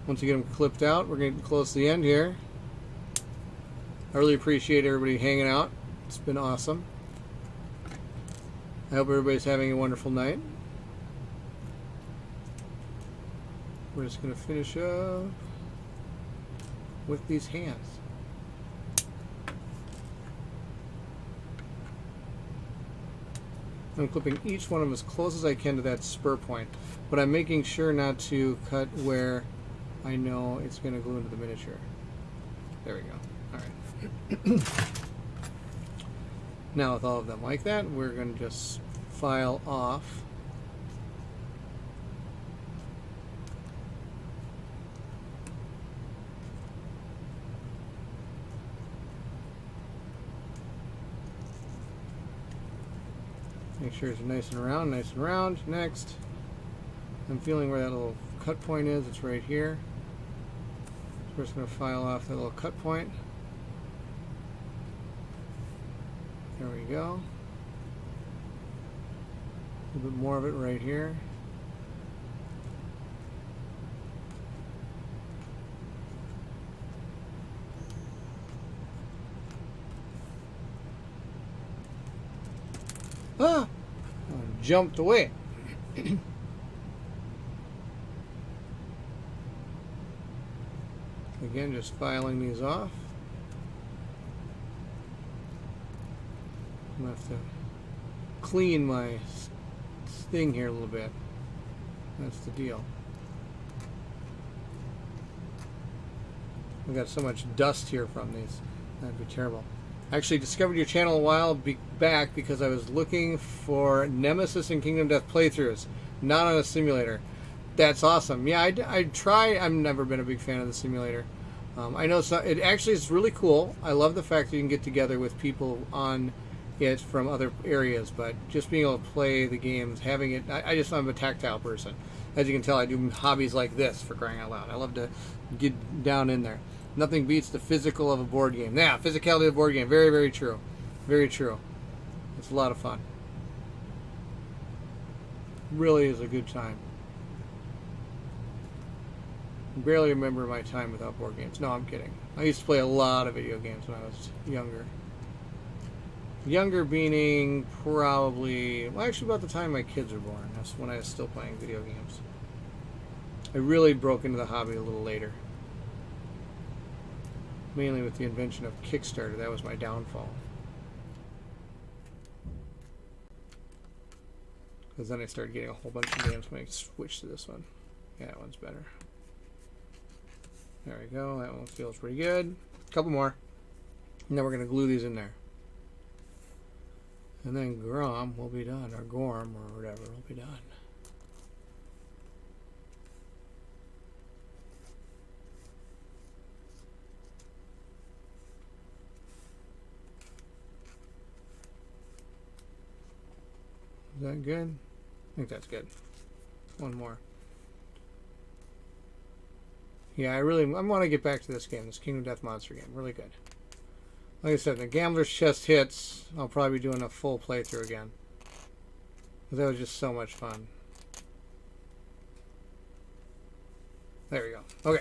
Once you get them clipped out, we're going to get close to the end here. I really appreciate everybody hanging out. It's been awesome. I hope everybody's having a wonderful night. We're just going to finish up with these hands. I'm clipping each one of them as close as I can to that spur point, but I'm making sure not to cut where I know it's going to glue into the miniature. There we go. All right. Now with all of them like that, we're going to just file off. Make sure it's nice and round, nice and round. Next, I'm feeling where that little cut point is. It's right here. So we're just going to file off that little cut point. There we go. A little bit more of it right here. Ah! I jumped away. Again, just filing these off. I'm going to have to clean my thing here a little bit. That's the deal. We got so much dust here from these. That'd be terrible. I actually discovered your channel a while back because I was looking for Nemesis and Kingdom Death playthroughs, not on a simulator. That's awesome. Yeah, I try. I've never been a big fan of the simulator. I know it actually is really cool. I love the fact that you can get together with people on it from other areas, but just being able to play the games, having it, I'm a tactile person. As you can tell, I do hobbies like this, for crying out loud. I love to get down in there. Nothing beats the physical of a board game. Yeah, physicality of a board game. Very, very true. Very true. It's a lot of fun. Really is a good time. I barely remember my time without board games. No, I'm kidding. I used to play a lot of video games when I was younger. Younger meaning probably, well, actually about the time my kids were born. That's when I was still playing video games. I really broke into the hobby a little later. Mainly with the invention of Kickstarter. That was my downfall. Because then I started getting a whole bunch of games when I switched to this one. Yeah, that one's better. There we go. That one feels pretty good. A couple more. And then we're going to glue these in there. And then Grom will be done. Or Gorm or whatever will be done. Is that good? I think that's good. One more. Yeah, I want to get back to this game, this Kingdom Death Monster game. Really good. Like I said, the Gambler's Chest hits. I'll probably be doing a full playthrough again. That was just so much fun. There we go.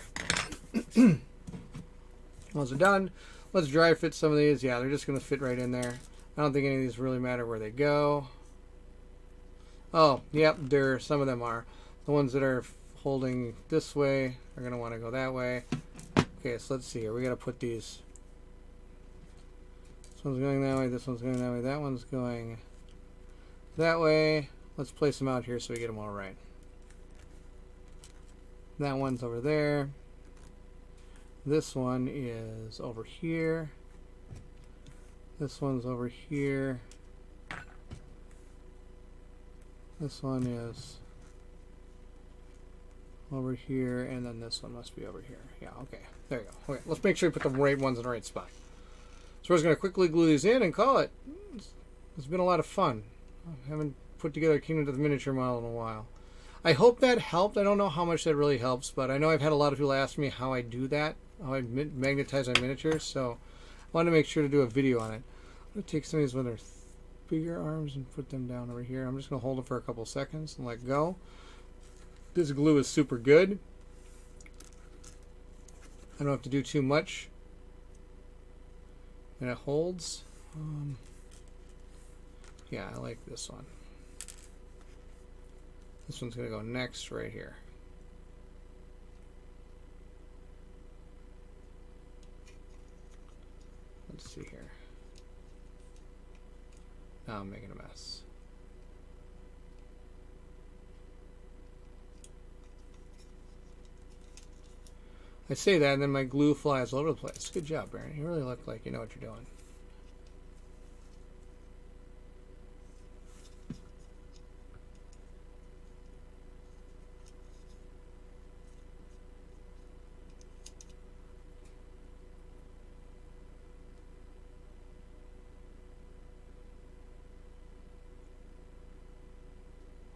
Okay. Once they're done, let's dry fit some of these. Yeah, they're just going to fit right in there. I don't think any of these really matter where they go. Oh, yep, some of them are. The ones that are holding this way are going to want to go that way. Okay, so let's see here. We got to put these. This one's going that way, this one's going that way, that one's going that way. Let's place them out here so we get them all right. That one's over there. This one is over here. This one's over here. This one is over here, and then this one must be over here. Yeah, okay. There you go. Okay, let's make sure we put the right ones in the right spot. So we're just going to quickly glue these in and call it. It's been a lot of fun. I haven't put together a Kingdom Death miniature model in a while. I hope that helped. I don't know how much that really helps, but I know I've had a lot of people ask me how I do that, how I magnetize my miniatures, so I wanted to make sure to do a video on it. I'm going to take some of these with their bigger arms and put them down over here. I'm just going to hold it for a couple seconds and let go. This glue is super good. I don't have to do too much. And it holds. Yeah, I like this one. This one's going to go next right here. Let's see here. Now I'm making a mess. I say that and then my glue flies all over the place. Good job, Baron. You really look like you know what you're doing.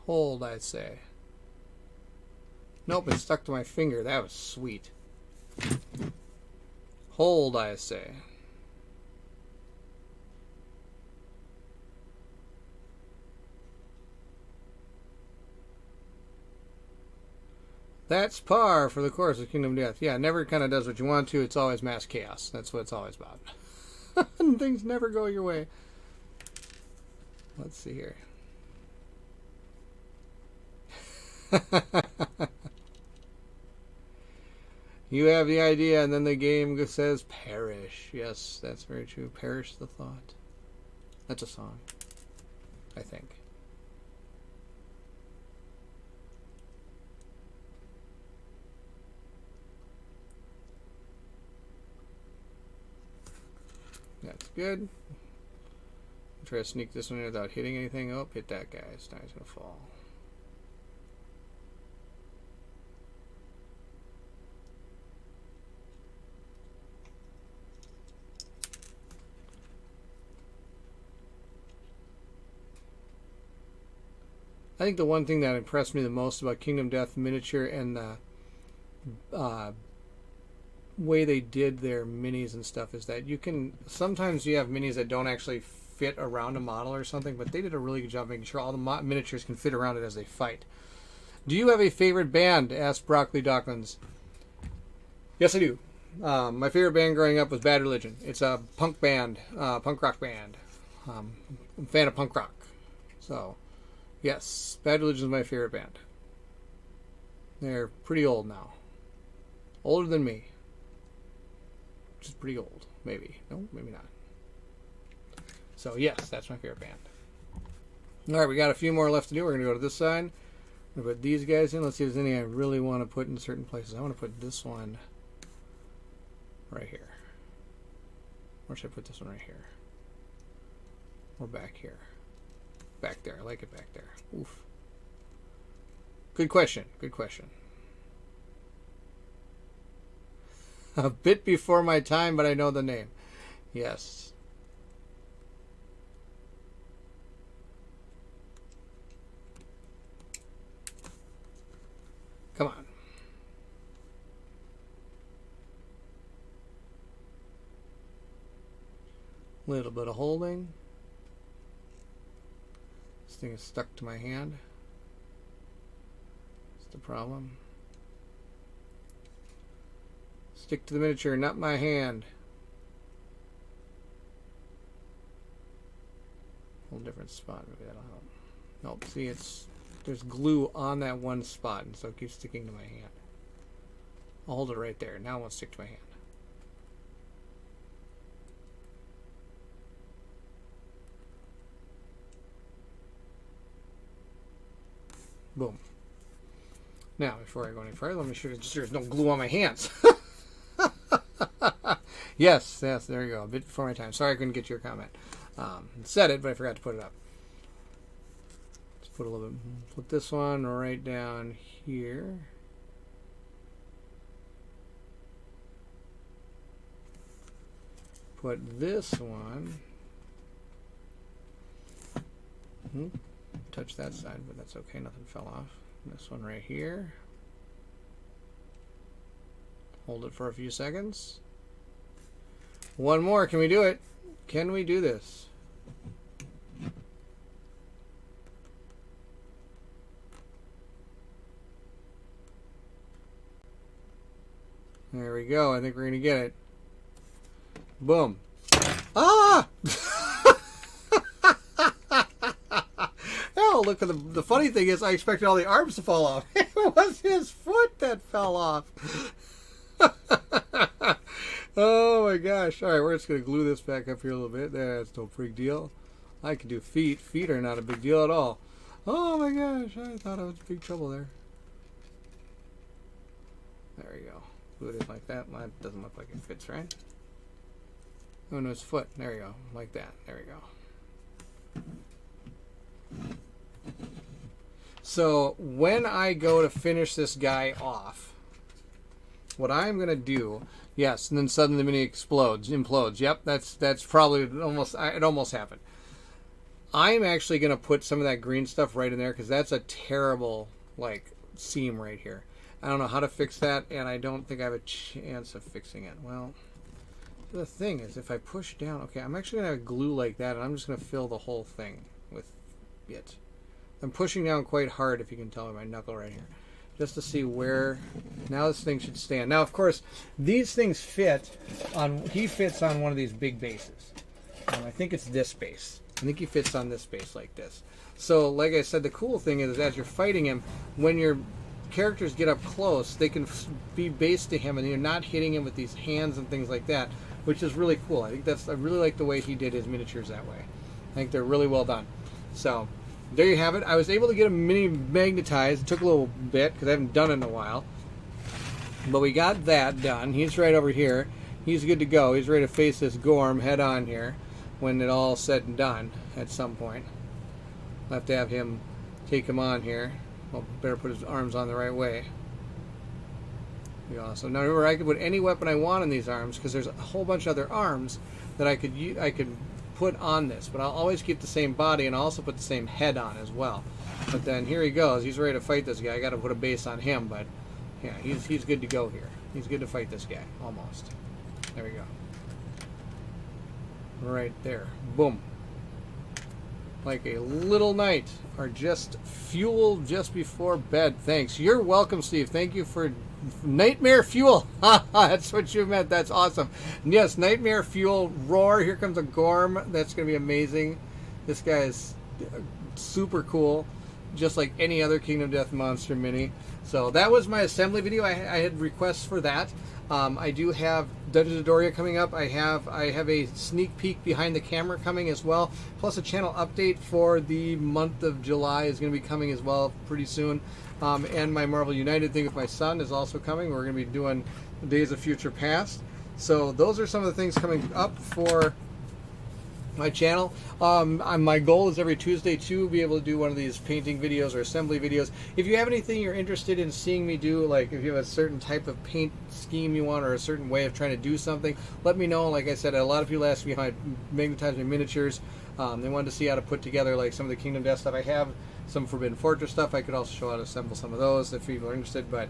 Hold, I say. Nope, it stuck to my finger. That was sweet. Hold, I say. That's par for the course of Kingdom Death. Yeah, it never kind of does what you want to. It's always mass chaos. That's what it's always about. And things never go your way. Let's see here. You have the idea, and then the game says perish. Yes, that's very true. Perish the thought. That's a song, I think. That's good. Try to sneak this one in without hitting anything. Oh, hit that guy. Now he's going to fall. I think the one thing that impressed me the most about Kingdom Death Miniature and the way they did their minis and stuff is that you can, sometimes you have minis that don't actually fit around a model or something, but they did a really good job making sure all the miniatures can fit around it as they fight. Do you have a favorite band? Asked Broccoli Docklands. Yes, I do. My favorite band growing up was Bad Religion. It's a punk band, punk rock band. I'm a fan of punk rock. So, yes, Bad Religion is my favorite band. They're pretty old now. Older than me. Which is pretty old. Maybe. No, maybe not. So, yes, that's my favorite band. Alright, we got a few more left to do. We're going to go to this side. I'm going to put these guys in. Let's see if there's any I really want to put in certain places. I want to put this one right here. Or should I put this one right here? Or back here? Back there. I like it back there. Oof. Good question. Good question. A bit before my time, but I know the name. Yes. Come on. Little bit of holding. This thing is stuck to my hand. That's the problem. Stick to the miniature, not my hand. Whole different spot. Maybe that'll help. Nope. See, there's glue on that one spot, and so it keeps sticking to my hand. I'll hold it right there. Now it won't stick to my hand. Boom. Now, before I go any further, let me make sure there's no glue on my hands. Yes, there you go. A bit before my time. Sorry I couldn't get your comment. Said it, but I forgot to put it up. Let's put a little bit. Put this one right down here. Put this one. Touch that side, but that's okay. Nothing fell off. This one right here. Hold it for a few seconds. One more. Can we do it? Can we do this? There we go. I think we're going to get it. Boom. Ah! Oh, look, the funny thing is I expected all the arms to fall off. It was his foot that fell off. Oh my gosh. Alright, we're just going to glue this back up here a little bit. That's no big deal. I can do feet. Feet are not a big deal at all. Oh my gosh. I thought I was in big trouble there. There we go. Glue it in like that. That doesn't look like it fits, right? Oh no, it's foot. There we go. Like that. There we go. So when I go to finish this guy off, what I'm going to do, yes, and then suddenly the mini implodes. Yep, that's probably almost, it almost happened. I'm actually going to put some of that green stuff right in there because that's a terrible, like, seam right here. I don't know how to fix that, and I don't think I have a chance of fixing it. Well, the thing is, if I push down... Okay, I'm actually going to have glue like that, and I'm just going to fill the whole thing with it. I'm pushing down quite hard, if you can tell by my knuckle right here, just to see where... Now this thing should stand. Now, of course, these things fit on... He fits on one of these big bases. I think it's this base. I think he fits on this base like this. So, like I said, the cool thing is, as you're fighting him, when your characters get up close, they can be based to him, and you're not hitting him with these hands and things like that, which is really cool. I really like the way he did his miniatures that way. I think they're really well done. So, there you have it. I was able to get him mini magnetized. It took a little bit, because I haven't done it in a while. But we got that done. He's right over here. He's good to go. He's ready to face this Gorm head on here when it all said and done at some point. I'll have to have him take him on here. Well, better put his arms on the right way. Be awesome. Now remember, I can put any weapon I want on these arms because there's a whole bunch of other arms that I could put on this, but I'll always keep the same body, and I'll also put the same head on as well. But then here he goes. He's ready to fight this guy. I got to put a base on him, but yeah, he's good to go here. He's good to fight this guy almost. There we go. Right there. Boom. Like a little knight, or just fuel just before bed. Thanks. You're welcome, Steve. Thank you for nightmare fuel. That's what you meant. That's awesome. And yes, nightmare fuel. Roar. Here comes a Gorm. That's going to be amazing. This guy is super cool, just like any other Kingdom Death Monster mini. So that was my assembly video. I had requests for that. I do have Dungeons of Doria coming up. I have a sneak peek behind the camera coming as well. Plus a channel update for the month of July is going to be coming as well pretty soon. And my Marvel United thing with my son is also coming. We're going to be doing Days of Future Past. So those are some of the things coming up for my channel. My goal is every Tuesday to be able to do one of these painting videos or assembly videos. If you have anything you're interested in seeing me do, like if you have a certain type of paint scheme you want or a certain way of trying to do something, let me know. Like I said, a lot of people asked me how I magnetize my miniatures. They wanted to see how to put together like some of the Kingdom Death stuff I have, some Forbidden Fortress stuff. I could also show how to assemble some of those if people are interested. But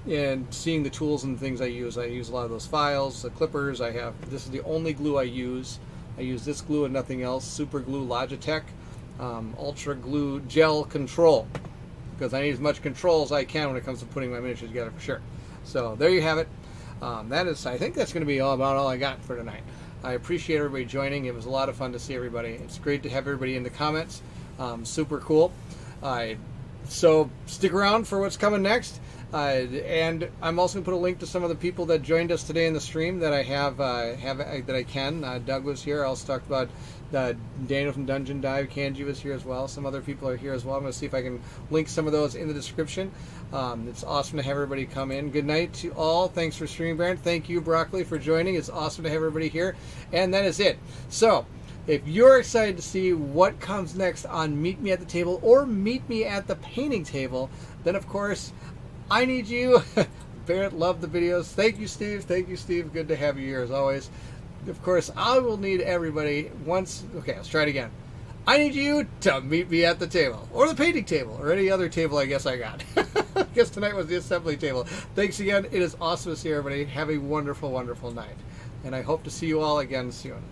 and seeing the tools and things I use a lot of those files, the clippers. This is the only glue I use. I use this glue and nothing else. Super Glue Logitech Ultra Glue Gel Control, because I need as much control as I can when it comes to putting my miniatures together for sure. So there you have it. I think that's going to be about all I got for tonight. I appreciate everybody joining. It was a lot of fun to see everybody. It's great to have everybody in the comments. Super cool. So stick around for what's coming next. And I'm also going to put a link to some of the people that joined us today in the stream that I that I can. Doug was here. I also talked about Daniel from Dungeon Dive. Canje was here as well. Some other people are here as well. I'm going to see if I can link some of those in the description. It's awesome to have everybody come in. Good night to all. Thanks for streaming, Baron. Thank you, Broccoli, for joining. It's awesome to have everybody here. And that is it. So, if you're excited to see what comes next on Meet Me at the Table or Meet Me at the Painting Table, then of course, I need you. Barrett loved the videos. Thank you, Steve. Thank you, Steve. Good to have you here as always. Of course, I will need everybody once. Okay, let's try it again. I need you to meet me at the table or the painting table or any other table I guess I got. I guess tonight was the assembly table. Thanks again. It is awesome to see everybody. Have a wonderful, wonderful night. And I hope to see you all again soon.